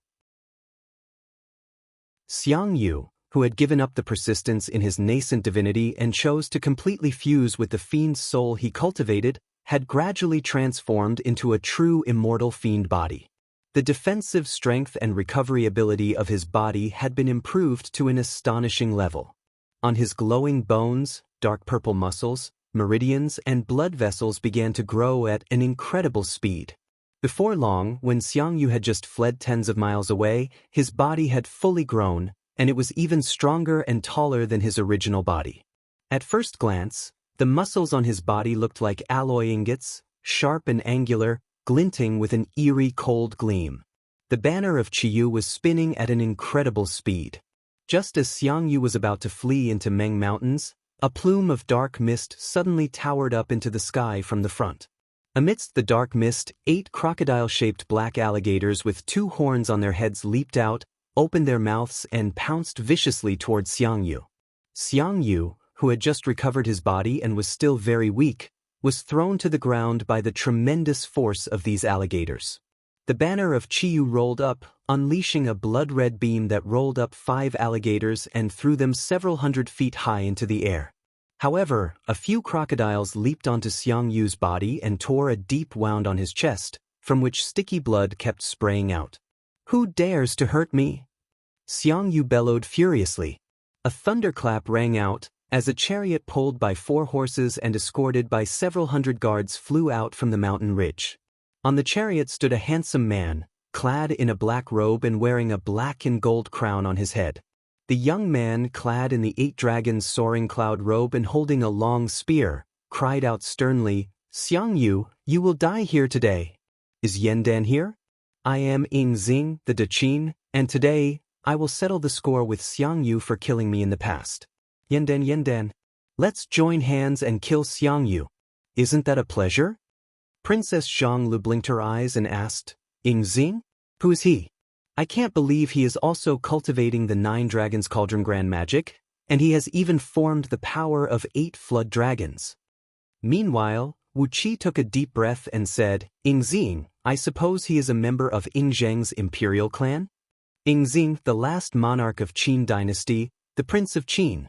Xiang Yu, who had given up the persistence in his nascent divinity and chose to completely fuse with the fiend's soul he cultivated, had gradually transformed into a true immortal fiend body. The defensive strength and recovery ability of his body had been improved to an astonishing level. On his glowing bones, dark purple muscles, meridians, and blood vessels began to grow at an incredible speed. Before long, when Xiang Yu had just fled tens of miles away, his body had fully grown, and it was even stronger and taller than his original body. At first glance, the muscles on his body looked like alloy ingots, sharp and angular, glinting with an eerie cold gleam. The banner of Qiyu was spinning at an incredible speed. Just as Xiang Yu was about to flee into Meng Mountains, a plume of dark mist suddenly towered up into the sky from the front. Amidst the dark mist, 8 crocodile-shaped black alligators with 2 horns on their heads leaped out, opened their mouths, and pounced viciously toward Xiang Yu. Xiang Yu, who had just recovered his body and was still very weak, was thrown to the ground by the tremendous force of these alligators. The banner of Qiyu rolled up, unleashing a blood-red beam that rolled up 5 alligators and threw them several hundred feet high into the air. However, a few crocodiles leaped onto Xiang Yu's body and tore a deep wound on his chest, from which sticky blood kept spraying out. "Who dares to hurt me?" Xiang Yu bellowed furiously. A thunderclap rang out, as a chariot pulled by 4 horses and escorted by several hundred guards flew out from the mountain ridge. On the chariot stood a handsome man, clad in a black robe and wearing a black and gold crown on his head. The young man, clad in the 8 dragons' soaring cloud robe and holding a long spear, cried out sternly, "Xiang Yu, you will die here today." "Is Yandan here?" "I am Ying Xing, the Daqin, and today, I will settle the score with Xiang Yu for killing me in the past." Yandan. Let's join hands and kill Xiang Yu. Isn't that a pleasure?" Princess Zhanglu blinked her eyes and asked, "Ying Xing? Who is he? I can't believe he is also cultivating the 9 Dragons Cauldron Grand Magic, and he has even formed the power of 8 Flood Dragons." Meanwhile, Wu Qi took a deep breath and said, "Ying Xing, I suppose he is a member of Ying Zheng's imperial clan?" Ying Xing, the last monarch of Qin dynasty, the Prince of Qin.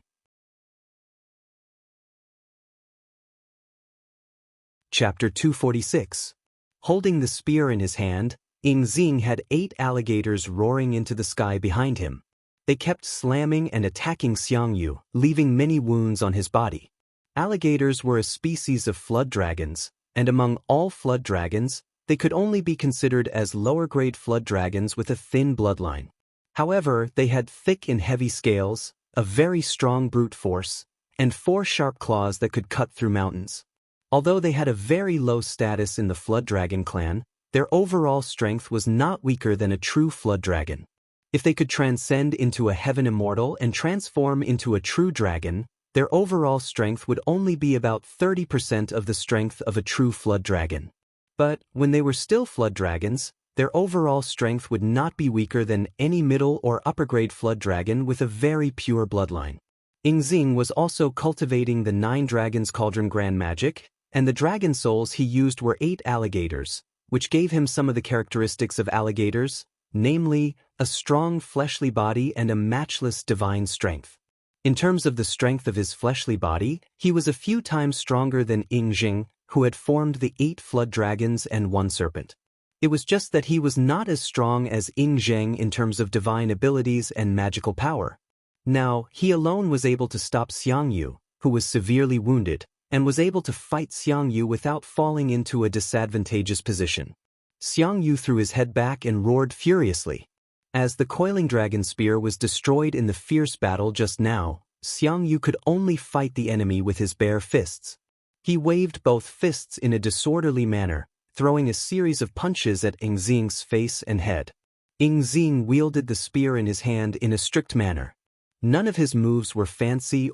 Chapter 246. Holding the spear in his hand, Ying Xing had 8 alligators roaring into the sky behind him. They kept slamming and attacking Xiang Yu, leaving many wounds on his body. Alligators were a species of flood dragons, and among all flood dragons, they could only be considered as lower-grade flood dragons with a thin bloodline. However, they had thick and heavy scales, a very strong brute force, and 4 sharp claws that could cut through mountains. Although they had a very low status in the Flood Dragon clan, their overall strength was not weaker than a true Flood Dragon. If they could transcend into a Heaven Immortal and transform into a true dragon, their overall strength would only be about 30% of the strength of a true Flood Dragon. But, when they were still Flood Dragons, their overall strength would not be weaker than any middle or upper-grade Flood Dragon with a very pure bloodline. Ying Xing was also cultivating the 9 Dragons Cauldron Grand Magic, and the dragon souls he used were 8 alligators, which gave him some of the characteristics of alligators, namely, a strong fleshly body and a matchless divine strength. In terms of the strength of his fleshly body, he was a few times stronger than Ying Xing, who had formed the 8 flood dragons and 1 serpent. It was just that he was not as strong as Ying Zheng in terms of divine abilities and magical power. Now, he alone was able to stop Xiang Yu, who was severely wounded, and was able to fight Xiang Yu without falling into a disadvantageous position. Xiang Yu threw his head back and roared furiously. As the coiling dragon spear was destroyed in the fierce battle just now, Xiang Yu could only fight the enemy with his bare fists. He waved both fists in a disorderly manner, throwing a series of punches at Ying Xing's face and head. Ying Xing wielded the spear in his hand in a strict manner. None of his moves were fancy,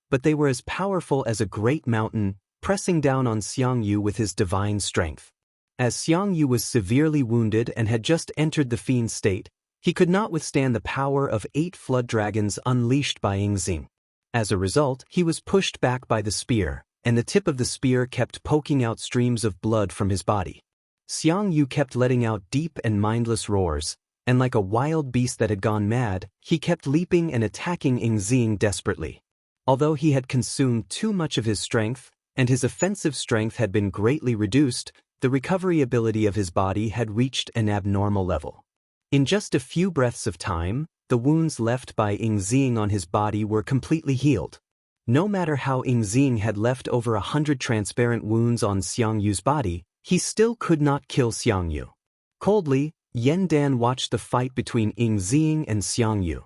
but they were as powerful as a great mountain, pressing down on Xiang Yu with his divine strength. As Xiang Yu was severely wounded and had just entered the fiend state, he could not withstand the power of 8 flood dragons unleashed by Ying Xing. As a result, he was pushed back by the spear, and the tip of the spear kept poking out streams of blood from his body. Xiang Yu kept letting out deep and mindless roars, and like a wild beast that had gone mad, he kept leaping and attacking Ying Xing desperately. Although he had consumed too much of his strength, and his offensive strength had been greatly reduced, the recovery ability of his body had reached an abnormal level. In just a few breaths of time, the wounds left by Ying Xing on his body were completely healed. No matter how Ying Xing had left over 100 transparent wounds on Xiang Yu's body, he still could not kill Xiang Yu. Coldly, Yan Dan watched the fight between Ying Xing and Xiang Yu.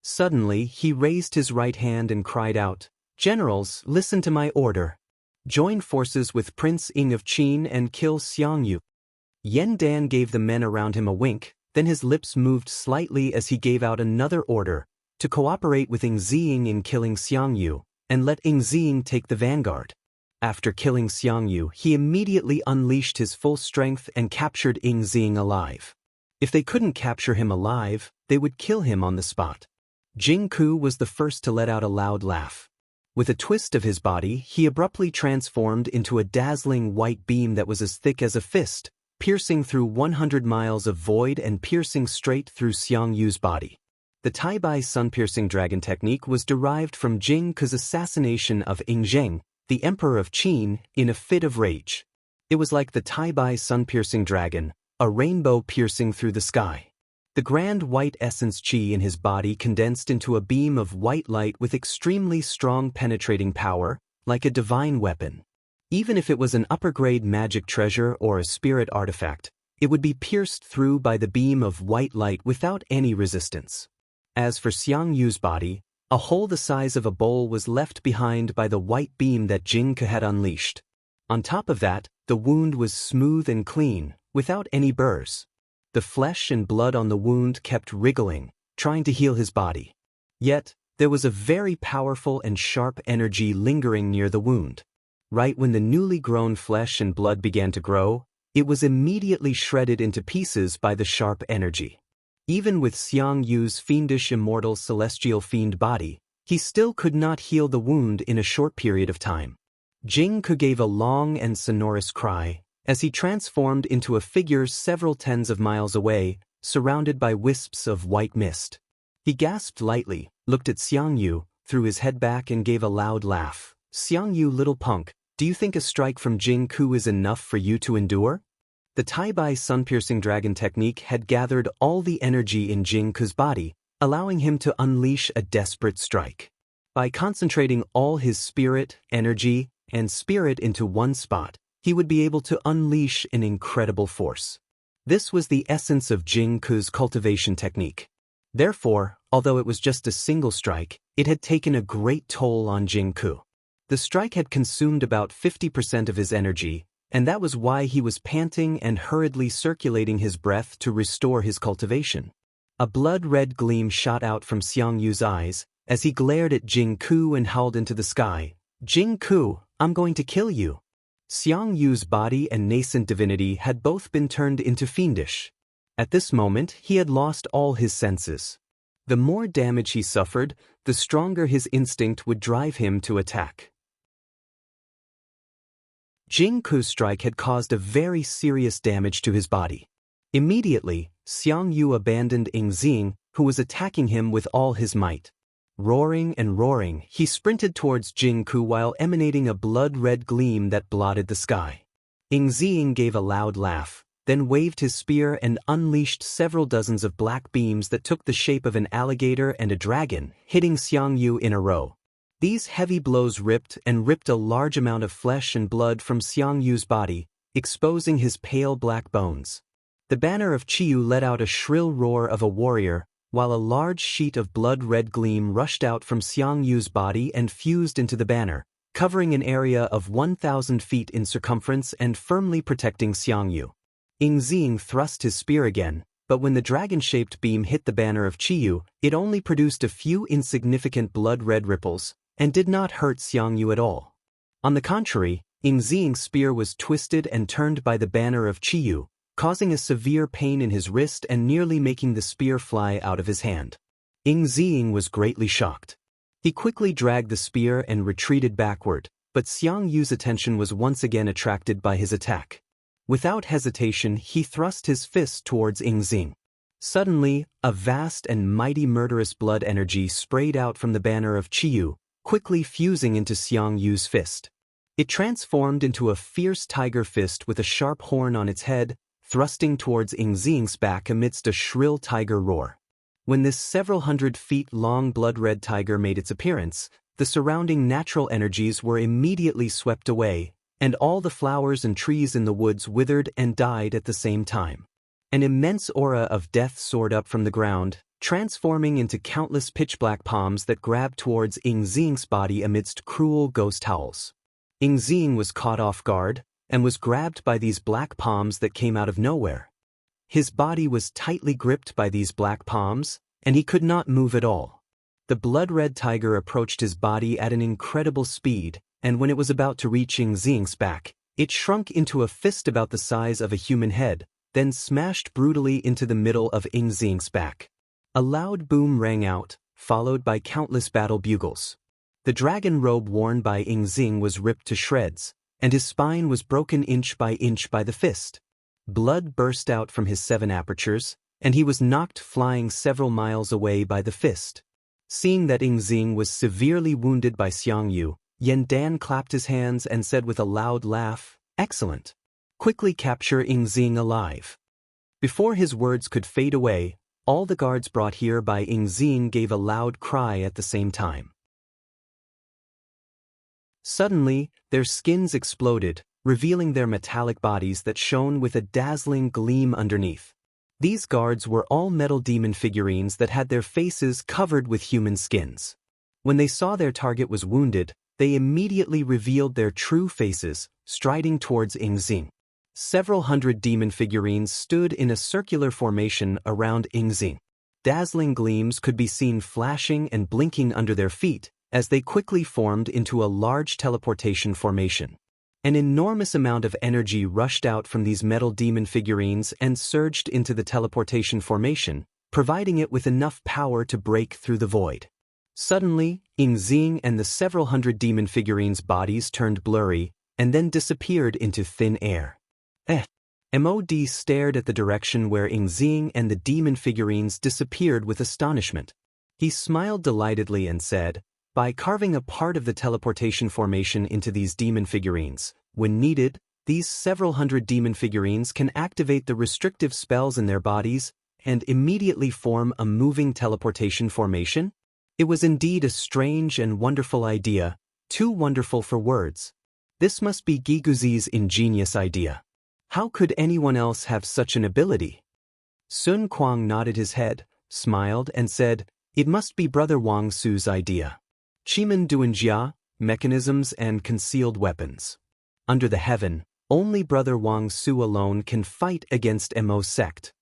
Suddenly, he raised his right hand and cried out, "Generals, listen to my order. Join forces with Prince Ying of Qin and kill Xiang Yu." Yan Dan gave the men around him a wink, then his lips moved slightly as he gave out another order, to cooperate with Ying Xing in killing Xiang Yu, and let Ying Xing take the vanguard. After killing Xiang Yu, he immediately unleashed his full strength and captured Ying Xing alive. If they couldn't capture him alive, they would kill him on the spot. Jing Ku was the first to let out a loud laugh. With a twist of his body, he abruptly transformed into a dazzling white beam that was as thick as a fist, piercing through 100 miles of void and piercing straight through Xiang Yu's body. The Tai-Bai sun-piercing dragon technique was derived from Jing Ku's assassination of Ying Zheng, the emperor of Qin, in a fit of rage. It was like the Tai-Bai sun-piercing dragon, a rainbow piercing through the sky. The grand white essence qi in his body condensed into a beam of white light with extremely strong penetrating power, like a divine weapon. Even if it was an upper-grade magic treasure or a spirit artifact, it would be pierced through by the beam of white light without any resistance. As for Xiang Yu's body, a hole the size of a bowl was left behind by the white beam that Jing Ke had unleashed. On top of that, the wound was smooth and clean, without any burrs. The flesh and blood on the wound kept wriggling, trying to heal his body. Yet, there was a very powerful and sharp energy lingering near the wound. Right when the newly grown flesh and blood began to grow, it was immediately shredded into pieces by the sharp energy. Even with Xiang Yu's fiendish immortal celestial fiend body, he still could not heal the wound in a short period of time. Jing Ke gave a long and sonorous cry, as he transformed into a figure several tens of miles away, surrounded by wisps of white mist. He gasped lightly, looked at Xiang Yu, threw his head back and gave a loud laugh. "Xiang Yu, little punk, do you think a strike from Jing Ke is enough for you to endure?" The Tai-Bai sun-piercing dragon technique had gathered all the energy in Jing Ke's body, allowing him to unleash a desperate strike. By concentrating all his spirit, energy, and spirit into one spot, he would be able to unleash an incredible force. This was the essence of Jing Ke's cultivation technique. Therefore, although it was just a single strike, it had taken a great toll on Jing Ke. The strike had consumed about 50% of his energy, and that was why he was panting and hurriedly circulating his breath to restore his cultivation. A blood-red gleam shot out from Xiang Yu's eyes as he glared at Jing Ke and howled into the sky, "Jing Ke, I'm going to kill you." Xiang Yu's body and nascent divinity had both been turned into fiendish. At this moment, he had lost all his senses. The more damage he suffered, the stronger his instinct would drive him to attack. Jing Ke's strike had caused a very serious damage to his body. Immediately, Xiang Yu abandoned Ying Xing, who was attacking him with all his might. Roaring and roaring, he sprinted towards Jingku while emanating a blood-red gleam that blotted the sky. Ingzing gave a loud laugh, then waved his spear and unleashed several dozens of black beams that took the shape of an alligator and a dragon, hitting Xiang Yu in a row. These heavy blows ripped a large amount of flesh and blood from Xiang Yu's body, exposing his pale black bones. The banner of Qiyu let out a shrill roar of a warrior, while a large sheet of blood-red gleam rushed out from Xiang Yu's body and fused into the banner, covering an area of 1,000 feet in circumference and firmly protecting Xiang Yu. Ingzing thrust his spear again, but when the dragon-shaped beam hit the banner of Qiyu, it only produced a few insignificant blood-red ripples, and did not hurt Xiang Yu at all. On the contrary, Ingzing's spear was twisted and turned by the banner of Qiyu, causing a severe pain in his wrist and nearly making the spear fly out of his hand. Ingzing was greatly shocked. He quickly dragged the spear and retreated backward, but Xiang Yu's attention was once again attracted by his attack. Without hesitation, he thrust his fist towards Ingzing. Suddenly, a vast and mighty murderous blood energy sprayed out from the banner of Qiyu, quickly fusing into Xiang Yu's fist. It transformed into a fierce tiger fist with a sharp horn on its head, thrusting towards Ingzing's back amidst a shrill tiger roar. When this several hundred feet long blood-red tiger made its appearance, the surrounding natural energies were immediately swept away, and all the flowers and trees in the woods withered and died at the same time. An immense aura of death soared up from the ground, transforming into countless pitch-black palms that grabbed towards Ingzing's body amidst cruel ghost howls. Ingzing was caught off guard, and was grabbed by these black palms that came out of nowhere. His body was tightly gripped by these black palms, and he could not move at all. The blood-red tiger approached his body at an incredible speed, and when it was about to reach Ingzing's back, it shrunk into a fist about the size of a human head, then smashed brutally into the middle of Ingzing's back. A loud boom rang out, followed by countless battle bugles. The dragon robe worn by Ingzing was ripped to shreds, and his spine was broken inch by the fist. Blood burst out from his 7 apertures, and he was knocked flying several miles away by the fist. Seeing that Ingzing was severely wounded by Xiang Yu, Yan Dan clapped his hands and said with a loud laugh, "Excellent. Quickly capture Ingzing alive." Before his words could fade away, all the guards brought here by Ingzing gave a loud cry at the same time. Suddenly, their skins exploded, revealing their metallic bodies that shone with a dazzling gleam underneath. These guards were all metal demon figurines that had their faces covered with human skins. When they saw their target was wounded, they immediately revealed their true faces, striding towards Ingzing. Several hundred demon figurines stood in a circular formation around Ingzing. Dazzling gleams could be seen flashing and blinking under their feet, as they quickly formed into a large teleportation formation. An enormous amount of energy rushed out from these metal demon figurines and surged into the teleportation formation, providing it with enough power to break through the void. Suddenly, Ingzing and the several hundred demon figurines' bodies turned blurry, and then disappeared into thin air. MOD stared at the direction where Ingzing and the demon figurines disappeared with astonishment. He smiled delightedly and said, "By carving a part of the teleportation formation into these demon figurines, when needed, these several hundred demon figurines can activate the restrictive spells in their bodies and immediately form a moving teleportation formation." It was indeed a strange and wonderful idea, too wonderful for words. This must be Giguzi's ingenious idea. How could anyone else have such an ability? Sun Kuang nodded his head, smiled, and said, "It must be Brother Wang Su's idea. Chimen Duanjia, mechanisms and concealed weapons. Under the heaven, only Brother Wang Su alone can fight against Mo sect."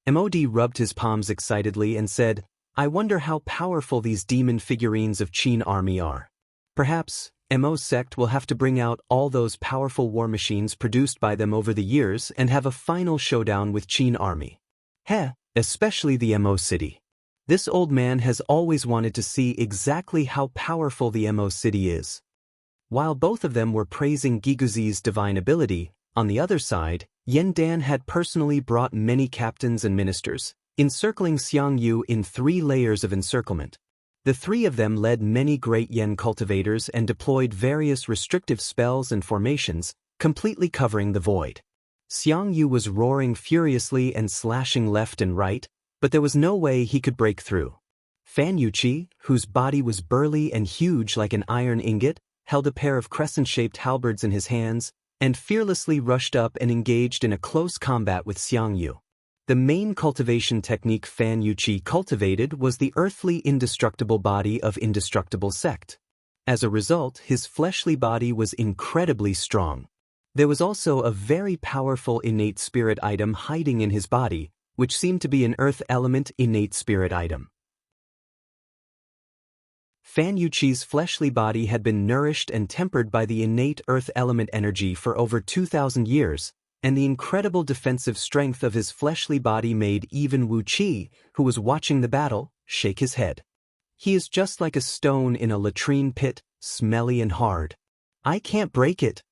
MOD rubbed his palms excitedly and said, "I wonder how powerful these demon figurines of Qin army are. Perhaps Mo sect will have to bring out all those powerful war machines produced by them over the years and have a final showdown with Qin army. Especially the Mo city. This old man has always wanted to see exactly how powerful the Mo city is." While both of them were praising Giguzi's divine ability, on the other side, Yan Dan had personally brought many captains and ministers, encircling Xiang Yu in 3 layers of encirclement. The three of them led many great Yen cultivators and deployed various restrictive spells and formations, completely covering the void. Xiang Yu was roaring furiously and slashing left and right, but there was no way he could break through. Fan Yuqi, whose body was burly and huge like an iron ingot, held a pair of crescent-shaped halberds in his hands, and fearlessly rushed up and engaged in a close combat with Xiang Yu. The main cultivation technique Fan Yuqi cultivated was the earthly indestructible body of indestructible sect. As a result, his fleshly body was incredibly strong. There was also a very powerful innate spirit item hiding in his body, which seemed to be an earth element innate spirit item. Fan Yuqi's fleshly body had been nourished and tempered by the innate earth element energy for over 2,000 years, and the incredible defensive strength of his fleshly body made even Wu Qi, who was watching the battle, shake his head. He is just like a stone in a latrine pit, smelly and hard. I can't break it.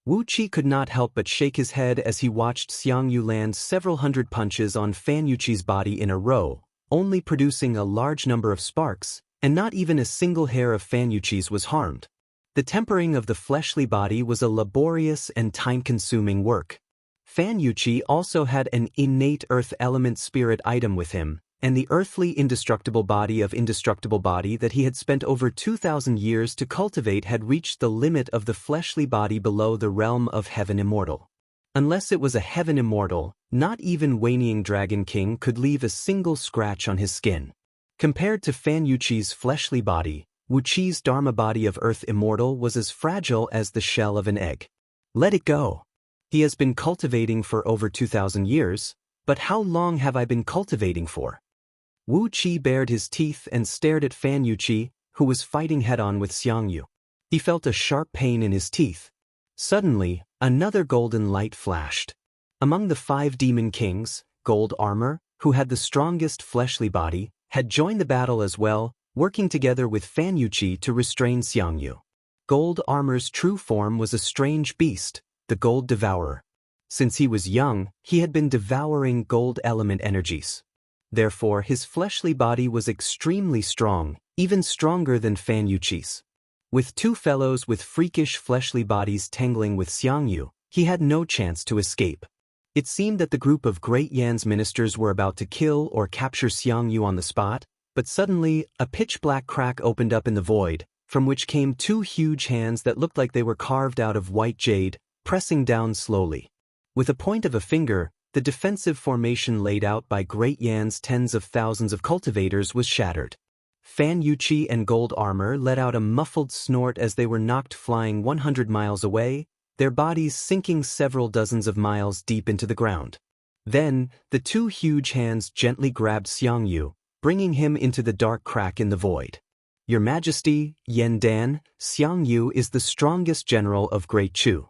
Wu Qi could not help but shake his head as he watched Xiang Yu land several hundred punches on Fan Yuqi's body in a row, only producing a large number of sparks, and not even a single hair of Fan Yuqi's was harmed. The tempering of the fleshly body was a laborious and time-consuming work. Fan Yuqi also had an innate earth element spirit item with him, and the earthly indestructible body of indestructible body that he had spent over 2,000 years to cultivate had reached the limit of the fleshly body below the realm of Heaven Immortal. Unless it was a Heaven Immortal, not even Waning Dragon King could leave a single scratch on his skin. Compared to Fan Yuqi's fleshly body, Wu Qi's Dharma body of Earth Immortal was as fragile as the shell of an egg. Let it go. He has been cultivating for over 2,000 years, but how long have I been cultivating for? Wu Qi bared his teeth and stared at Fan Yuqi, who was fighting head-on with Xiang Yu. He felt a sharp pain in his teeth. Suddenly, another golden light flashed. Among the 5 demon kings, Gold Armor, who had the strongest fleshly body, had joined the battle as well, working together with Fan Yuqi to restrain Xiang Yu. Gold Armor's true form was a strange beast, the Gold Devourer. Since he was young, he had been devouring gold element energies. Therefore, his fleshly body was extremely strong, even stronger than Fan Yuqi's. With 2 fellows with freakish fleshly bodies tangling with Xiang Yu, he had no chance to escape. It seemed that the group of Great Yan's ministers were about to kill or capture Xiang Yu on the spot, but suddenly, a pitch-black crack opened up in the void, from which came 2 huge hands that looked like they were carved out of white jade, pressing down slowly. With a point of a finger, the defensive formation laid out by Great Yan's tens of thousands of cultivators was shattered. Fan Yuqi and Gold Armor let out a muffled snort as they were knocked flying 100 miles away, their bodies sinking several dozens of miles deep into the ground. Then, the 2 huge hands gently grabbed Xiang Yu, bringing him into the dark crack in the void. Your Majesty, Yen Dan, Xiang Yu is the strongest general of Great Chu.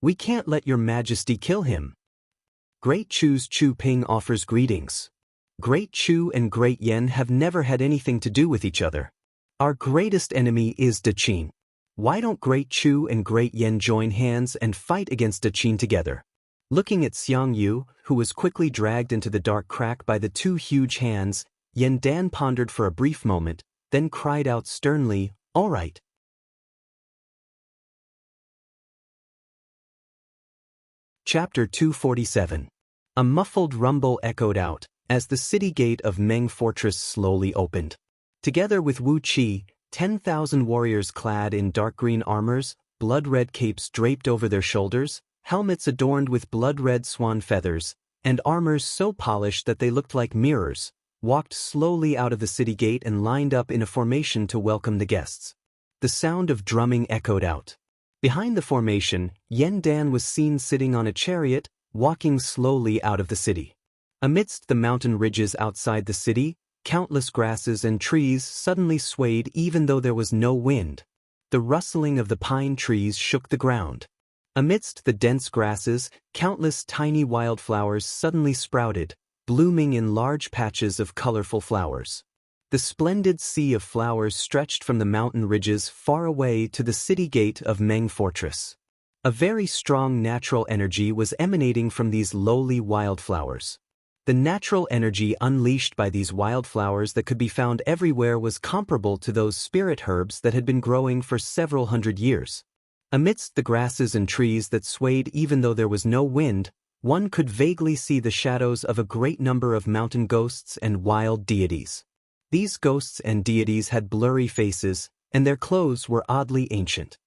We can't let Your Majesty kill him. Great Chu's Chu Ping offers greetings. Great Chu and Great Yen have never had anything to do with each other. Our greatest enemy is Daqin. Why don't Great Chu and Great Yen join hands and fight against Daqin together? Looking at Xiang Yu, who was quickly dragged into the dark crack by the 2 huge hands, Yen Dan pondered for a brief moment, then cried out sternly, "All right." Chapter 247. A muffled rumble echoed out, as the city gate of Meng Fortress slowly opened. Together with Wu Qi, 10,000 warriors clad in dark green armors, blood-red capes draped over their shoulders, helmets adorned with blood-red swan feathers, and armors so polished that they looked like mirrors, walked slowly out of the city gate and lined up in a formation to welcome the guests. The sound of drumming echoed out. Behind the formation, Yen Dan was seen sitting on a chariot, walking slowly out of the city. Amidst the mountain ridges outside the city, countless grasses and trees suddenly swayed even though there was no wind. The rustling of the pine trees shook the ground. Amidst the dense grasses, countless tiny wildflowers suddenly sprouted, blooming in large patches of colorful flowers. The splendid sea of flowers stretched from the mountain ridges far away to the city gate of Meng Fortress. A very strong natural energy was emanating from these lowly wildflowers. The natural energy unleashed by these wildflowers that could be found everywhere was comparable to those spirit herbs that had been growing for several hundred years. Amidst the grasses and trees that swayed even though there was no wind, one could vaguely see the shadows of a great number of mountain ghosts and wild deities. These ghosts and deities had blurry faces, and their clothes were oddly ancient.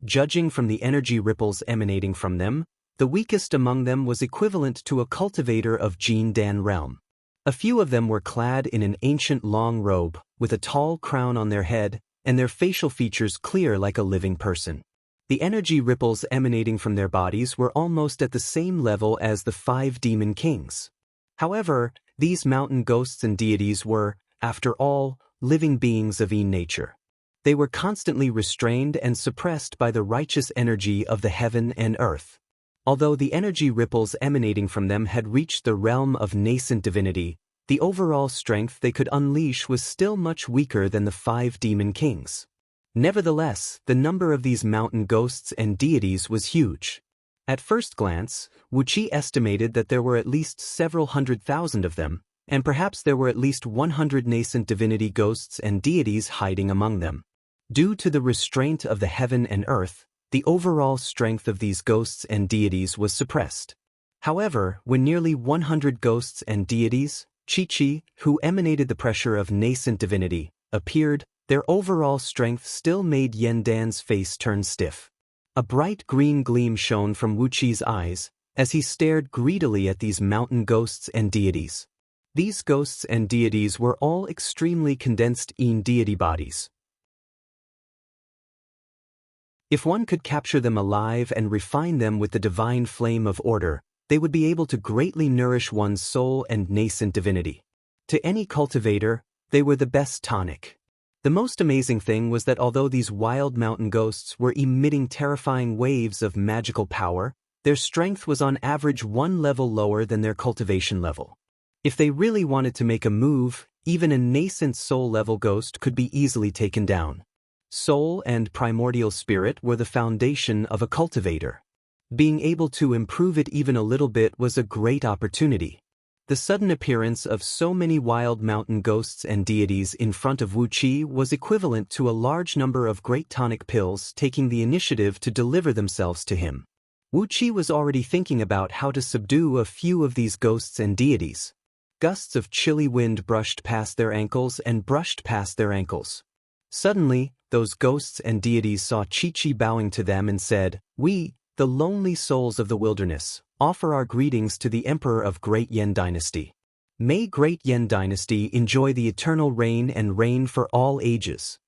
Judging from the energy ripples emanating from them, the weakest among them was equivalent to a cultivator of Jin Dan realm. A few of them were clad in an ancient long robe, with a tall crown on their head, and their facial features clear like a living person. The energy ripples emanating from their bodies were almost at the same level as the 5 demon kings. However, these mountain ghosts and deities were, after all, living beings of nature. They were constantly restrained and suppressed by the righteous energy of the heaven and earth. Although the energy ripples emanating from them had reached the realm of nascent divinity, the overall strength they could unleash was still much weaker than the 5 demon kings. Nevertheless, the number of these mountain ghosts and deities was huge. At first glance, Wuqi estimated that there were at least several 100,000 of them, and perhaps there were at least 100 nascent divinity ghosts and deities hiding among them. Due to the restraint of the heaven and earth, the overall strength of these ghosts and deities was suppressed. However, when nearly 100 ghosts and deities, Chi-Chi, who emanated the pressure of nascent divinity, appeared, their overall strength still made Yen Dan's face turn stiff. A bright green gleam shone from Wuqi's eyes as he stared greedily at these mountain ghosts and deities. These ghosts and deities were all extremely condensed deity bodies. If one could capture them alive and refine them with the divine flame of order, they would be able to greatly nourish one's soul and nascent divinity. To any cultivator, they were the best tonic. The most amazing thing was that although these wild mountain ghosts were emitting terrifying waves of magical power, their strength was on average 1 level lower than their cultivation level. If they really wanted to make a move, even a nascent soul-level ghost could be easily taken down. Soul and primordial spirit were the foundation of a cultivator. Being able to improve it even a little bit was a great opportunity. The sudden appearance of so many wild mountain ghosts and deities in front of Wuqi was equivalent to a large number of great tonic pills taking the initiative to deliver themselves to him. Wuqi was already thinking about how to subdue a few of these ghosts and deities. Gusts of chilly wind brushed past their ankles and brushed past their ankles. Suddenly, those ghosts and deities saw Chi-Chi bowing to them and said, "We, the lonely souls of the wilderness, offer our greetings to the Emperor of Great Yen Dynasty. May Great Yen Dynasty enjoy the eternal reign and reign for all ages."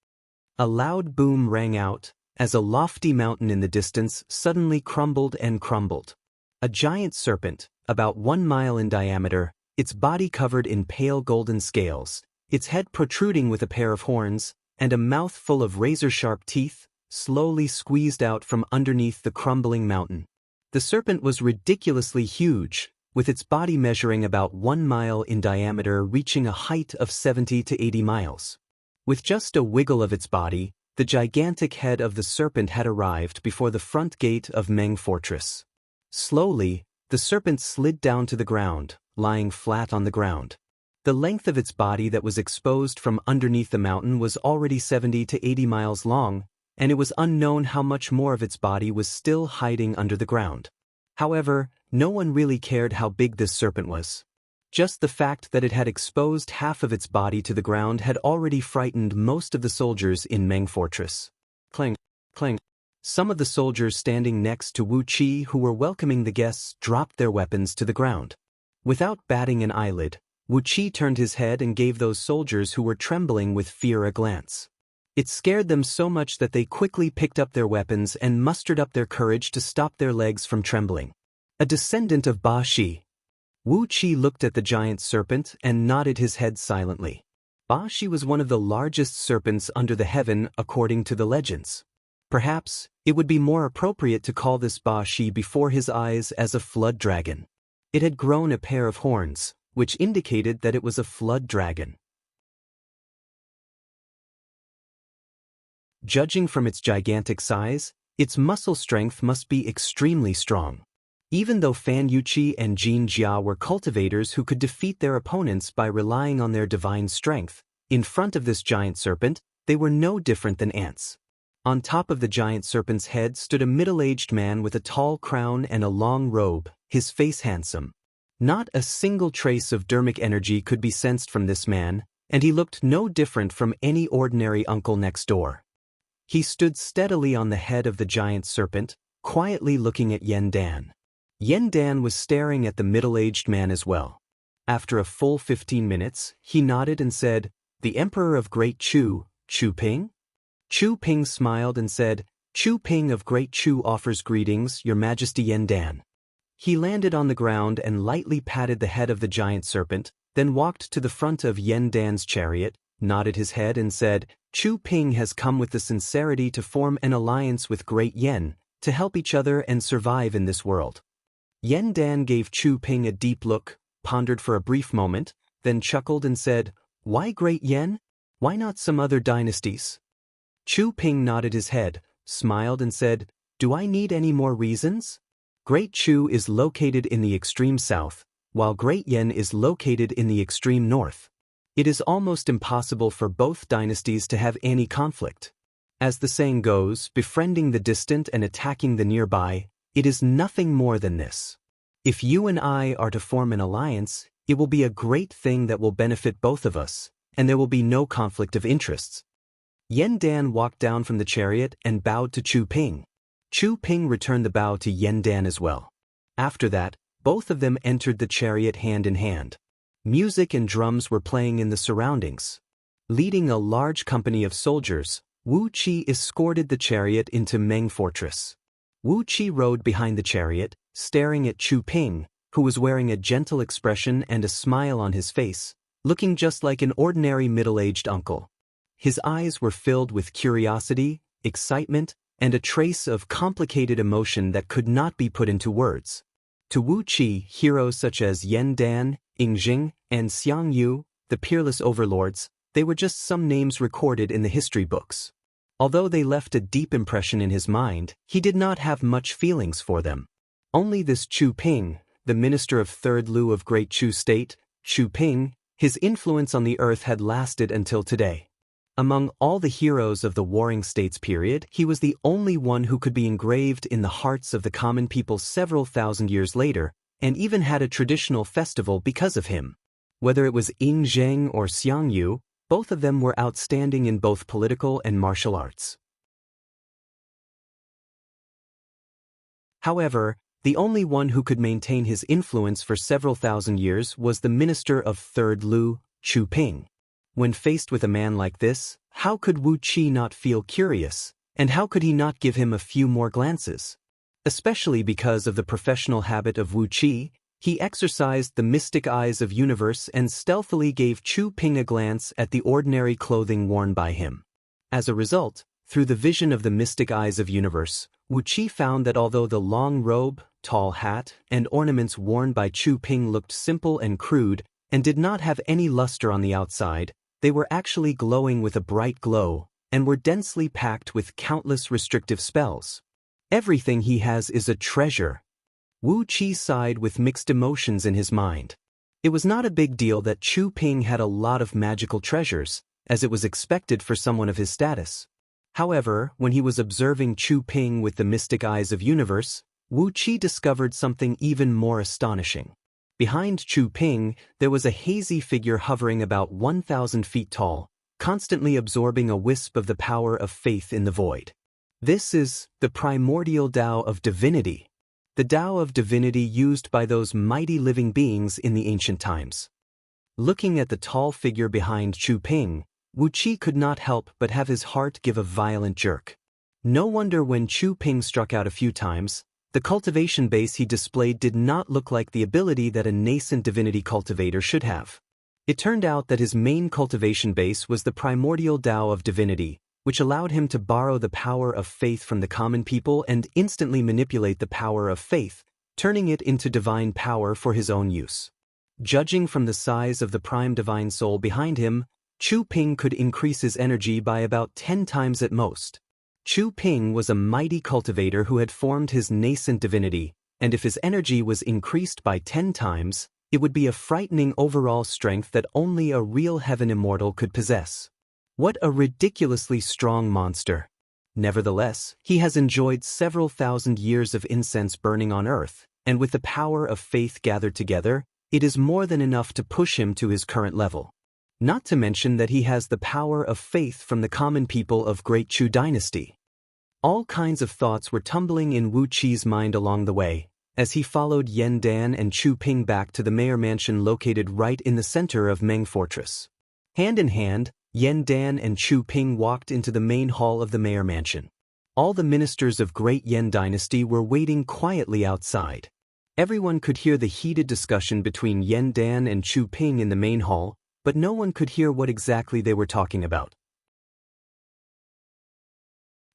A loud boom rang out, as a lofty mountain in the distance suddenly crumbled and crumbled. A giant serpent, about 1 mile in diameter, its body covered in pale golden scales, its head protruding with a pair of horns, and a mouth full of razor-sharp teeth, slowly squeezed out from underneath the crumbling mountain. The serpent was ridiculously huge, with its body measuring about 1 mile in diameter, reaching a height of 70 to 80 miles. With just a wiggle of its body, the gigantic head of the serpent had arrived before the front gate of Meng Fortress. Slowly, the serpent slid down to the ground, lying flat on the ground. The length of its body that was exposed from underneath the mountain was already 70 to 80 miles long, and it was unknown how much more of its body was still hiding under the ground. However, no one really cared how big this serpent was. Just the fact that it had exposed half of its body to the ground had already frightened most of the soldiers in Meng Fortress. Clang, clang. Some of the soldiers standing next to Wuqi who were welcoming the guests dropped their weapons to the ground. Without batting an eyelid, Wuqi turned his head and gave those soldiers who were trembling with fear a glance. It scared them so much that they quickly picked up their weapons and mustered up their courage to stop their legs from trembling. A descendant of Ba Shi. Wuqi looked at the giant serpent and nodded his head silently. Ba Shi was one of the largest serpents under the heaven according to the legends. Perhaps, it would be more appropriate to call this Ba Shi before his eyes as a flood dragon. It had grown a pair of horns, which indicated that it was a flood dragon. Judging from its gigantic size, its muscle strength must be extremely strong. Even though Fan Yuqi and Jin Jia were cultivators who could defeat their opponents by relying on their divine strength, in front of this giant serpent, they were no different than ants. On top of the giant serpent's head stood a middle-aged man with a tall crown and a long robe, his face handsome. Not a single trace of dermic energy could be sensed from this man, and he looked no different from any ordinary uncle next door. He stood steadily on the head of the giant serpent, quietly looking at Yen Dan. Yen Dan was staring at the middle-aged man as well. After a full 15 minutes, he nodded and said, "The Emperor of Great Chu, Chu Ping?" Chu Ping smiled and said, "Chu Ping of Great Chu offers greetings, Your Majesty Yen Dan." He landed on the ground and lightly patted the head of the giant serpent, then walked to the front of Yen Dan's chariot, nodded his head and said, "Chu Ping has come with the sincerity to form an alliance with Great Yen, to help each other and survive in this world." Yen Dan gave Chu Ping a deep look, pondered for a brief moment, then chuckled and said, "Why Great Yen? Why not some other dynasties?" Chu Ping nodded his head, smiled and said, "Do I need any more reasons? Great Chu is located in the extreme south, while Great Yen is located in the extreme north. It is almost impossible for both dynasties to have any conflict. As the saying goes, befriending the distant and attacking the nearby, it is nothing more than this. If you and I are to form an alliance, it will be a great thing that will benefit both of us, and there will be no conflict of interests." Yen Dan walked down from the chariot and bowed to Chu Ping. Chu Ping returned the bow to Yen Dan as well. After that, both of them entered the chariot hand in hand. Music and drums were playing in the surroundings. Leading a large company of soldiers, Wu Qi escorted the chariot into Meng Fortress. Wu Qi rode behind the chariot, staring at Chu Ping, who was wearing a gentle expression and a smile on his face, looking just like an ordinary middle-aged uncle. His eyes were filled with curiosity, excitement, and a trace of complicated emotion that could not be put into words. To Wu Qi, heroes such as Yen Dan, Ying Jing, and Xiang Yu, the peerless overlords, they were just some names recorded in the history books. Although they left a deep impression in his mind, he did not have much feelings for them. Only this Chu Ping, the minister of Third Lu of Great Chu State, Chu Ping, his influence on the earth had lasted until today. Among all the heroes of the Warring States period, he was the only one who could be engraved in the hearts of the common people several thousand years later, and even had a traditional festival because of him. Whether it was Ying Zheng or Xiang Yu, both of them were outstanding in both political and martial arts. However, the only one who could maintain his influence for several thousand years was the minister of Third Lu, Chu Ping. When faced with a man like this, how could Wu Qi not feel curious, and how could he not give him a few more glances? Especially because of the professional habit of Wu Qi, he exercised the mystic eyes of universe and stealthily gave Chu Ping a glance at the ordinary clothing worn by him. As a result, through the vision of the mystic eyes of universe, Wu Qi found that although the long robe, tall hat, and ornaments worn by Chu Ping looked simple and crude and did not have any luster on the outside, they were actually glowing with a bright glow and were densely packed with countless restrictive spells. Everything he has is a treasure. Wu Qi sighed with mixed emotions in his mind. It was not a big deal that Chu Ping had a lot of magical treasures, as it was expected for someone of his status. However, when he was observing Chu Ping with the mystic eyes of universe, Wu Qi discovered something even more astonishing. Behind Chu Ping, there was a hazy figure hovering about 1,000 feet tall, constantly absorbing a wisp of the power of faith in the void. This is the primordial Tao of divinity. The Tao of divinity used by those mighty living beings in the ancient times. Looking at the tall figure behind Chu Ping, Wu Qi could not help but have his heart give a violent jerk. No wonder when Chu Ping struck out a few times, the cultivation base he displayed did not look like the ability that a nascent divinity cultivator should have. It turned out that his main cultivation base was the primordial Tao of divinity, which allowed him to borrow the power of faith from the common people and instantly manipulate the power of faith, turning it into divine power for his own use. Judging from the size of the prime divine soul behind him, Chu Ping could increase his energy by about 10 times at most. Chu Ping was a mighty cultivator who had formed his nascent divinity, and if his energy was increased by 10 times, it would be a frightening overall strength that only a real heaven immortal could possess. What a ridiculously strong monster! Nevertheless, he has enjoyed several thousand years of incense burning on earth, and with the power of faith gathered together, it is more than enough to push him to his current level. Not to mention that he has the power of faith from the common people of Great Chu dynasty. All kinds of thoughts were tumbling in Wu Qi's mind along the way, as he followed Yan Dan and Chu Ping back to the mayor mansion located right in the center of Meng Fortress. Hand in hand, Yan Dan and Chu Ping walked into the main hall of the mayor mansion. All the ministers of Great Yan dynasty were waiting quietly outside. Everyone could hear the heated discussion between Yan Dan and Chu Ping in the main hall, but no one could hear what exactly they were talking about.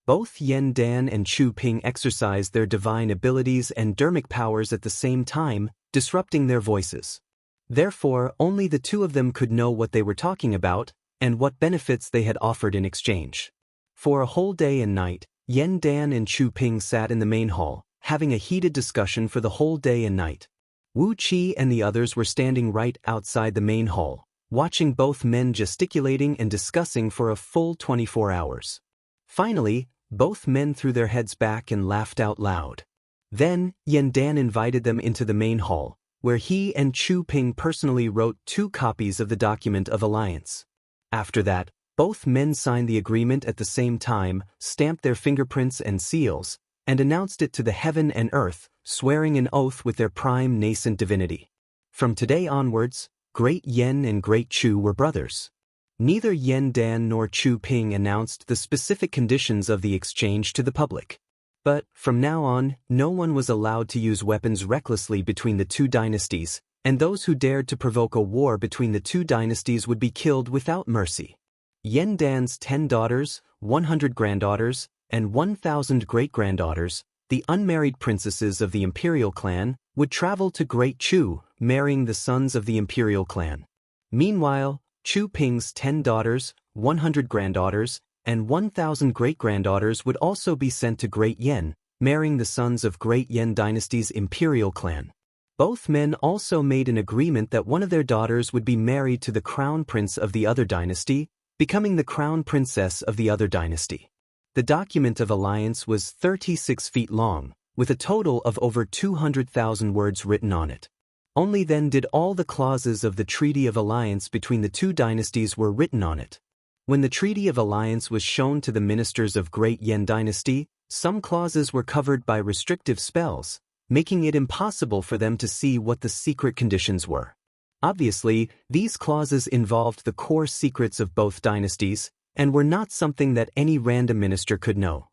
Both Yan Dan and Chu Ping exercised their divine abilities and dermic powers at the same time, disrupting their voices. Therefore, only the two of them could know what they were talking about, and what benefits they had offered in exchange. For a whole day and night, Yan Dan and Chu Ping sat in the main hall, having a heated discussion for the whole day and night. Wu Qi and the others were standing right outside the main hall, watching both men gesticulating and discussing for a full 24 hours. Finally, both men threw their heads back and laughed out loud. Then, Yan Dan invited them into the main hall, where he and Chu Ping personally wrote 2 copies of the document of alliance. After that, both men signed the agreement at the same time, stamped their fingerprints and seals, and announced it to the heaven and earth, swearing an oath with their prime nascent divinity. From today onwards, Great Yan and Great Chu were brothers. Neither Yan Dan nor Chu Ping announced the specific conditions of the exchange to the public. But, from now on, no one was allowed to use weapons recklessly between the two dynasties, and those who dared to provoke a war between the two dynasties would be killed without mercy. Yan Dan's 10 daughters, 100 granddaughters, and 1,000 great-granddaughters, the unmarried princesses of the imperial clan, would travel to Great Chu, marrying the sons of the imperial clan. Meanwhile, Chu Ping's 10 daughters, 100 granddaughters, and 1,000 great-granddaughters would also be sent to Great Yan, marrying the sons of Great Yan dynasty's imperial clan. Both men also made an agreement that one of their daughters would be married to the crown prince of the other dynasty, becoming the crown princess of the other dynasty. The document of alliance was 36 feet long, with a total of over 200,000 words written on it. Only then did all the clauses of the Treaty of Alliance between the two dynasties were written on it. When the Treaty of Alliance was shown to the ministers of Great Yan dynasty, some clauses were covered by restrictive spells, making it impossible for them to see what the secret conditions were. Obviously, these clauses involved the core secrets of both dynasties, and were not something that any random minister could know.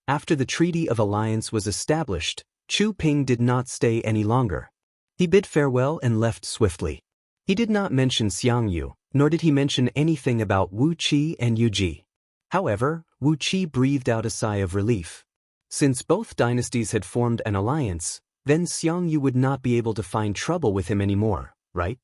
After the Treaty of Alliance was established, Chu Ping did not stay any longer. He bid farewell and left swiftly. He did not mention Xiangyu, nor did he mention anything about Wu Qi and Yu Ji. However, Wu Qi breathed out a sigh of relief. Since both dynasties had formed an alliance, then Xiangyu would not be able to find trouble with him anymore, right?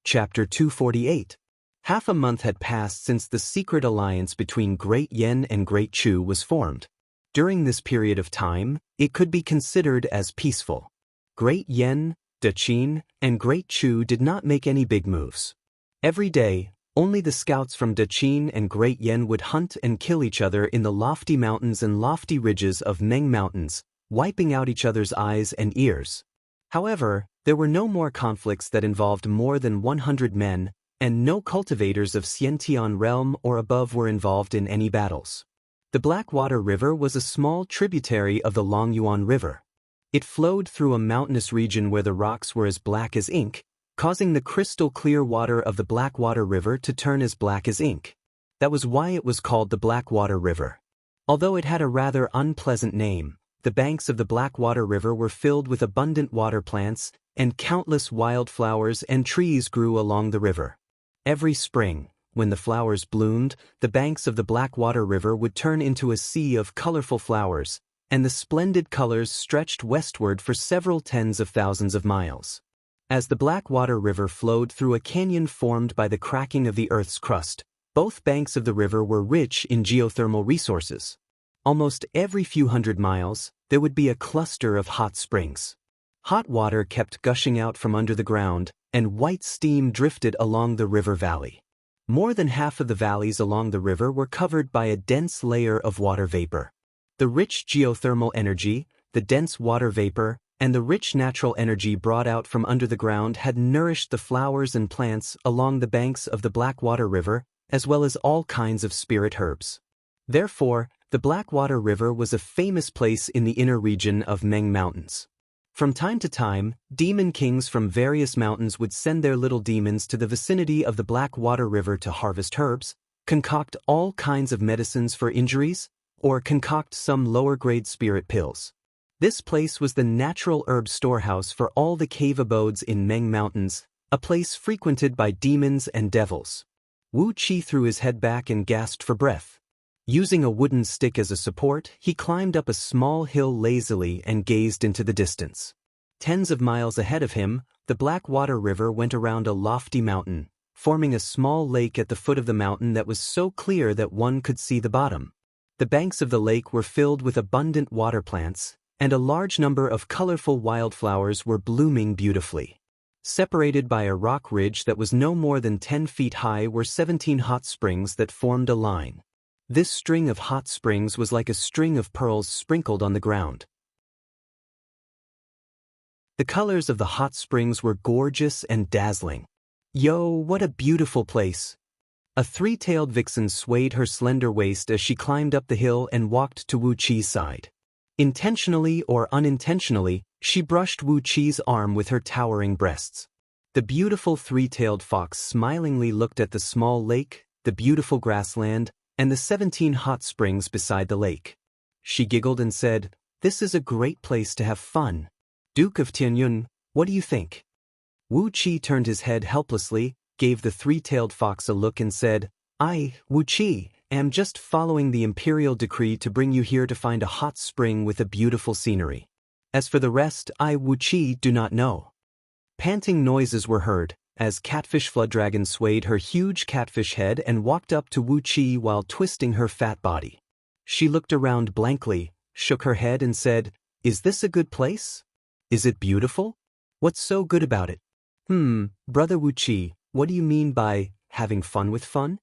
Chapter 248. Half a month had passed since the secret alliance between Great Yan and Great Chu was formed. During this period of time, it could be considered as peaceful. Great Yan, Daqin, and Great Chu did not make any big moves. Every day, only the scouts from Daqin and Great Yan would hunt and kill each other in the lofty mountains and lofty ridges of Meng Mountains, wiping out each other's eyes and ears. However, there were no more conflicts that involved more than 100 men, and no cultivators of Xiantian realm or above were involved in any battles. The Blackwater River was a small tributary of the Longyuan River. It flowed through a mountainous region where the rocks were as black as ink, causing the crystal-clear water of the Blackwater River to turn as black as ink. That was why it was called the Blackwater River. Although it had a rather unpleasant name, the banks of the Blackwater River were filled with abundant water plants, and countless wildflowers and trees grew along the river. Every spring, when the flowers bloomed, the banks of the Blackwater River would turn into a sea of colorful flowers, and the splendid colors stretched westward for several tens of thousands of miles. As the Blackwater River flowed through a canyon formed by the cracking of the Earth's crust, Both banks of the river were rich in geothermal resources. Almost every few hundred miles, there would be a cluster of hot springs. Hot water kept gushing out from under the ground, and white steam drifted along the river valley. More than half of the valleys along the river were covered by a dense layer of water vapor. The rich geothermal energy, the dense water vapor, and the rich natural energy brought out from under the ground had nourished the flowers and plants along the banks of the Blackwater River, as well as all kinds of spirit herbs. Therefore, the Blackwater River was a famous place in the inner region of Meng Mountains. From time to time, demon kings from various mountains would send their little demons to the vicinity of the Blackwater River to harvest herbs, concoct all kinds of medicines for injuries, or concoct some lower-grade spirit pills. This place was the natural herb storehouse for all the cave abodes in Meng Mountains, a place frequented by demons and devils. Wu Qi threw his head back and gasped for breath. Using a wooden stick as a support, he climbed up a small hill lazily and gazed into the distance. Tens of miles ahead of him, the Blackwater River went around a lofty mountain, forming a small lake at the foot of the mountain that was so clear that one could see the bottom. The banks of the lake were filled with abundant water plants, and a large number of colorful wildflowers were blooming beautifully. Separated by a rock ridge that was no more than 10 feet high were 17 hot springs that formed a line. This string of hot springs was like a string of pearls sprinkled on the ground. The colors of the hot springs were gorgeous and dazzling. Yo, what a beautiful place! A three-tailed vixen swayed her slender waist as she climbed up the hill and walked to Wu Qi's side. Intentionally or unintentionally, she brushed Wu Qi's arm with her towering breasts. The beautiful three-tailed fox smilingly looked at the small lake, the beautiful grassland, and the 17 hot springs beside the lake. She giggled and said, "This is a great place to have fun. Duke of Tianyun, what do you think?" Wu Qi turned his head helplessly, gave the three-tailed fox a look and said, "I, Wu Qi, am just following the imperial decree to bring you here to find a hot spring with a beautiful scenery. As for the rest, I, Wu Qi, do not know." Panting noises were heard, as Catfish Flooddragon swayed her huge catfish head and walked up to Wu Qi while twisting her fat body. She looked around blankly, shook her head and said, "Is this a good place? Is it beautiful? What's so good about it?" Brother Wu Qi, what do you mean by having fun with fun?"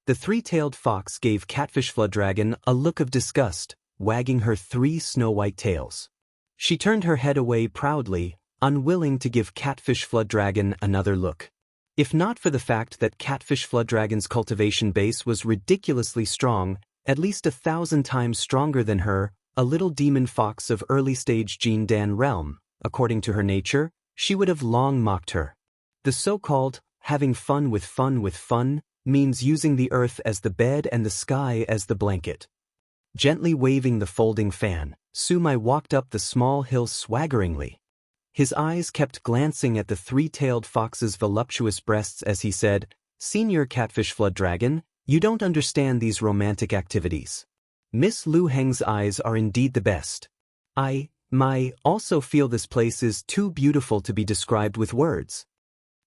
The three-tailed fox gave Catfish Flooddragon a look of disgust, wagging her 3 snow-white tails. She turned her head away proudly, unwilling to give Catfish Flooddragon another look. If not for the fact that Catfish Flooddragon's cultivation base was ridiculously strong, at least 1,000 times stronger than her, a little demon fox of early-stage Jin Dan realm, according to her nature, she would have long mocked her. The so-called having fun with fun means using the earth as the bed and the sky as the blanket. Gently waving the folding fan, Sumai walked up the small hill swaggeringly. His eyes kept glancing at the three-tailed fox's voluptuous breasts as he said, "Senior Catfish Flooddragon, you don't understand these romantic activities. Miss Lu Heng's eyes are indeed the best. I also feel this place is too beautiful to be described with words."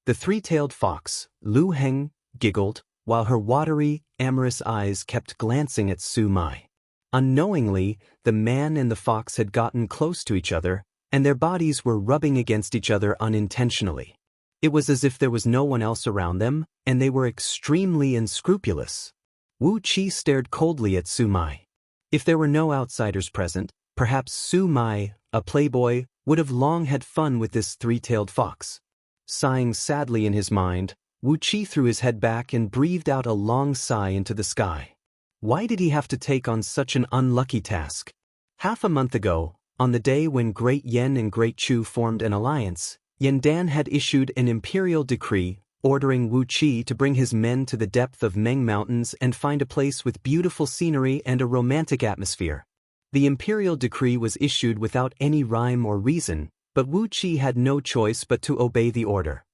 The three-tailed fox, Lu Heng, giggled, while her watery, amorous eyes kept glancing at Sumai. Unknowingly, the man and the fox had gotten close to each other, and their bodies were rubbing against each other unintentionally. It was as if there was no one else around them, and they were extremely unscrupulous. Wu Qi stared coldly at Sumai. If there were no outsiders present, perhaps Sumai, a playboy, would have long had fun with this three-tailed fox. Sighing sadly in his mind, Wu Qi threw his head back and breathed out a long sigh into the sky. Why did he have to take on such an unlucky task? Half a month ago, on the day when Great Yen and Great Chu formed an alliance, Yen Dan had issued an imperial decree ordering Wu Qi to bring his men to the depth of Meng Mountains and find a place with beautiful scenery and a romantic atmosphere. The imperial decree was issued without any rhyme or reason, but Wu Qi had no choice but to obey the order.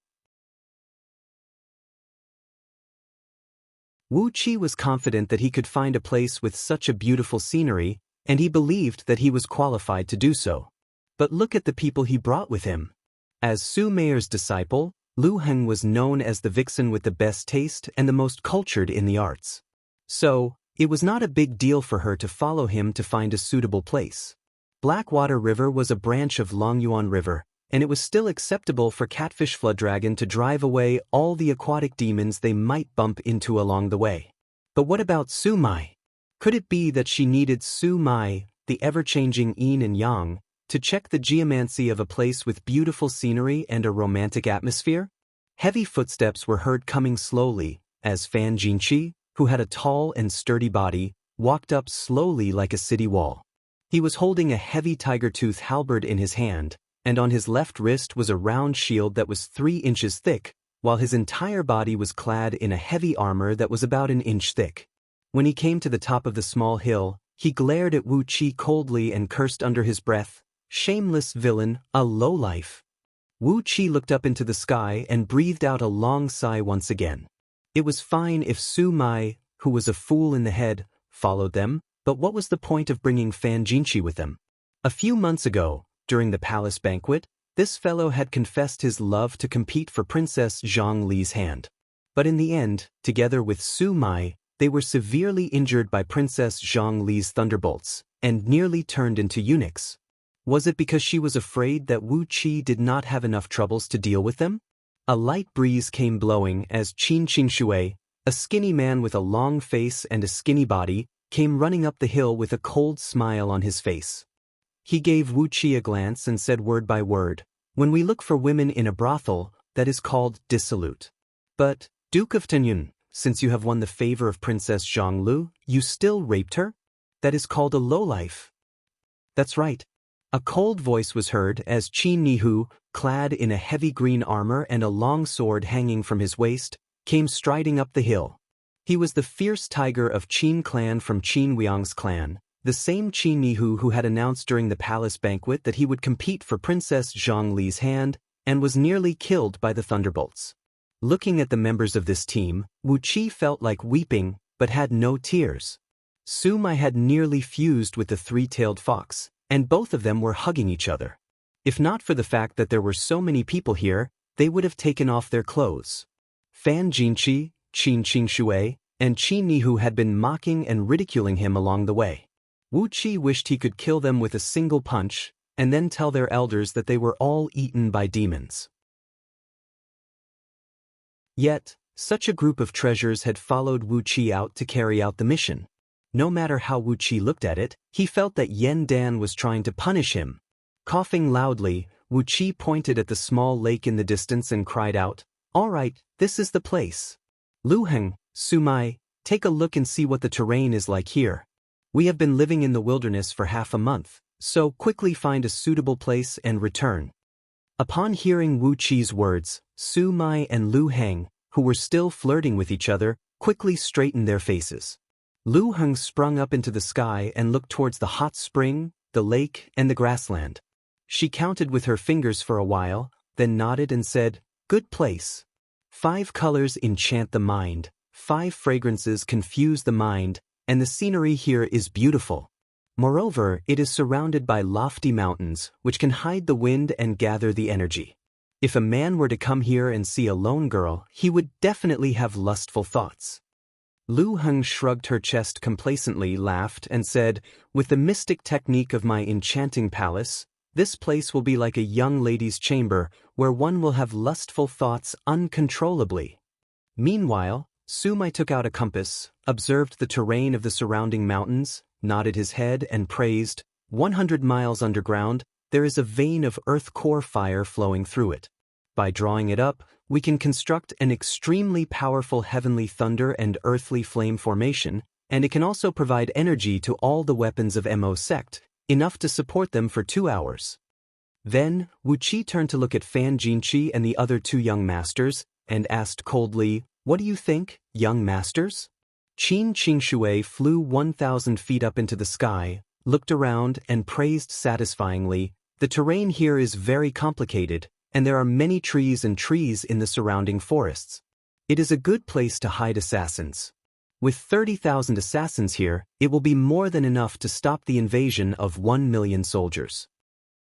Wu Qi was confident that he could find a place with such a beautiful scenery, and he believed that he was qualified to do so. But look at the people he brought with him. As Su Meier's disciple, Lu Heng was known as the vixen with the best taste and the most cultured in the arts. So, it was not a big deal for her to follow him to find a suitable place. Blackwater River was a branch of Longyuan River, and it was still acceptable for Catfish Flood Dragon to drive away all the aquatic demons they might bump into along the way. But what about Su Mai? Could it be that she needed Su Mai, the ever-changing yin and yang, to check the geomancy of a place with beautiful scenery and a romantic atmosphere? Heavy footsteps were heard coming slowly, as Fan Jinqi, who had a tall and sturdy body, walked up slowly like a city wall. He was holding a heavy tiger-tooth halberd in his hand, and on his left wrist was a round shield that was 3 inches thick, while his entire body was clad in a heavy armor that was about an inch thick. When he came to the top of the small hill, he glared at Wu Qi coldly and cursed under his breath, "Shameless villain, a lowlife." Wu Qi looked up into the sky and breathed out a long sigh once again. It was fine if Su Mai, who was a fool in the head, followed them, but what was the point of bringing Fan Jinqi with them? A few months ago, during the palace banquet, this fellow had confessed his love to compete for Princess Zhang Li's hand. But in the end, together with Su Mai, they were severely injured by Princess Zhang Li's thunderbolts, and nearly turned into eunuchs. Was it because she was afraid that Wu Qi did not have enough troubles to deal with them? A light breeze came blowing as Qin Qingshui, a skinny man with a long face and a skinny body, came running up the hill with a cold smile on his face. He gave Wu Qi a glance and said word by word, "When we look for women in a brothel, that is called dissolute. But, Duke of Tenyun, since you have won the favor of Princess Zhanglu, you still raped her? That is called a lowlife." "That's right." A cold voice was heard as Qin Nihu, clad in a heavy green armor and a long sword hanging from his waist, came striding up the hill. He was the fierce tiger of Qin clan from Qin Weiyang's clan, the same Qin Nihu who had announced during the palace banquet that he would compete for Princess Zhang Li's hand, and was nearly killed by the thunderbolts. Looking at the members of this team, Wu Qi felt like weeping, but had no tears. Su Mai had nearly fused with the three-tailed fox, and both of them were hugging each other. If not for the fact that there were so many people here, they would have taken off their clothes. Fan Jinqi, Qin Qingshui, and Qin Nihu had been mocking and ridiculing him along the way. Wu Qi wished he could kill them with a single punch, and then tell their elders that they were all eaten by demons. Yet, such a group of treasures had followed Wu Qi out to carry out the mission. No matter how Wu Qi looked at it, he felt that Yen Dan was trying to punish him. Coughing loudly, Wu Qi pointed at the small lake in the distance and cried out, "All right, this is the place. Lu Heng, Su Mai, take a look and see what the terrain is like here. We have been living in the wilderness for half a month, so quickly find a suitable place and return." Upon hearing Wu Qi's words, Su Mai and Lu Heng, who were still flirting with each other, quickly straightened their faces. Lu Heng sprung up into the sky and looked towards the hot spring, the lake, and the grassland. She counted with her fingers for a while, then nodded and said, "Good place. 5 colors enchant the mind, 5 fragrances confuse the mind, and the scenery here is beautiful. Moreover, it is surrounded by lofty mountains, which can hide the wind and gather the energy. If a man were to come here and see a lone girl, he would definitely have lustful thoughts." Lu Heng shrugged her chest complacently, laughed, and said, "With the mystic technique of my enchanting palace, this place will be like a young lady's chamber, where one will have lustful thoughts uncontrollably." Meanwhile, Su Mai took out a compass, observed the terrain of the surrounding mountains, nodded his head and praised, 100 miles underground, there is a vein of earth core fire flowing through it. By drawing it up, we can construct an extremely powerful heavenly thunder and earthly flame formation, and it can also provide energy to all the weapons of Mo sect, enough to support them for 2 hours. Then, Wu Qi turned to look at Fan Jinqi and the other 2 young masters, and asked coldly, "What do you think, young masters?" Qin Qingshui flew 1,000 feet up into the sky, looked around, and praised satisfyingly, "The terrain here is very complicated, and there are many trees in the surrounding forests. It is a good place to hide assassins. With 30,000 assassins here, it will be more than enough to stop the invasion of 1 million soldiers.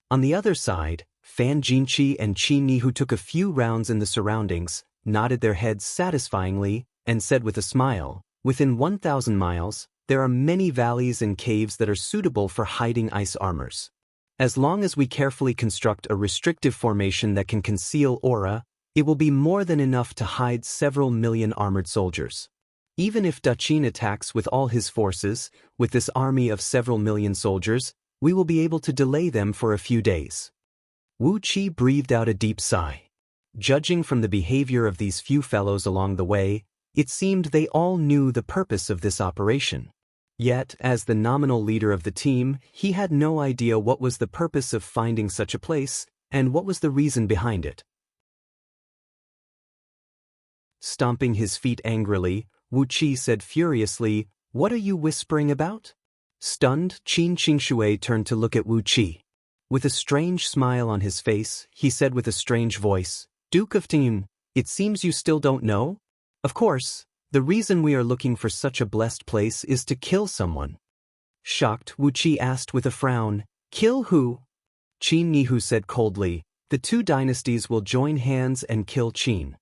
On the other side, Fan Jinqi and Qi Ni, who took a few rounds in the surroundings, nodded their heads satisfyingly and said with a smile, "Within 1,000 miles, there are many valleys and caves that are suitable for hiding ice armors. As long as we carefully construct a restrictive formation that can conceal aura, it will be more than enough to hide several million armored soldiers. Even if Daqin attacks with all his forces, with this army of several million soldiers, we will be able to delay them for a few days." Wu Qi breathed out a deep sigh. Judging from the behavior of these few fellows along the way, it seemed they all knew the purpose of this operation. Yet, as the nominal leader of the team, he had no idea what was the purpose of finding such a place, and what was the reason behind it. Stomping his feet angrily, Wu Qi said furiously, "What are you whispering about?" Stunned, Qin Qingshui turned to look at Wu Qi. With a strange smile on his face, he said with a strange voice, "Duke of Ting, it seems you still don't know? Of course, the reason we are looking for such a blessed place is to kill someone." Shocked, Wu Qi asked with a frown, "Kill who?" Qin Nihu said coldly, "The two dynasties will join hands and kill Qin."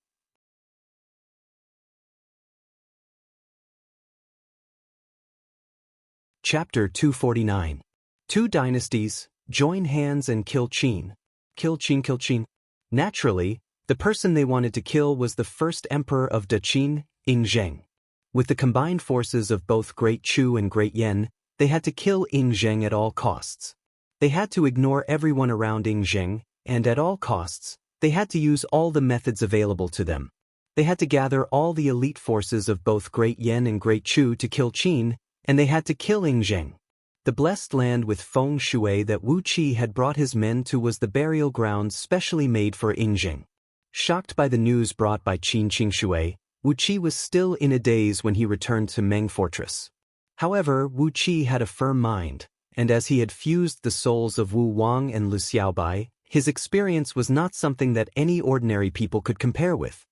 Chapter 249. Two dynasties, join hands and kill Qin. Kill Qin, kill Qin. Naturally, the person they wanted to kill was the first emperor of Daqin, Yingzheng. With the combined forces of both Great Chu and Great Yan, they had to kill Yingzheng at all costs. They had to ignore everyone around Yingzheng, and at all costs, they had to use all the methods available to them. They had to gather all the elite forces of both Great Yan and Great Chu to kill Qin, and they had to kill Yingzheng. The blessed land with feng shui that Wu Qi had brought his men to was the burial ground specially made for Yingzheng. Shocked by the news brought by Qin Qingshui, Wu Qi was still in a daze when he returned to Meng Fortress. However, Wu Qi had a firm mind, and as he had fused the souls of Wu Wang and Lu Xiaobai, his experience was not something that any ordinary people could compare with.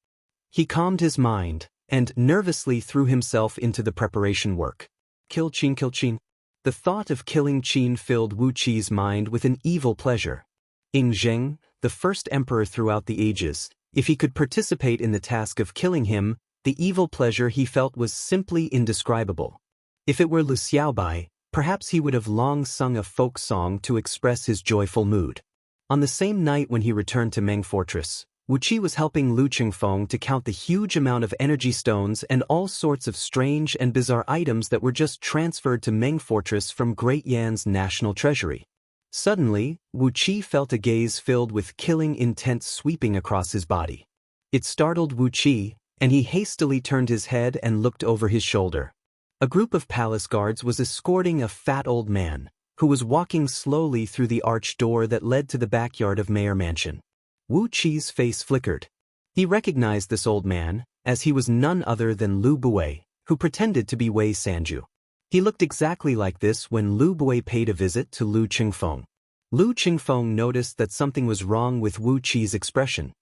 He calmed his mind, and nervously threw himself into the preparation work. Kill Qin, kill Qin. The thought of killing Qin filled Wu Qi's mind with an evil pleasure. Yingzheng, the first emperor throughout the ages, if he could participate in the task of killing him, the evil pleasure he felt was simply indescribable. If it were Lu Xiaobai, perhaps he would have long sung a folk song to express his joyful mood. On the same night when he returned to Meng Fortress, Wu Qi was helping Lu Qingfeng to count the huge amount of energy stones and all sorts of strange and bizarre items that were just transferred to Meng Fortress from Great Yan's national treasury. Suddenly, Wu Qi felt a gaze filled with killing intent sweeping across his body. It startled Wu Qi, and he hastily turned his head and looked over his shoulder. A group of palace guards was escorting a fat old man, who was walking slowly through the arched door that led to the backyard of Mayor Mansion. Wu Qi's face flickered. He recognized this old man, as he was none other than Lu Buwei, who pretended to be Wei Sanju. He looked exactly like this when Lu Buwei paid a visit to Lu Qingfeng. Lu Qingfeng noticed that something was wrong with Wu Qi's expression.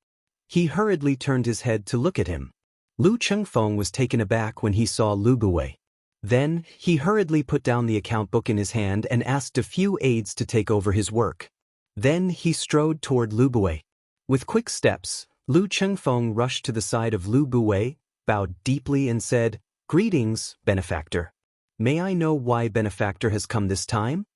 He hurriedly turned his head to look at him. Lu Qingfeng was taken aback when he saw Lu Buwei. Then, he hurriedly put down the account book in his hand and asked a few aides to take over his work. Then he strode toward Lu Buwei. With quick steps, Lu Qingfeng rushed to the side of Lu Buwei, bowed deeply and said, "Greetings, benefactor. May I know why benefactor has come this time?"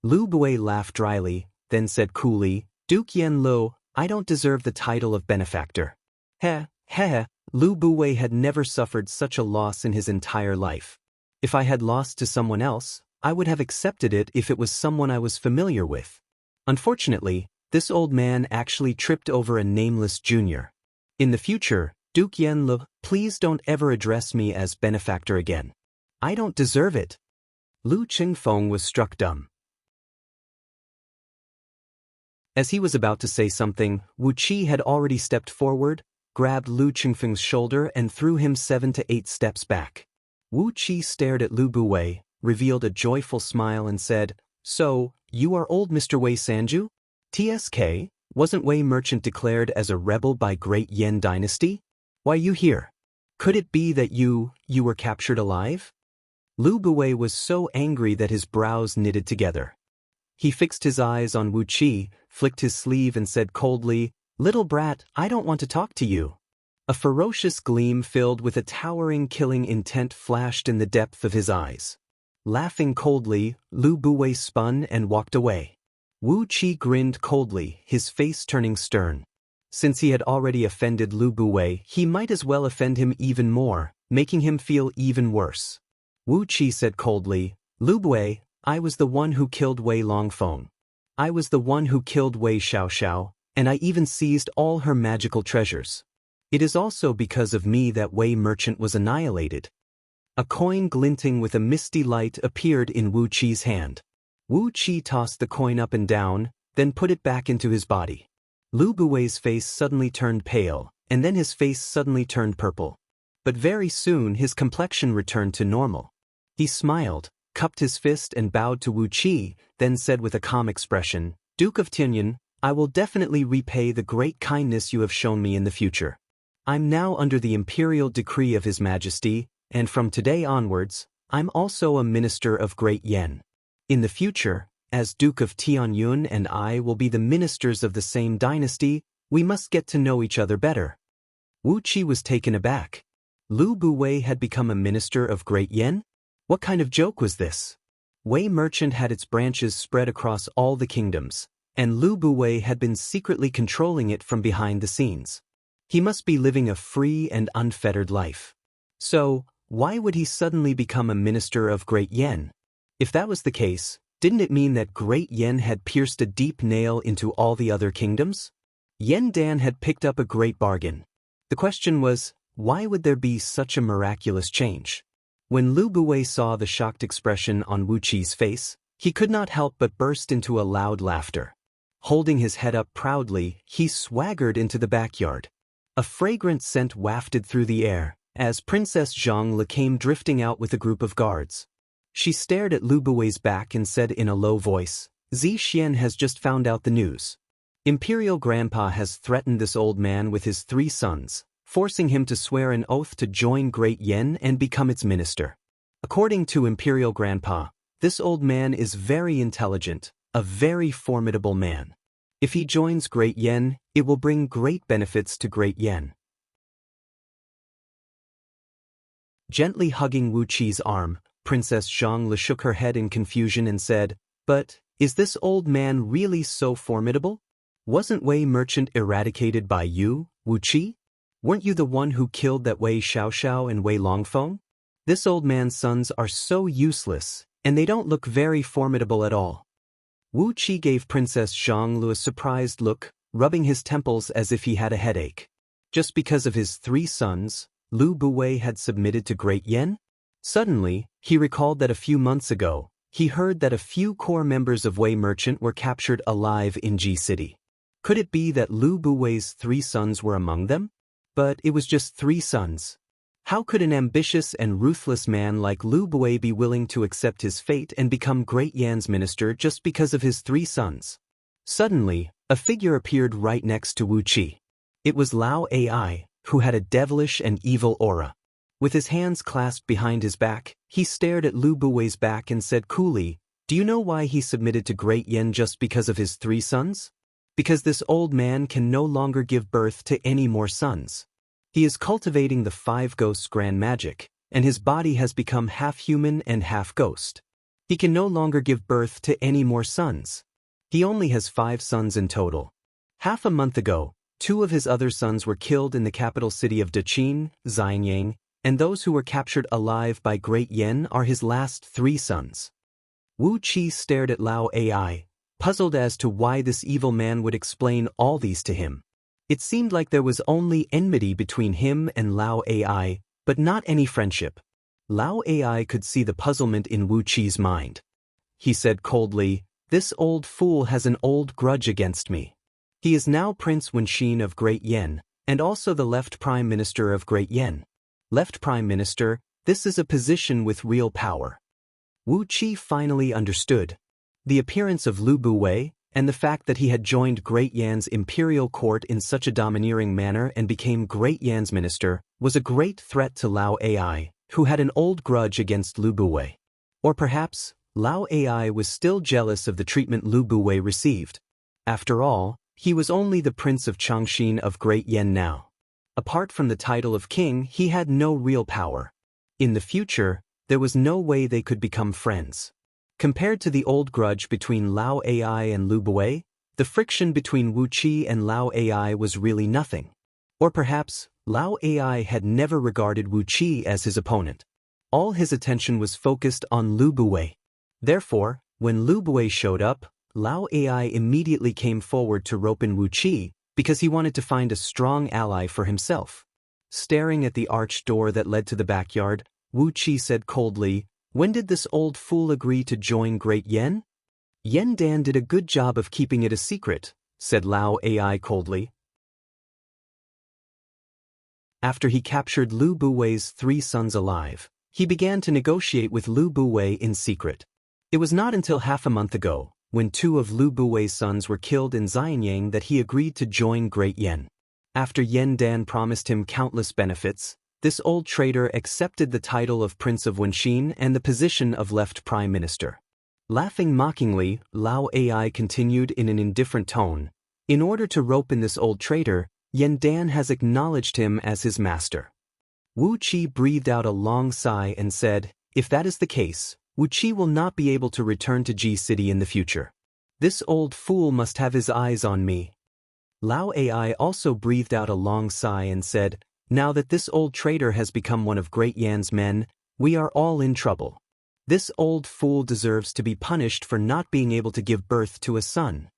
Lu Buwei laughed dryly, then said coolly, "Duke Yan Lo, I don't deserve the title of benefactor." Heh. Lu Buwei had never suffered such a loss in his entire life. If I had lost to someone else, I would have accepted it if it was someone I was familiar with. Unfortunately, this old man actually tripped over a nameless junior. In the future, Duke Yanlu, please don't ever address me as benefactor again. I don't deserve it. Lu Qingfeng was struck dumb. As he was about to say something, Wu Qi had already stepped forward, grabbed Lu Qingfeng's shoulder and threw him 7 to 8 steps back. Wu Qi stared at Lu Buwei, revealed a joyful smile and said, "So, you are old Mr. Wei Sanju? TSK, wasn't Wei Merchant declared as a rebel by Great Yan Dynasty? Why you here? Could it be that you were captured alive?" Lu Buwei was so angry that his brows knitted together. He fixed his eyes on Wu Qi, flicked his sleeve and said coldly, "Little brat, I don't want to talk to you." A ferocious gleam filled with a towering killing intent flashed in the depth of his eyes. Laughing coldly, Lu Buwei spun and walked away. Wu Qi grinned coldly, his face turning stern. Since he had already offended Lu Buwei, he might as well offend him even more, making him feel even worse. Wu Qi said coldly, "Lu Buwei, I was the one who killed Wei Longfeng. I was the one who killed Wei Xiaoxiao, and I even seized all her magical treasures. It is also because of me that Wei Merchant was annihilated." A coin glinting with a misty light appeared in Wu Qi's hand. Wu Qi tossed the coin up and down, then put it back into his body. Lu Buwei's face suddenly turned pale, and then his face suddenly turned purple. But very soon his complexion returned to normal. He smiled, cupped his fist and bowed to Wu Qi, then said with a calm expression, "Duke of Tianyan, I will definitely repay the great kindness you have shown me in the future. I'm now under the imperial decree of His Majesty, and from today onwards, I'm also a minister of Great Yen. In the future, as Duke of Tianyun and I will be the ministers of the same dynasty, we must get to know each other better." Wu Qi was taken aback. Lu Buwei had become a minister of Great Yen? What kind of joke was this? Wei Merchant had its branches spread across all the kingdoms, and Lu Buwei had been secretly controlling it from behind the scenes. He must be living a free and unfettered life. So, why would he suddenly become a minister of Great Yen? If that was the case, didn't it mean that Great Yen had pierced a deep nail into all the other kingdoms? Yen Dan had picked up a great bargain. The question was, why would there be such a miraculous change? When Lu Buwei saw the shocked expression on Wu Qi's face, he could not help but burst into a loud laughter. Holding his head up proudly, he swaggered into the backyard. A fragrant scent wafted through the air, as Princess Zhang came drifting out with a group of guards. She stared at Lu Buwei's back and said in a low voice, "Zi Xian has just found out the news. Imperial Grandpa has threatened this old man with his 3 sons, forcing him to swear an oath to join Great Yen and become its minister. According to Imperial Grandpa, this old man is very intelligent, a very formidable man. If he joins Great Yen, it will bring great benefits to Great Yen." Gently hugging Wu Qi's arm, Princess Zhang shook her head in confusion and said, "But, is this old man really so formidable? Wasn't Wei Merchant eradicated by you, Wu Qi? Weren't you the one who killed that Wei Xiaoxiao and Wei Longfeng? This old man's sons are so useless, and they don't look very formidable at all." Wu Qi gave Princess Zhang a surprised look, rubbing his temples as if he had a headache. Just because of his 3 sons, Lu Buwei had submitted to Great Yen? Suddenly, he recalled that a few months ago, he heard that a few core members of Wei Merchant were captured alive in Ji City. Could it be that Lu Buwei's 3 sons were among them? But it was just 3 sons. How could an ambitious and ruthless man like Lu Buwei be willing to accept his fate and become Great Yan's minister just because of his 3 sons? Suddenly, a figure appeared right next to Wu Qi. It was Lao Ai, who had a devilish and evil aura. With his hands clasped behind his back, he stared at Lu Buwei's back and said coolly, "Do you know why he submitted to Great Yen just because of his 3 sons? Because this old man can no longer give birth to any more sons. He is cultivating the 5 ghosts' grand magic, and his body has become half human and half ghost. He can no longer give birth to any more sons. He only has 5 sons in total. Half a month ago, 2 of his other sons were killed in the capital city of Daqin, Xianyang, and those who were captured alive by Great Yen are his last 3 sons." Wu Qi stared at Lao Ai, puzzled as to why this evil man would explain all these to him. It seemed like there was only enmity between him and Lao Ai, but not any friendship. Lao Ai could see the puzzlement in Wu Qi's mind. He said coldly, "This old fool has an old grudge against me. He is now Prince Wenxin of Great Yen, and also the left Prime Minister of Great Yen. Left Prime Minister, this is a position with real power." Wu Qi finally understood. The appearance of Lu Buwei, and the fact that he had joined Great Yan's imperial court in such a domineering manner and became Great Yan's minister, was a great threat to Lao Ai, who had an old grudge against Lu Buwei. Or perhaps, Lao Ai was still jealous of the treatment Lu Buwei received. After all, he was only the prince of Changshin of Great Yen now. Apart from the title of king, he had no real power. In the future, there was no way they could become friends. Compared to the old grudge between Lao Ai and Lu Bui, the friction between Wu Qi and Lao Ai was really nothing. Or perhaps, Lao Ai had never regarded Wu Qi as his opponent. All his attention was focused on Lu Bui. Therefore, when Lu Bui showed up, Lao Ai immediately came forward to rope in Wu Qi because he wanted to find a strong ally for himself. Staring at the arched door that led to the backyard, Wu Qi said coldly, "When did this old fool agree to join Great Yen?" "Yen Dan did a good job of keeping it a secret," said Lao Ai coldly. After he captured Lu Bui's 3 sons alive, he began to negotiate with Lu Bui in secret. It was not until half a month ago, when 2 of Lu Bui's sons were killed in Xianyang, that he agreed to join Great Yen. After Yen Dan promised him countless benefits, this old traitor accepted the title of Prince of Wenshin and the position of Left Prime Minister. Laughing mockingly, Lao Ai continued in an indifferent tone, "In order to rope in this old traitor, Yen Dan has acknowledged him as his master." Wu Qi breathed out a long sigh and said, "If that is the case, Wu Qi will not be able to return to Ji City in the future. This old fool must have his eyes on me." Lao Ai also breathed out a long sigh and said, "Now that this old traitor has become one of Great Yan's men, we are all in trouble. This old fool deserves to be punished for not being able to give birth to a son."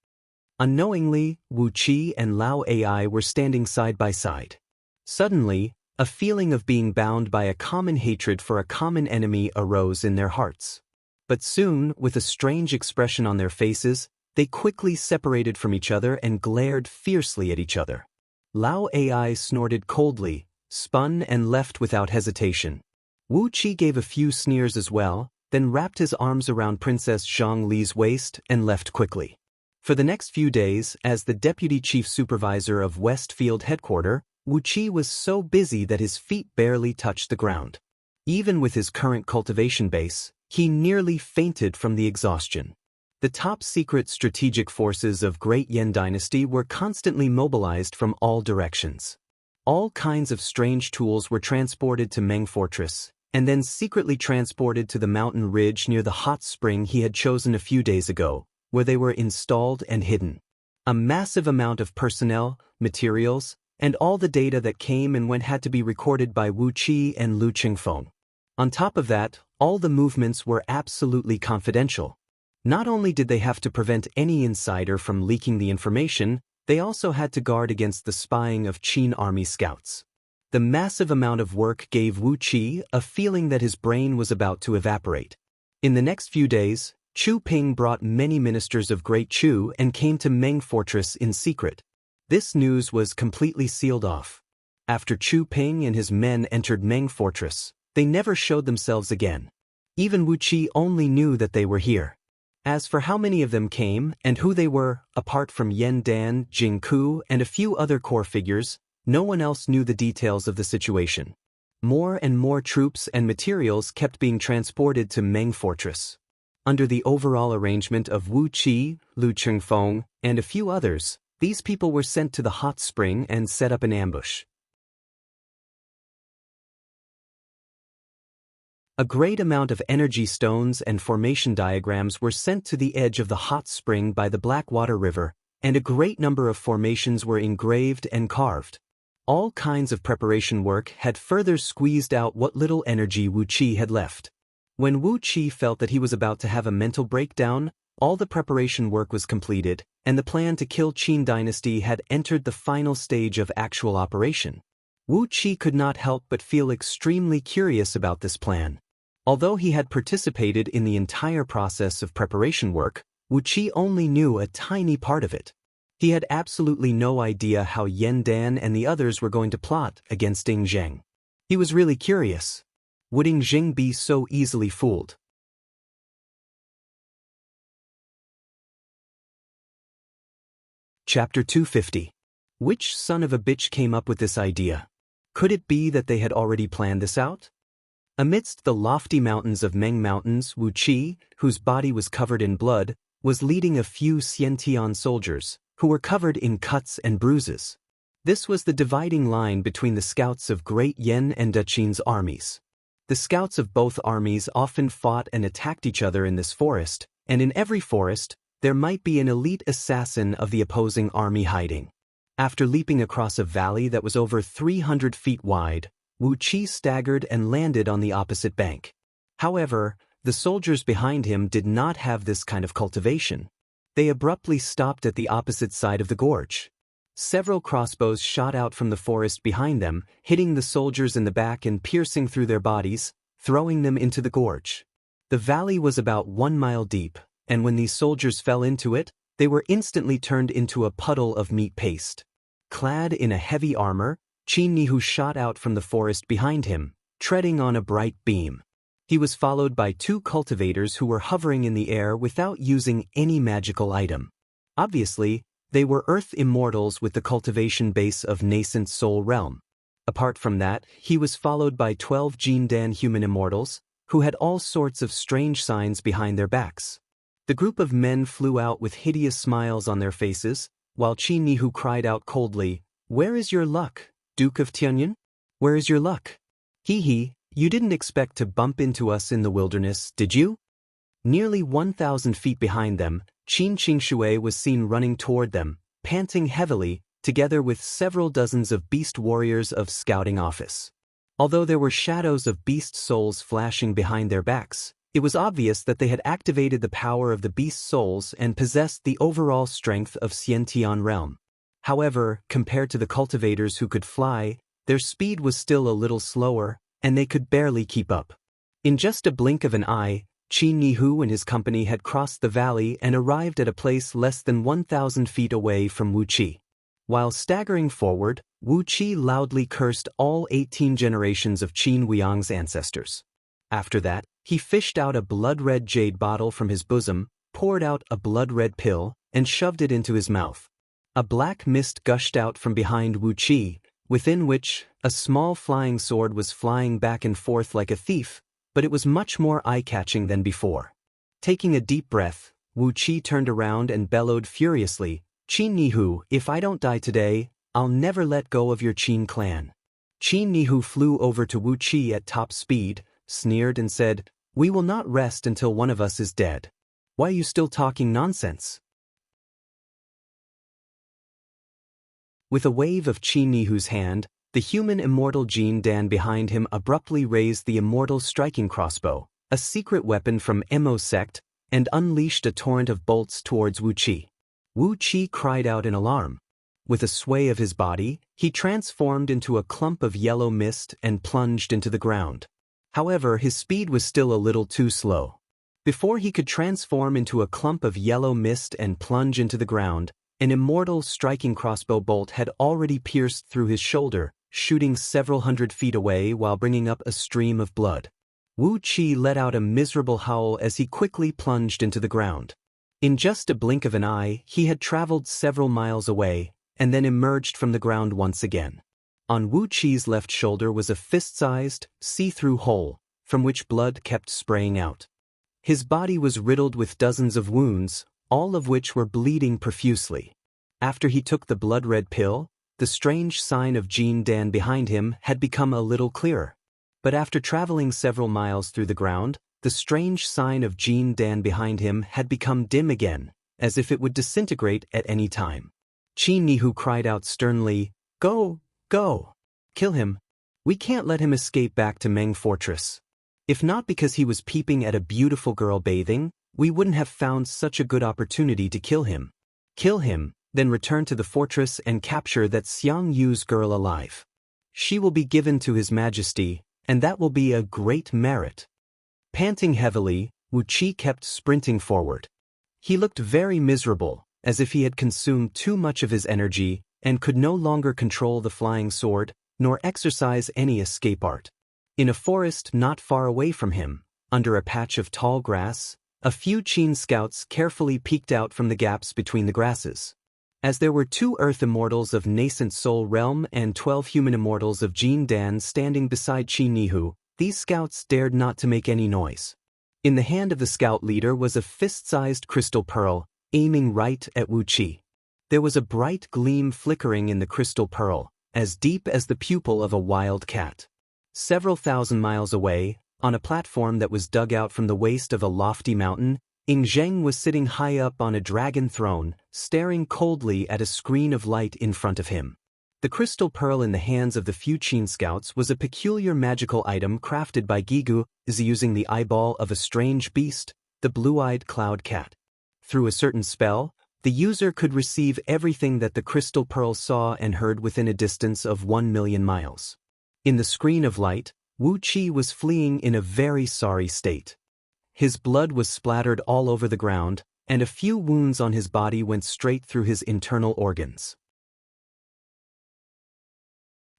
Unknowingly, Wu Qi and Lao Ai were standing side by side. Suddenly, a feeling of being bound by a common hatred for a common enemy arose in their hearts. But soon, with a strange expression on their faces, they quickly separated from each other and glared fiercely at each other. Lao Ai snorted coldly, spun and left without hesitation. Wu Qi gave a few sneers as well, then wrapped his arms around Princess Zhang Li's waist and left quickly. For the next few days, as the Deputy Chief Supervisor of Westfield Headquarters, Wu Qi was so busy that his feet barely touched the ground. Even with his current cultivation base, he nearly fainted from the exhaustion. The top-secret strategic forces of Great Yen Dynasty were constantly mobilized from all directions. All kinds of strange tools were transported to Meng Fortress, and then secretly transported to the mountain ridge near the hot spring he had chosen a few days ago, where they were installed and hidden. A massive amount of personnel, materials, and all the data that came and went had to be recorded by Wu Qi and Lu Qingfeng. On top of that, all the movements were absolutely confidential. Not only did they have to prevent any insider from leaking the information, they also had to guard against the spying of Qin army scouts. The massive amount of work gave Wu Qi a feeling that his brain was about to evaporate. In the next few days, Chu Ping brought many ministers of Great Chu and came to Meng Fortress in secret. This news was completely sealed off. After Chu Ping and his men entered Meng Fortress, they never showed themselves again. Even Wu Qi only knew that they were here. As for how many of them came and who they were, apart from Yen Dan, Jing Ku, and a few other core figures, no one else knew the details of the situation. More and more troops and materials kept being transported to Meng Fortress. Under the overall arrangement of Wu Qi, Lu Qingfeng, and a few others, these people were sent to the hot spring and set up an ambush. A great amount of energy stones and formation diagrams were sent to the edge of the hot spring by the Blackwater River, and a great number of formations were engraved and carved. All kinds of preparation work had further squeezed out what little energy Wu Qi had left. When Wu Qi felt that he was about to have a mental breakdown, all the preparation work was completed, and the plan to kill Qin Dynasty had entered the final stage of actual operation. Wu Qi could not help but feel extremely curious about this plan. Although he had participated in the entire process of preparation work, Wu Qi only knew a tiny part of it. He had absolutely no idea how Yen Dan and the others were going to plot against Ding Zheng. He was really curious. Would Ding Zheng be so easily fooled? Chapter 250. Which son of a bitch came up with this idea? Could it be that they had already planned this out? Amidst the lofty mountains of Meng Mountains, Wu Qi, whose body was covered in blood, was leading a few Xiantian soldiers, who were covered in cuts and bruises. This was the dividing line between the scouts of Great Yen and Duqin's armies. The scouts of both armies often fought and attacked each other in this forest, and in every forest, there might be an elite assassin of the opposing army hiding. After leaping across a valley that was over 300 feet wide, Wu Qi staggered and landed on the opposite bank. However, the soldiers behind him did not have this kind of cultivation. They abruptly stopped at the opposite side of the gorge. Several crossbows shot out from the forest behind them, hitting the soldiers in the back and piercing through their bodies, throwing them into the gorge. The valley was about 1 mile deep, and when these soldiers fell into it, they were instantly turned into a puddle of meat paste. Clad in a heavy armor, Qin Nihu shot out from the forest behind him, treading on a bright beam. He was followed by 2 cultivators who were hovering in the air without using any magical item. Obviously, they were Earth immortals with the cultivation base of nascent soul realm. Apart from that, he was followed by 12 Jindan human immortals, who had all sorts of strange signs behind their backs. The group of men flew out with hideous smiles on their faces, while Qin Nihu cried out coldly, "Where is your luck, Duke of Tianyan? Where is your luck? Hee, you didn't expect to bump into us in the wilderness, did you?" Nearly 1,000 feet behind them, Qin Qingshui was seen running toward them, panting heavily, together with several dozens of beast warriors of scouting office. Although there were shadows of beast souls flashing behind their backs, it was obvious that they had activated the power of the beast souls and possessed the overall strength of Xiantian realm. However, compared to the cultivators who could fly, their speed was still a little slower, and they could barely keep up. In just a blink of an eye, Qin Nihu and his company had crossed the valley and arrived at a place less than 1,000 feet away from Wu Qi. While staggering forward, Wu Qi loudly cursed all 18 generations of Qin Huang's ancestors. After that, he fished out a blood-red jade bottle from his bosom, poured out a blood-red pill, and shoved it into his mouth. A black mist gushed out from behind Wu Qi, within which a small flying sword was flying back and forth like a thief, but it was much more eye-catching than before. Taking a deep breath, Wu Qi turned around and bellowed furiously, "Qin Nihu, if I don't die today, I'll never let go of your Qin clan." Qin Nihu flew over to Wu Qi at top speed, sneered and said, "We will not rest until one of us is dead. Why are you still talking nonsense?" With a wave of Qin Nihu's hand, the human immortal Jin Dan behind him abruptly raised the immortal striking crossbow, a secret weapon from Mo sect, and unleashed a torrent of bolts towards Wu Qi. Wu Qi cried out in alarm. With a sway of his body, he transformed into a clump of yellow mist and plunged into the ground. However, his speed was still a little too slow. Before he could transform into a clump of yellow mist and plunge into the ground, an immortal striking crossbow bolt had already pierced through his shoulder, shooting several hundred feet away while bringing up a stream of blood. Wu Qi let out a miserable howl as he quickly plunged into the ground. In just a blink of an eye, he had traveled several miles away, and then emerged from the ground once again. On Wu Qi's left shoulder was a fist-sized, see-through hole, from which blood kept spraying out. His body was riddled with dozens of wounds, all of which were bleeding profusely. After he took the blood-red pill, the strange sign of Jin Dan behind him had become a little clearer. But after traveling several miles through the ground, the strange sign of Jin Dan behind him had become dim again, as if it would disintegrate at any time. Qin Nihu cried out sternly, "Go! Go! Kill him! We can't let him escape back to Meng Fortress. If not because he was peeping at a beautiful girl bathing, we wouldn't have found such a good opportunity to kill him. Kill him, then return to the fortress and capture that Xiang Yu's girl alive. She will be given to His Majesty, and that will be a great merit." Panting heavily, Wu Qi kept sprinting forward. He looked very miserable, as if he had consumed too much of his energy and could no longer control the flying sword, nor exercise any escape art. In a forest not far away from him, under a patch of tall grass, a few Qin scouts carefully peeked out from the gaps between the grasses. As there were 2 Earth immortals of nascent soul realm and 12 human immortals of Jin Dan standing beside Qin Nihu, these scouts dared not to make any noise. In the hand of the scout leader was a fist-sized crystal pearl, aiming right at Wu Qi. There was a bright gleam flickering in the crystal pearl, as deep as the pupil of a wild cat. Several thousand miles away, on a platform that was dug out from the waist of a lofty mountain, Ing Zheng was sitting high up on a dragon throne, staring coldly at a screen of light in front of him. The crystal pearl in the hands of the Fuqin scouts was a peculiar magical item crafted by Gigu using the eyeball of a strange beast, the blue-eyed cloud cat. Through a certain spell, the user could receive everything that the crystal pearl saw and heard within a distance of 1,000,000 miles. In the screen of light, Wu Qi was fleeing in a very sorry state. His blood was splattered all over the ground, and a few wounds on his body went straight through his internal organs.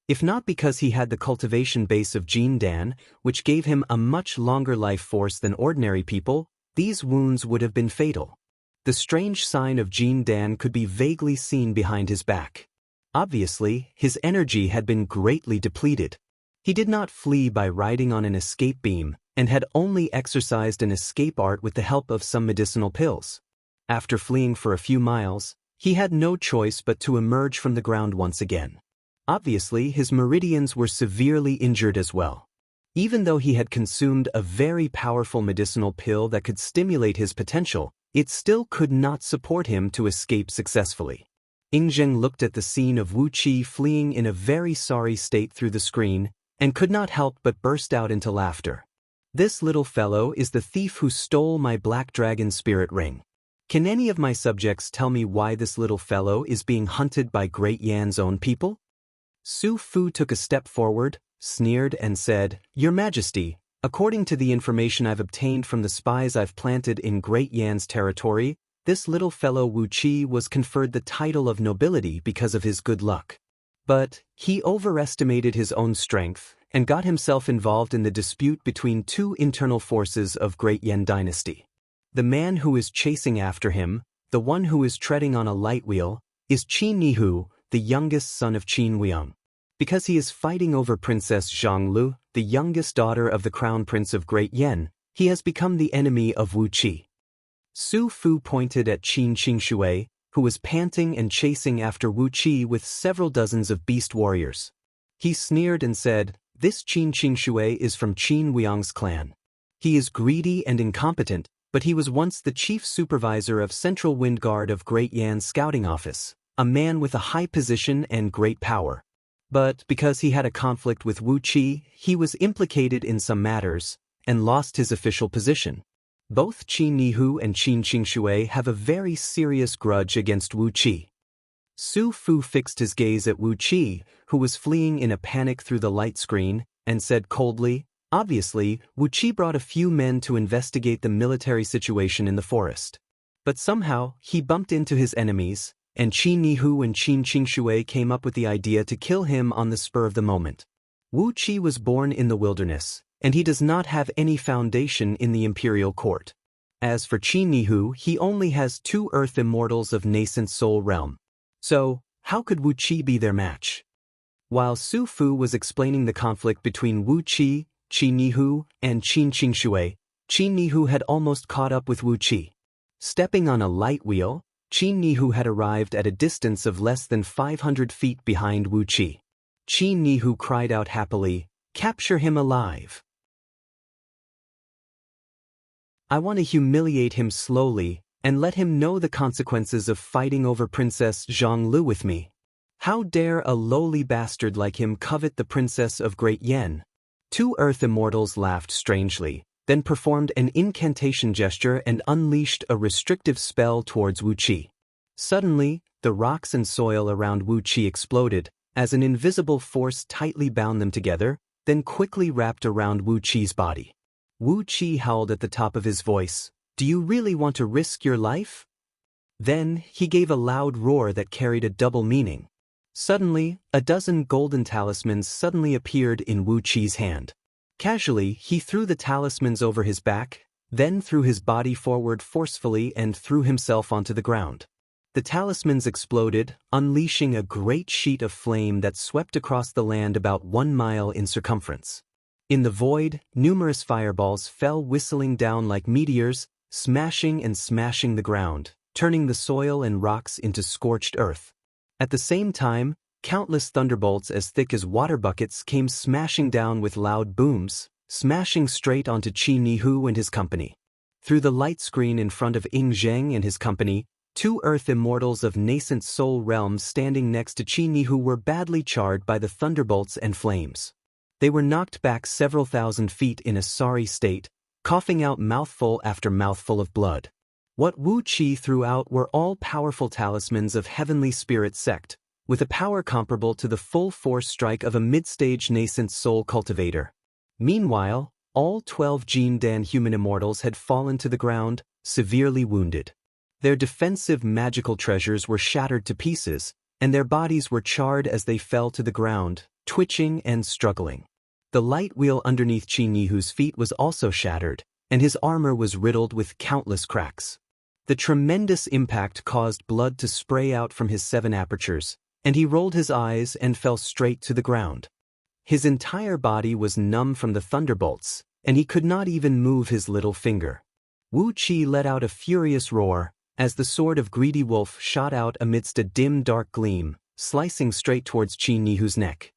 If not because he had the cultivation base of Jin Dan, which gave him a much longer life force than ordinary people, these wounds would have been fatal. The strange sign of Jin Dan could be vaguely seen behind his back. Obviously, his energy had been greatly depleted. He did not flee by riding on an escape beam, and had only exercised an escape art with the help of some medicinal pills. After fleeing for a few miles, he had no choice but to emerge from the ground once again. Obviously, his meridians were severely injured as well. Even though he had consumed a very powerful medicinal pill that could stimulate his potential, it still could not support him to escape successfully. Ing Zheng looked at the scene of Wu Qi fleeing in a very sorry state through the screen, and could not help but burst out into laughter. This little fellow is the thief who stole my black dragon spirit ring. Can any of my subjects tell me why this little fellow is being hunted by Great Yan's own people? Su Fu took a step forward, sneered and said, "Your Majesty, according to the information I've obtained from the spies I've planted in Great Yan's territory, this little fellow Wu Qi was conferred the title of nobility because of his good luck. But he overestimated his own strength and got himself involved in the dispute between two internal forces of Great Yan dynasty. The man who is chasing after him, the one who is treading on a light wheel, is Qin Nihu, the youngest son of Qin Weong. Because he is fighting over Princess Zhonglu, the youngest daughter of the Crown Prince of Great Yan, he has become the enemy of Wu Qi." Su Fu pointed at Qin Qingshui, who was panting and chasing after Wu Qi with several dozens of beast warriors. He sneered and said, "This Qin Qingshui is from Qin Weong's clan. He is greedy and incompetent, but he was once the chief supervisor of Central Wind Guard of Great Yan's scouting office, a man with a high position and great power. But because he had a conflict with Wu Qi, he was implicated in some matters, and lost his official position. Both Qin Nihu and Qin Qingshui have a very serious grudge against Wu Qi." Su Fu fixed his gaze at Wu Qi, who was fleeing in a panic through the light screen, and said coldly, "Obviously, Wu Qi brought a few men to investigate the military situation in the forest. But somehow, he bumped into his enemies, and Qin Nihu and Qin Qingshui came up with the idea to kill him on the spur of the moment. Wu Qi was born in the wilderness, and he does not have any foundation in the imperial court. As for Qin Nihu, he only has 2 earth immortals of nascent soul realm. So, how could Wu Qi be their match?" While Su Fu was explaining the conflict between Wu Qi, Qin Nihu, and Qin Qingshui, Qin Nihu had almost caught up with Wu Qi. Stepping on a light wheel, Qin Nihu had arrived at a distance of less than 500 feet behind Wu Qi. Qin Nihu cried out happily, "Capture him alive! I want to humiliate him slowly, and let him know the consequences of fighting over Princess Zhonglu with me. How dare a lowly bastard like him covet the Princess of Great Yan?" 2 earth immortals laughed strangely, then performed an incantation gesture and unleashed a restrictive spell towards Wu Qi. Suddenly, the rocks and soil around Wu Qi exploded, as an invisible force tightly bound them together, then quickly wrapped around Wu Qi's body. Wu Qi howled at the top of his voice, "Do you really want to risk your life?" Then, he gave a loud roar that carried a double meaning. Suddenly, a dozen golden talismans suddenly appeared in Wu Qi's hand. Casually, he threw the talismans over his back, then threw his body forward forcefully and threw himself onto the ground. The talismans exploded, unleashing a great sheet of flame that swept across the land about 1 mile in circumference. In the void, numerous fireballs fell whistling down like meteors, smashing and smashing the ground, turning the soil and rocks into scorched earth. At the same time, countless thunderbolts as thick as water buckets came smashing down with loud booms, smashing straight onto Qi Nihu and his company. Through the light screen in front of Ying Zheng and his company, two Earth immortals of nascent soul realms standing next to Qi Nihu were badly charred by the thunderbolts and flames. They were knocked back several thousand feet in a sorry state, coughing out mouthful after mouthful of blood. What Wu Qi threw out were all-powerful talismans of heavenly spirit sect, with a power comparable to the full force strike of a mid-stage nascent soul cultivator. Meanwhile, all 12 Jin Dan human immortals had fallen to the ground, severely wounded. Their defensive magical treasures were shattered to pieces, and their bodies were charred as they fell to the ground, twitching and struggling. The light wheel underneath Qi Nihu's feet was also shattered, and his armor was riddled with countless cracks. The tremendous impact caused blood to spray out from his 7 apertures, and he rolled his eyes and fell straight to the ground. His entire body was numb from the thunderbolts, and he could not even move his little finger. Wu Qi let out a furious roar, as the sword of Greedy Wolf shot out amidst a dim dark gleam, slicing straight towards Qi Nihu's neck.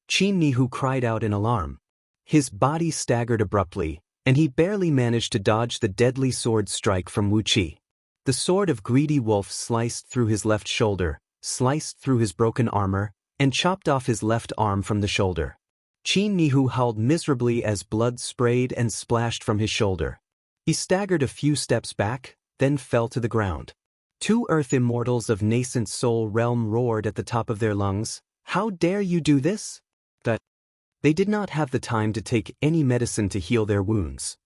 Qi Nihu cried out in alarm. His body staggered abruptly, and he barely managed to dodge the deadly sword strike from Wu Qi. The sword of Greedy Wolf sliced through his left shoulder, sliced through his broken armor, and chopped off his left arm from the shoulder. Qi Nihu howled miserably as blood sprayed and splashed from his shoulder. He staggered a few steps back, then fell to the ground. Two Earth immortals of nascent soul realm roared at the top of their lungs, "How dare you do this?" But they did not have the time to take any medicine to heal their wounds.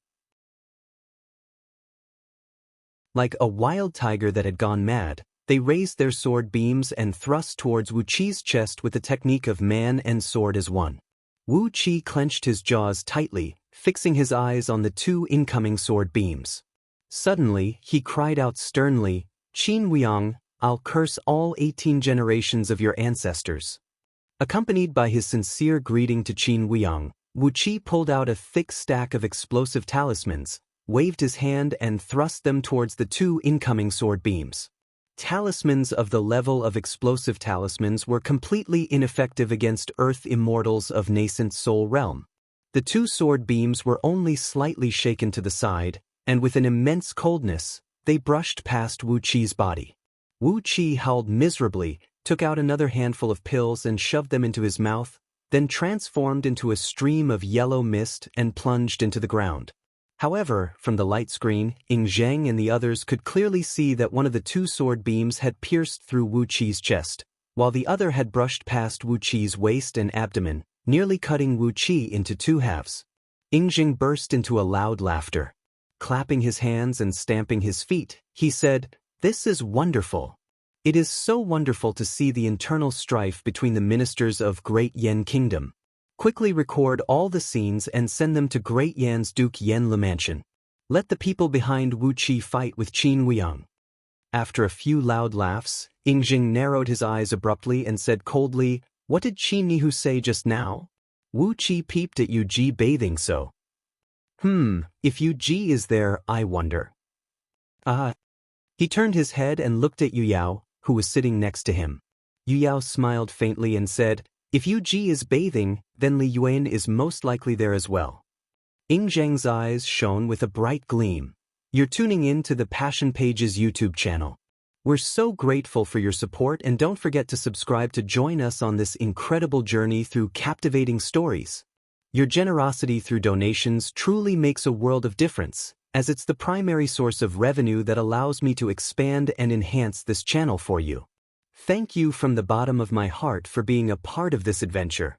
Like a wild tiger that had gone mad, they raised their sword beams and thrust towards Wu Qi's chest with the technique of man and sword as one. Wu Qi clenched his jaws tightly, fixing his eyes on the two incoming sword beams. Suddenly, he cried out sternly, "Qin Weiyang, I'll curse all 18 generations of your ancestors." Accompanied by his sincere greeting to Qin Weiyang, Wu Qi pulled out a thick stack of explosive talismans, waved his hand and thrust them towards the two incoming sword beams. Talismans of the level of explosive talismans were completely ineffective against Earth immortals of nascent soul realm. The two sword beams were only slightly shaken to the side, and with an immense coldness, they brushed past Wu Qi's body. Wu Qi howled miserably, took out another handful of pills and shoved them into his mouth, then transformed into a stream of yellow mist and plunged into the ground. However, from the light screen, Ying Zheng and the others could clearly see that one of the two sword beams had pierced through Wu Qi's chest, while the other had brushed past Wu Qi's waist and abdomen, nearly cutting Wu Qi into 2 halves. Ying Zheng burst into a loud laughter. Clapping his hands and stamping his feet, he said, "This is wonderful. It is so wonderful to see the internal strife between the ministers of Great Yan Kingdom. Quickly record all the scenes and send them to Great Yan's Duke Yan Le Mansion. Let the people behind Wu Qi fight with Qin Weiyang." After a few loud laughs, Ying Zheng narrowed his eyes abruptly and said coldly, "What did Qi Nihu say just now? Wu Qi peeped at Yu Ji bathing so. If Yu Ji is there, I wonder." He turned his head and looked at Yu Yao, who was sitting next to him. Yu Yao smiled faintly and said, "If Yu Ji is bathing, then Li Yuan is most likely there as well." Ying Zheng's eyes shone with a bright gleam. "You're tuning in to the Passion Pages YouTube channel. We're so grateful for your support, and don't forget to subscribe to join us on this incredible journey through captivating stories. Your generosity through donations truly makes a world of difference, as it's the primary source of revenue that allows me to expand and enhance this channel for you. Thank you from the bottom of my heart for being a part of this adventure.